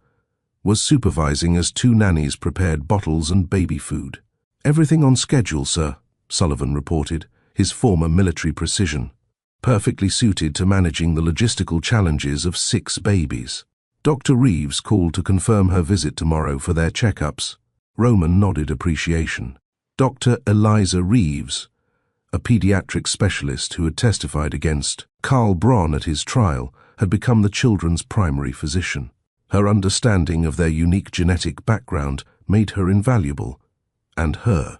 was supervising as two nannies prepared bottles and baby food. "Everything on schedule, sir," Sullivan reported, his former military precision perfectly suited to managing the logistical challenges of 6 babies. Dr. Reeves called to confirm her visit tomorrow for their checkups. Roman nodded appreciation. Dr. Eliza Reeves, a pediatric specialist who had testified against Carl Braun at his trial, had become the children's primary physician. Her understanding of their unique genetic background made her invaluable, and her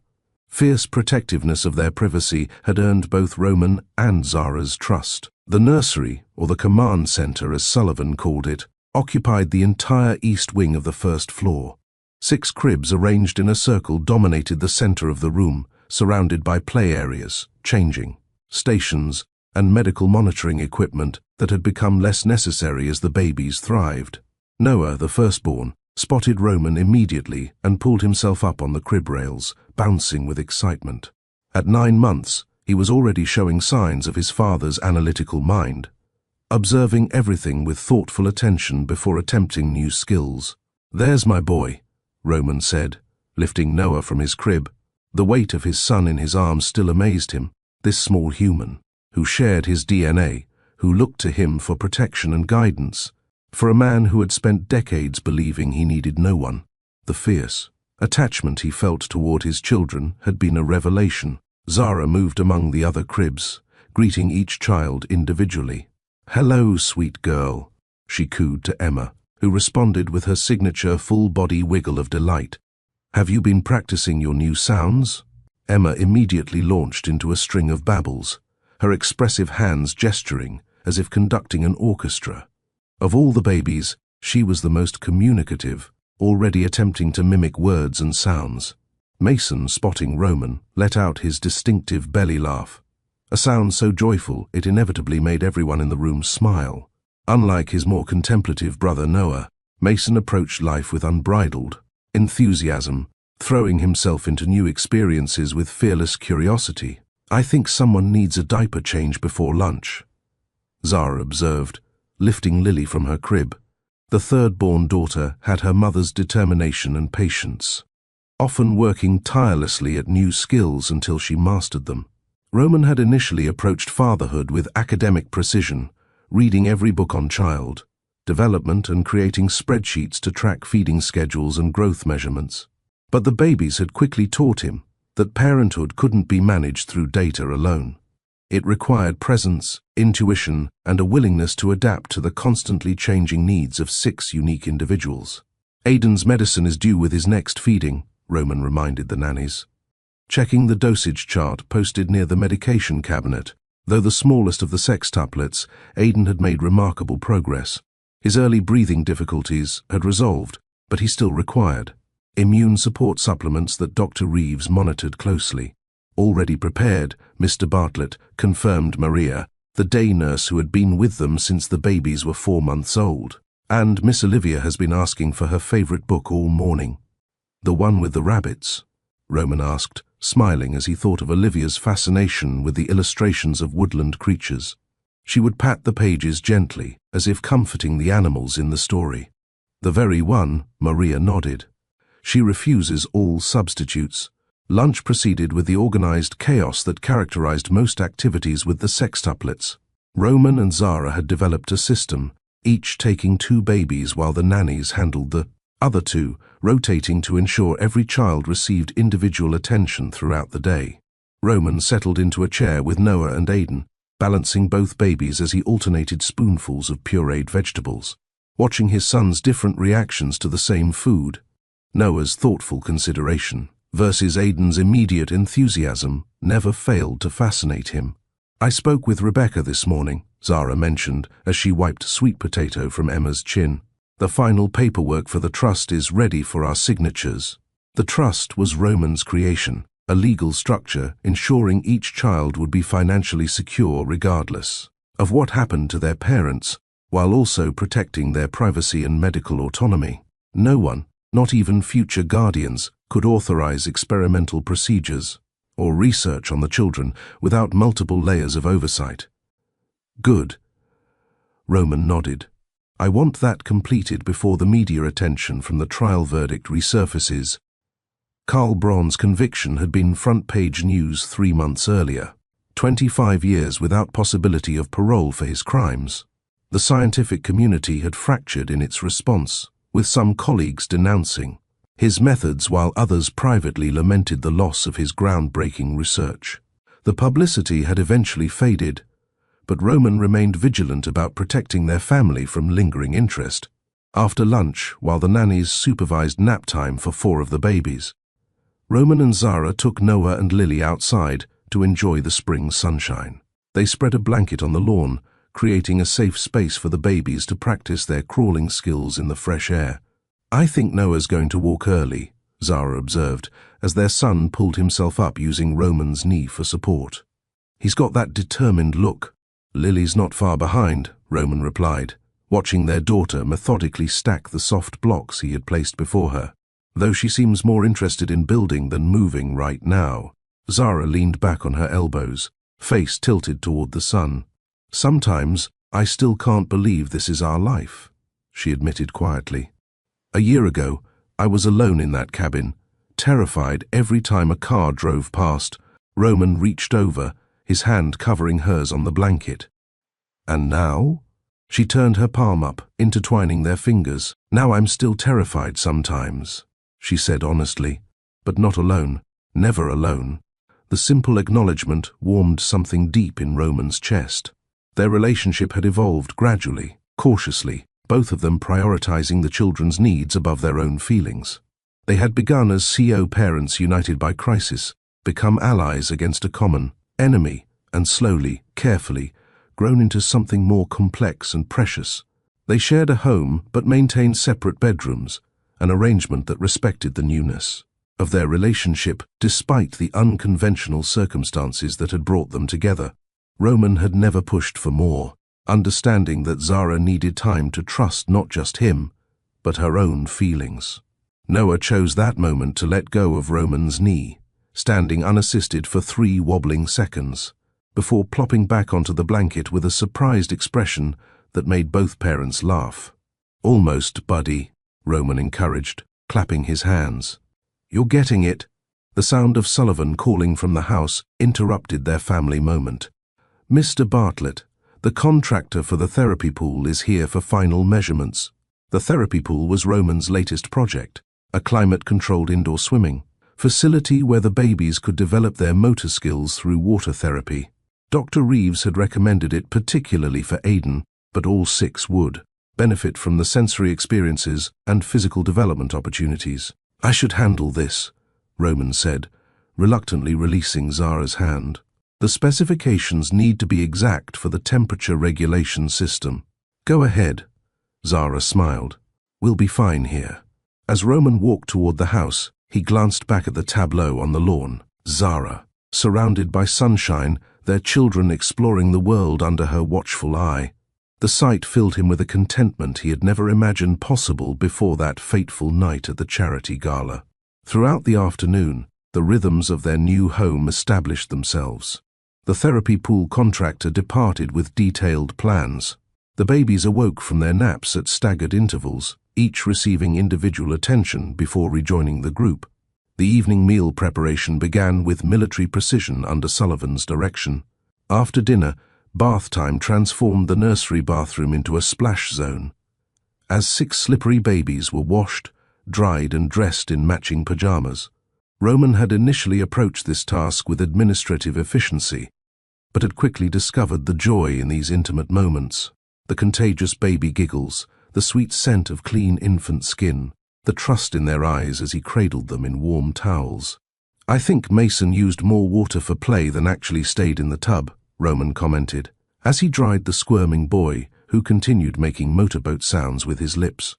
fierce protectiveness of their privacy had earned both Roman and Zara's trust. The nursery, or the command center as Sullivan called it, occupied the entire east wing of the first floor. 6 cribs arranged in a circle dominated the center of the room, surrounded by play areas, changing stations, and medical monitoring equipment that had become less necessary as the babies thrived. Noah, the firstborn, spotted Roman immediately and pulled himself up on the crib rails, bouncing with excitement. At 9 months, he was already showing signs of his father's analytical mind, observing everything with thoughtful attention before attempting new skills. "There's my boy," Roman said, lifting Noah from his crib. The weight of his son in his arms still amazed him, this small human, who shared his DNA, who looked to him for protection and guidance. For a man who had spent decades believing he needed no one, the fierce attachment he felt toward his children had been a revelation. Zara moved among the other cribs, greeting each child individually. "Hello, sweet girl," she cooed to Emma, who responded with her signature full-body wiggle of delight. "Have you been practicing your new sounds?" Emma immediately launched into a string of babbles, her expressive hands gesturing as if conducting an orchestra. Of all the babies, she was the most communicative, already attempting to mimic words and sounds. Mason, spotting Roman, let out his distinctive belly laugh, a sound so joyful it inevitably made everyone in the room smile. Unlike his more contemplative brother Noah, Mason approached life with unbridled enthusiasm, throwing himself into new experiences with fearless curiosity. "I think someone needs a diaper change before lunch," Zara observed, lifting Lily from her crib. The third-born daughter had her mother's determination and patience, often working tirelessly at new skills until she mastered them. Roman had initially approached fatherhood with academic precision, reading every book on child development and creating spreadsheets to track feeding schedules and growth measurements. But the babies had quickly taught him that parenthood couldn't be managed through data alone. It required presence, intuition, and a willingness to adapt to the constantly changing needs of 6 unique individuals. "Aiden's medicine is due with his next feeding," Roman reminded the nannies, checking the dosage chart posted near the medication cabinet. Though the smallest of the sextuplets, Aiden had made remarkable progress. His early breathing difficulties had resolved, but he still required immune support supplements that Dr. Reeves monitored closely. "Already prepared," Mr. Bartlett confirmed Maria, the day nurse who had been with them since the babies were 4 months old. "And Miss Olivia has been asking for her favorite book all morning." "The one with the rabbits?" Roman asked, smiling as he thought of Olivia's fascination with the illustrations of woodland creatures. She would pat the pages gently, as if comforting the animals in the story. "The very one," Maria nodded. "She refuses all substitutes." Lunch proceeded with the organized chaos that characterized most activities with the sextuplets. Roman and Zara had developed a system, each taking 2 babies while the nannies handled the other 2, rotating to ensure every child received individual attention throughout the day. Roman settled into a chair with Noah and Aiden, balancing both babies as he alternated spoonfuls of pureed vegetables, watching his son's different reactions to the same food. Noah's thoughtful consideration versus Aiden's immediate enthusiasm never failed to fascinate him. "I spoke with Rebecca this morning," Zara mentioned as she wiped sweet potato from Emma's chin. "The final paperwork for the trust is ready for our signatures." The trust was Roman's creation, a legal structure ensuring each child would be financially secure regardless of what happened to their parents, while also protecting their privacy and medical autonomy. No one, not even future guardians, could authorize experimental procedures or research on the children without multiple layers of oversight. Good. Roman nodded. I want that completed before the media attention from the trial verdict resurfaces. Karl Braun's conviction had been front-page news 3 months earlier. 25 years without possibility of parole for his crimes. The scientific community had fractured in its response, with some colleagues denouncing his methods while others privately lamented the loss of his groundbreaking research. The publicity had eventually faded, but Roman remained vigilant about protecting their family from lingering interest. After lunch, while the nannies supervised nap time for 4 of the babies, Roman and Zara took Noah and Lily outside to enjoy the spring sunshine. They spread a blanket on the lawn, creating a safe space for the babies to practice their crawling skills in the fresh air. I think Noah's going to walk early, Zara observed, as their son pulled himself up using Roman's knee for support. He's got that determined look. Lily's not far behind, Roman replied, watching their daughter methodically stack the soft blocks he had placed before her. Though she seems more interested in building than moving right now. Zara leaned back on her elbows, face tilted toward the sun. Sometimes, I still can't believe this is our life, she admitted quietly. A year ago, I was alone in that cabin, terrified every time a car drove past. Roman reached over, his hand covering hers on the blanket. And now? She turned her palm up, intertwining their fingers. Now I'm still terrified sometimes, she said honestly, but not alone, never alone. The simple acknowledgement warmed something deep in Roman's chest. Their relationship had evolved gradually, cautiously, both of them prioritizing the children's needs above their own feelings. They had begun as CO parents united by crisis, become allies against a common enemy, and slowly, carefully, grown into something more complex and precious. They shared a home but maintained separate bedrooms, an arrangement that respected the newness of their relationship despite the unconventional circumstances that had brought them together. Roman had never pushed for more, understanding that Zara needed time to trust not just him, but her own feelings. Noah chose that moment to let go of Roman's knee, standing unassisted for 3 wobbling seconds, before plopping back onto the blanket with a surprised expression that made both parents laugh. Almost, buddy, Roman encouraged, clapping his hands. You're getting it. The sound of Sullivan calling from the house interrupted their family moment. Mr. Bartlett, the contractor for the therapy pool, is here for final measurements. The therapy pool was Roman's latest project, a climate-controlled indoor swimming facility where the babies could develop their motor skills through water therapy. Dr. Reeves had recommended it particularly for Aiden, but all 6 would benefit from the sensory experiences and physical development opportunities. I should handle this, Roman said, reluctantly releasing Zara's hand. The specifications need to be exact for the temperature regulation system. Go ahead, Zara smiled. We'll be fine here. As Roman walked toward the house, he glanced back at the tableau on the lawn. Zara, surrounded by sunshine, their children exploring the world under her watchful eye. The sight filled him with a contentment he had never imagined possible before that fateful night at the charity gala. Throughout the afternoon, the rhythms of their new home established themselves. The therapy pool contractor departed with detailed plans. The babies awoke from their naps at staggered intervals, each receiving individual attention before rejoining the group. The evening meal preparation began with military precision under Sullivan's direction. After dinner, bath time transformed the nursery bathroom into a splash zone. As 6 slippery babies were washed, dried and dressed in matching pajamas, Roman had initially approached this task with administrative efficiency, but had quickly discovered the joy in these intimate moments. The contagious baby giggles, the sweet scent of clean infant skin, the trust in their eyes as he cradled them in warm towels. I think Mason used more water for play than actually stayed in the tub, Roman commented, as he dried the squirming boy, who continued making motorboat sounds with his lips.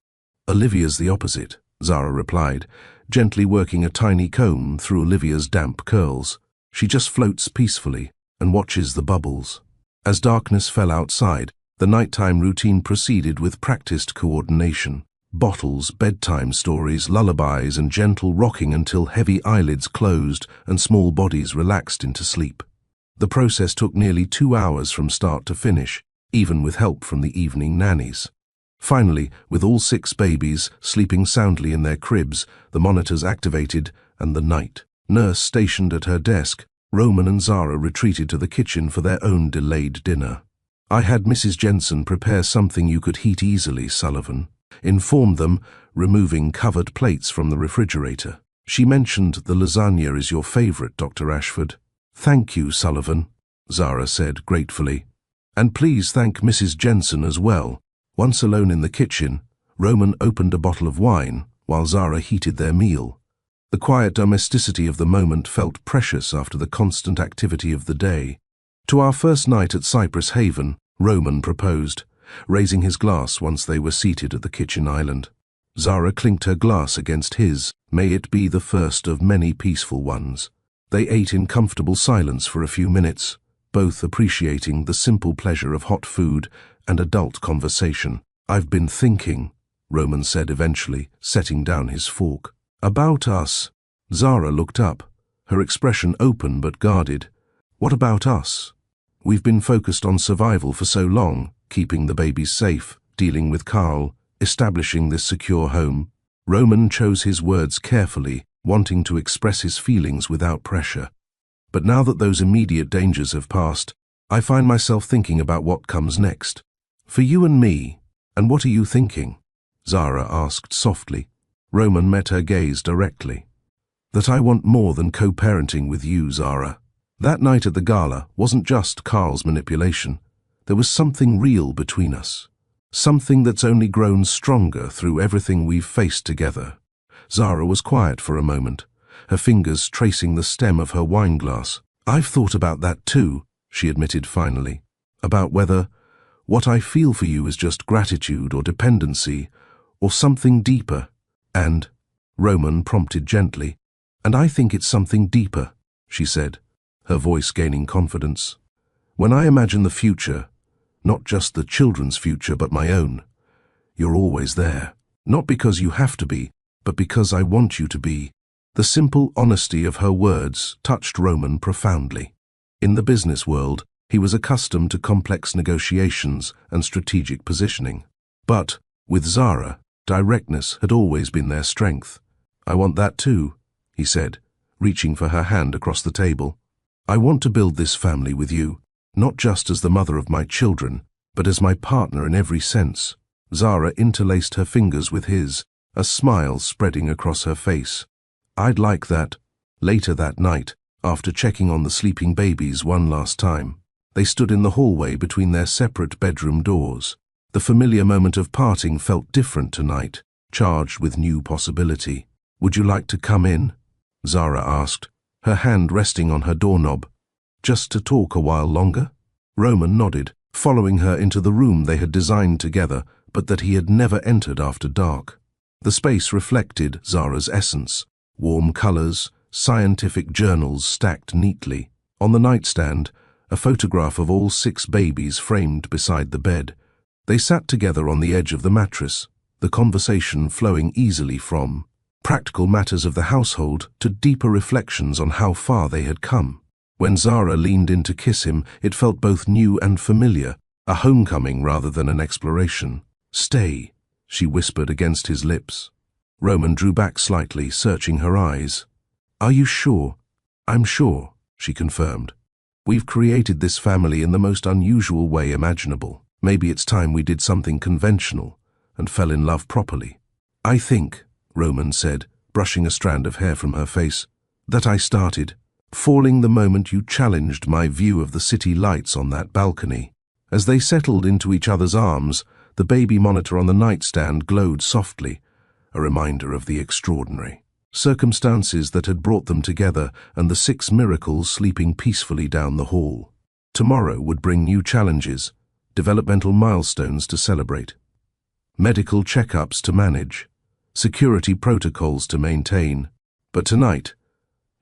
Olivia's the opposite, Zara replied, gently working a tiny comb through Olivia's damp curls. She just floats peacefully and watches the bubbles. As darkness fell outside, the nighttime routine proceeded with practiced coordination. Bottles, bedtime stories, lullabies, and gentle rocking until heavy eyelids closed and small bodies relaxed into sleep. The process took nearly 2 hours from start to finish, even with help from the evening nannies. Finally, with all 6 babies sleeping soundly in their cribs, the monitors activated, and the night nurse stationed at her desk, Roman and Zara retreated to the kitchen for their own delayed dinner. "I had Mrs. Jensen prepare something you could heat easily," Sullivan informed them, removing covered plates from the refrigerator. "She mentioned the lasagna is your favorite, Dr. Ashford." "Thank you, Sullivan," Zara said gratefully. "And please thank Mrs. Jensen as well." Once alone in the kitchen, Roman opened a bottle of wine while Zara heated their meal. The quiet domesticity of the moment felt precious after the constant activity of the day. "To our first night at Cypress Haven," Roman proposed, raising his glass once they were seated at the kitchen island. Zara clinked her glass against his. "May it be the first of many peaceful ones." They ate in comfortable silence for a few minutes, both appreciating the simple pleasure of hot food and adult conversation. "I've been thinking," Roman said eventually, setting down his fork. "About us." Zara looked up, her expression open but guarded. "What about us? We've been focused on survival for so long, keeping the babies safe, dealing with Carl, establishing this secure home." Roman chose his words carefully, wanting to express his feelings without pressure. "But now that those immediate dangers have passed, I find myself thinking about what comes next. For you and me, and what are you thinking?" Zara asked softly. Roman met her gaze directly. "That I want more than co-parenting with you, Zara." That night at the gala wasn't just Carl's manipulation. There was something real between us. Something that's only grown stronger through everything we've faced together. Zara was quiet for a moment, her fingers tracing the stem of her wine glass. "I've thought about that too," she admitted finally. "About whether what I feel for you is just gratitude or dependency, or something deeper." "And," Roman prompted gently, "and I think it's something deeper," she said, her voice gaining confidence. "When I imagine the future, not just the children's future but my own, you're always there. Not because you have to be, but because I want you to be." The simple honesty of her words touched Roman profoundly. In the business world, he was accustomed to complex negotiations and strategic positioning. But, with Zara, directness had always been their strength. "I want that too," he said, reaching for her hand across the table. "I want to build this family with you, not just as the mother of my children, but as my partner in every sense." Zara interlaced her fingers with his, a smile spreading across her face. "I'd like that." Later that night, after checking on the sleeping babies one last time, they stood in the hallway between their separate bedroom doors. The familiar moment of parting felt different tonight, charged with new possibility. "Would you like to come in?" Zara asked, her hand resting on her doorknob. "Just to talk a while longer?" Roman nodded, following her into the room they had designed together, but that he had never entered after dark. The space reflected Zara's essence. Warm colors, scientific journals stacked neatly. On the nightstand, a photograph of all 6 babies framed beside the bed. They sat together on the edge of the mattress, the conversation flowing easily from practical matters of the household to deeper reflections on how far they had come. When Zara leaned in to kiss him, it felt both new and familiar, a homecoming rather than an exploration. "Stay," she whispered against his lips. Roman drew back slightly, searching her eyes. "Are you sure?" "I'm sure," she confirmed. "We've created this family in the most unusual way imaginable. Maybe it's time we did something conventional and fell in love properly." "I think," Roman said, brushing a strand of hair from her face, "that I started falling the moment you challenged my view of the city lights on that balcony." As they settled into each other's arms, the baby monitor on the nightstand glowed softly, a reminder of the extraordinary circumstances that had brought them together and the 6 miracles sleeping peacefully down the hall. Tomorrow would bring new challenges, developmental milestones to celebrate, medical checkups to manage, security protocols to maintain. But tonight,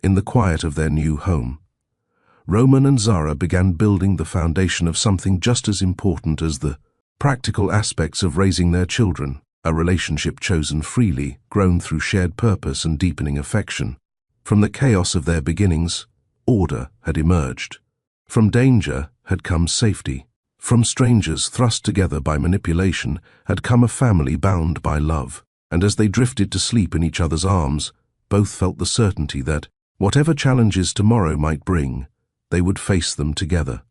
in the quiet of their new home, Roman and Zara began building the foundation of something just as important as the practical aspects of raising their children, a relationship chosen freely, grown through shared purpose and deepening affection. From the chaos of their beginnings, order had emerged. From danger had come safety. From strangers thrust together by manipulation had come a family bound by love. And as they drifted to sleep in each other's arms, both felt the certainty that, whatever challenges tomorrow might bring, they would face them together.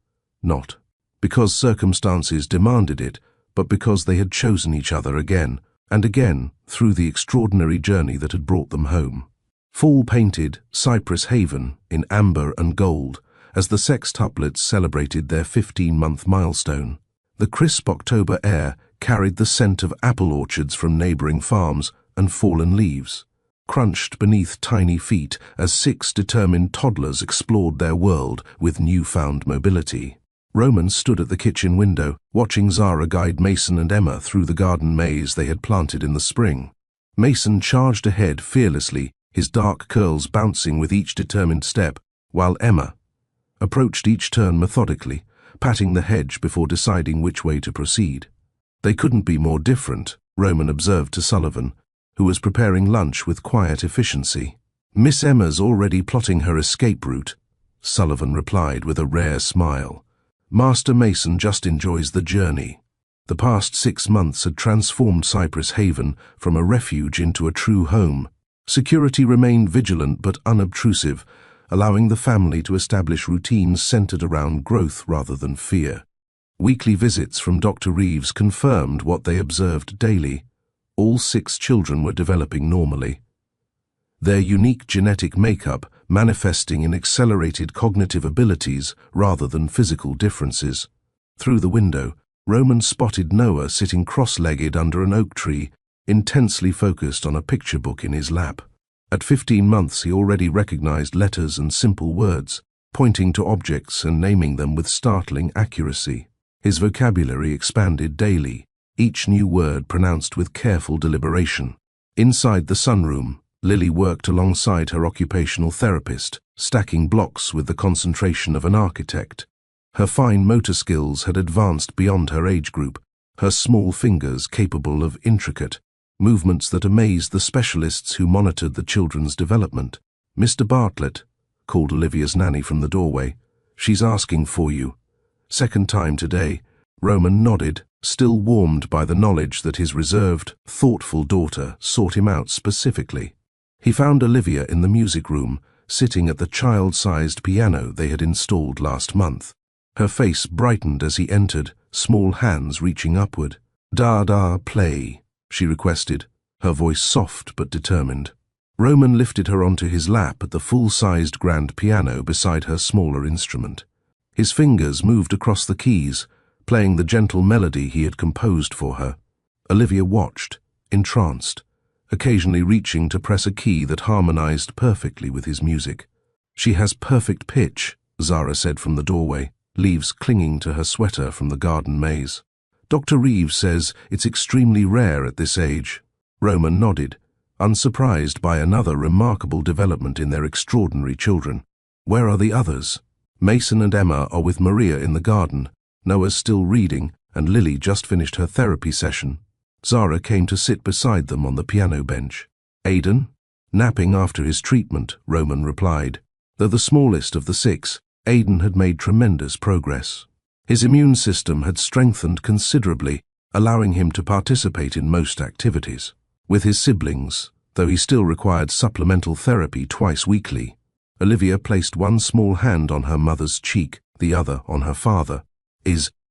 Not because circumstances demanded it, but because they had chosen each other again and again through the extraordinary journey that had brought them home. Fall-painted Cypress Haven in amber and gold as the Sextuplets celebrated their 15-month milestone. The crisp October air carried the scent of apple orchards from neighboring farms and fallen leaves, crunched beneath tiny feet as 6 determined toddlers explored their world with newfound mobility. Roman stood at the kitchen window, watching Zara guide Mason and Emma through the garden maze they had planted in the spring. Mason charged ahead fearlessly, his dark curls bouncing with each determined step, while Emma approached each turn methodically, patting the hedge before deciding which way to proceed. They couldn't be more different, Roman observed to Sullivan, who was preparing lunch with quiet efficiency. Miss Emma's already plotting her escape route, Sullivan replied with a rare smile. Master Mason just enjoys the journey. The past 6 months had transformed Cypress Haven from a refuge into a true home. Security remained vigilant but unobtrusive, allowing the family to establish routines centered around growth rather than fear. Weekly visits from Dr. Reeves confirmed what they observed daily. All 6 children were developing normally, their unique genetic makeup manifesting in accelerated cognitive abilities rather than physical differences. Through the window, Roman spotted Noah sitting cross-legged under an oak tree, intensely focused on a picture book in his lap. At 15 months he already recognized letters and simple words, pointing to objects and naming them with startling accuracy. His vocabulary expanded daily, each new word pronounced with careful deliberation. Inside the sunroom, Lily worked alongside her occupational therapist, stacking blocks with the concentration of an architect. Her fine motor skills had advanced beyond her age group, her small fingers capable of intricate movements that amazed the specialists who monitored the children's development. "Mr. Bartlett," called Olivia's nanny from the doorway. "She's asking for you." "Second time today." Roman nodded, still warmed by the knowledge that his reserved, thoughtful daughter sought him out specifically. He found Olivia in the music room, sitting at the child-sized piano they had installed last month. Her face brightened as he entered, small hands reaching upward. "Da-da, play," she requested, her voice soft but determined. Roman lifted her onto his lap at the full-sized grand piano beside her smaller instrument. His fingers moved across the keys, playing the gentle melody he had composed for her. Olivia watched, entranced, occasionally reaching to press a key that harmonized perfectly with his music. "She has perfect pitch," Zara said from the doorway, leaves clinging to her sweater from the garden maze. "Dr. Reeves says it's extremely rare at this age." Roman nodded, unsurprised by another remarkable development in their extraordinary children. "Where are the others?" "Mason and Emma are with Maria in the garden. Noah's still reading, and Lily just finished her therapy session." Zara came to sit beside them on the piano bench. "Aiden?" "Napping after his treatment," Roman replied. Though the smallest of the 6, Aiden had made tremendous progress. His immune system had strengthened considerably, allowing him to participate in most activities. With his siblings, though he still required supplemental therapy twice weekly, Olivia placed one small hand on her mother's cheek, the other on her father,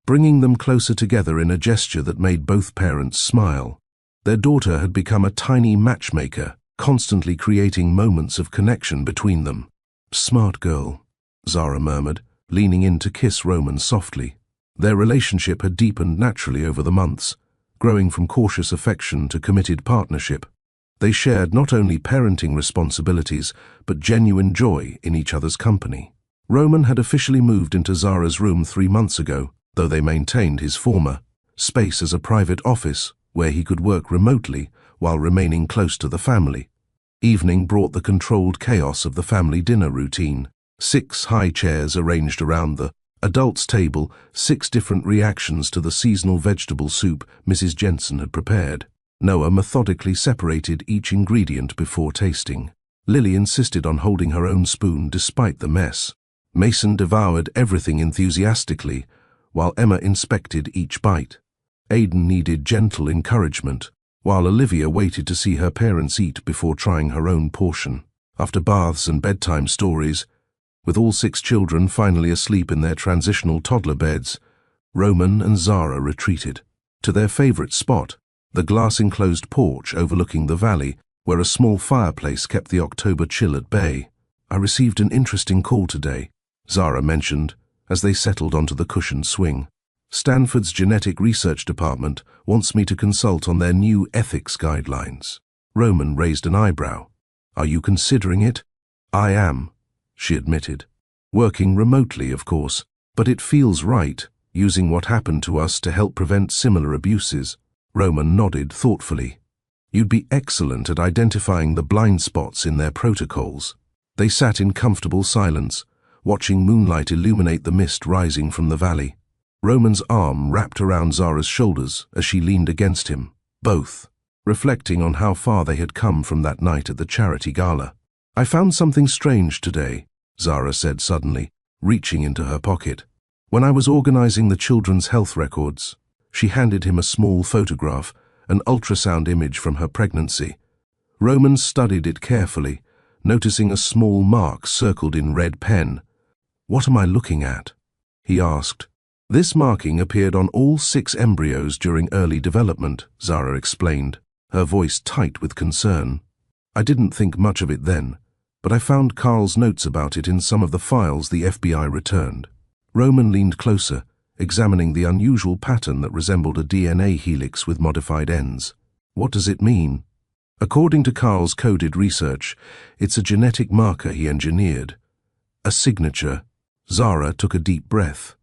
bringing them closer together in a gesture that made both parents smile. Their daughter had become a tiny matchmaker, constantly creating moments of connection between them. "Smart girl," Zara murmured, leaning in to kiss Roman softly. Their relationship had deepened naturally over the months, growing from cautious affection to committed partnership. They shared not only parenting responsibilities, but genuine joy in each other's company. Roman had officially moved into Zara's room 3 months ago, though they maintained his former space as a private office where he could work remotely while remaining close to the family. Evening brought the controlled chaos of the family dinner routine. 6 high chairs arranged around the adults' table, 6 different reactions to the seasonal vegetable soup Mrs. Jensen had prepared. Noah methodically separated each ingredient before tasting. Lily insisted on holding her own spoon despite the mess. Mason devoured everything enthusiastically, while Emma inspected each bite. Aidan needed gentle encouragement, while Olivia waited to see her parents eat before trying her own portion. After baths and bedtime stories, with all 6 children finally asleep in their transitional toddler beds, Roman and Zara retreated to their favorite spot, the glass-enclosed porch overlooking the valley, where a small fireplace kept the October chill at bay. "I received an interesting call today," Zara mentioned, as they settled onto the cushioned swing. "Stanford's Genetic Research Department wants me to consult on their new ethics guidelines." Roman raised an eyebrow. "Are you considering it?" "I am," she admitted. "Working remotely, of course, but it feels right, using what happened to us to help prevent similar abuses." Roman nodded thoughtfully. "You'd be excellent at identifying the blind spots in their protocols." They sat in comfortable silence, watching moonlight illuminate the mist rising from the valley. Roman's arm wrapped around Zara's shoulders as she leaned against him, both reflecting on how far they had come from that night at the charity gala. "I found something strange today," Zara said suddenly, reaching into her pocket. "When I was organizing the children's health records," she handed him a small photograph, an ultrasound image from her pregnancy. Roman studied it carefully, noticing a small mark circled in red pen. "What am I looking at?" he asked. "This marking appeared on all 6 embryos during early development," Zara explained, her voice tight with concern. "I didn't think much of it then, but I found Carl's notes about it in some of the files the FBI returned." Roman leaned closer, examining the unusual pattern that resembled a DNA helix with modified ends. "What does it mean?" "According to Carl's coded research, it's a genetic marker he engineered. A signature." Zara took a deep breath.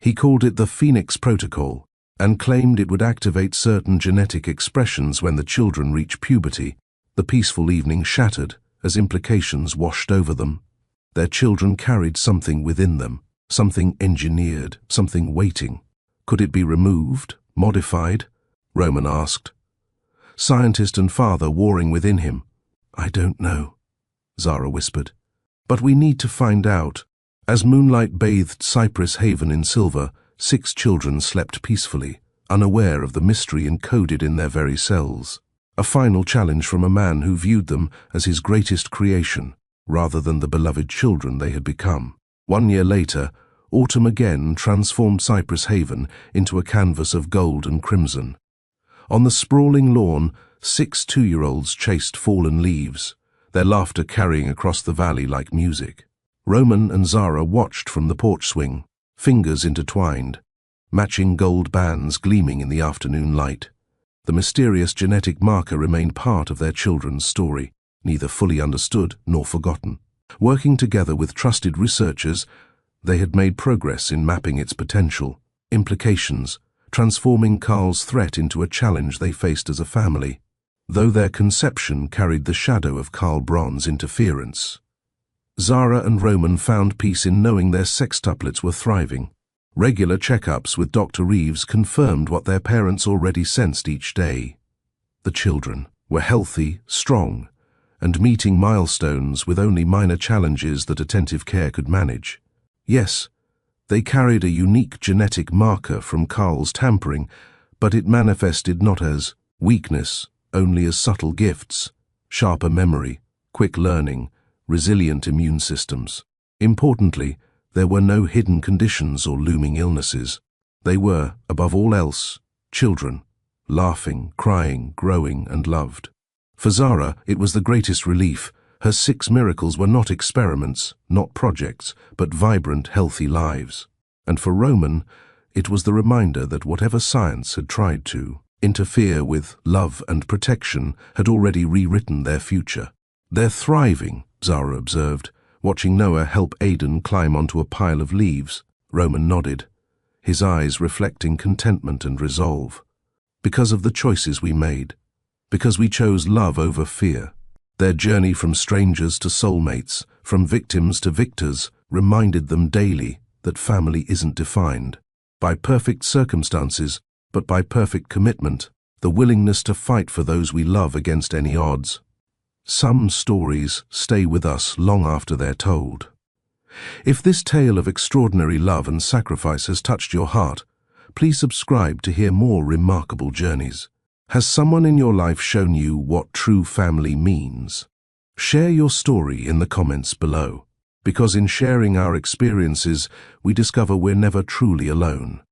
"He called it the Phoenix Protocol, and claimed it would activate certain genetic expressions when the children reach puberty." The peaceful evening shattered as implications washed over them. Their children carried something within them, something engineered, something waiting. Could it be removed, modified? Roman asked. Scientist and father warring within him. "I don't know," Zara whispered. "But we need to find out." As moonlight bathed Cypress Haven in silver, 6 children slept peacefully, unaware of the mystery encoded in their very cells. A final challenge from a man who viewed them as his greatest creation, rather than the beloved children they had become. 1 year later, autumn again transformed Cypress Haven into a canvas of gold and crimson. On the sprawling lawn, 6 2-year-olds chased fallen leaves, their laughter carrying across the valley like music. Roman and Zara watched from the porch swing, fingers intertwined, matching gold bands gleaming in the afternoon light. The mysterious genetic marker remained part of their children's story, neither fully understood nor forgotten. Working together with trusted researchers, they had made progress in mapping its potential, implications, transforming Carl's threat into a challenge they faced as a family, though their conception carried the shadow of Carl Braun's interference. Zara and Roman found peace in knowing their sextuplets were thriving. Regular checkups with Dr. Reeves confirmed what their parents already sensed each day. The children were healthy, strong, and meeting milestones with only minor challenges that attentive care could manage. Yes, they carried a unique genetic marker from Carl's tampering, but it manifested not as weakness, only as subtle gifts, sharper memory, quick learning, resilient immune systems. Importantly, there were no hidden conditions or looming illnesses. They were, above all else, children, laughing, crying, growing, and loved. For Zara, it was the greatest relief. Her 6 miracles were not experiments, not projects, but vibrant, healthy lives. And for Roman, it was the reminder that whatever science had tried to interfere with love and protection had already rewritten their future. "They're thriving," Zara observed, watching Noah help Aidan climb onto a pile of leaves. Roman nodded, his eyes reflecting contentment and resolve. "Because of the choices we made. because we chose love over fear. Their journey from strangers to soulmates, from victims to victors, reminded them daily that family isn't defined by perfect circumstances, but by perfect commitment, the willingness to fight for those we love against any odds. Some stories stay with us long after they're told. If this tale of extraordinary love and sacrifice has touched your heart, please subscribe to hear more remarkable journeys. Has someone in your life shown you what true family means? Share your story in the comments below, because in sharing our experiences, we discover we're never truly alone.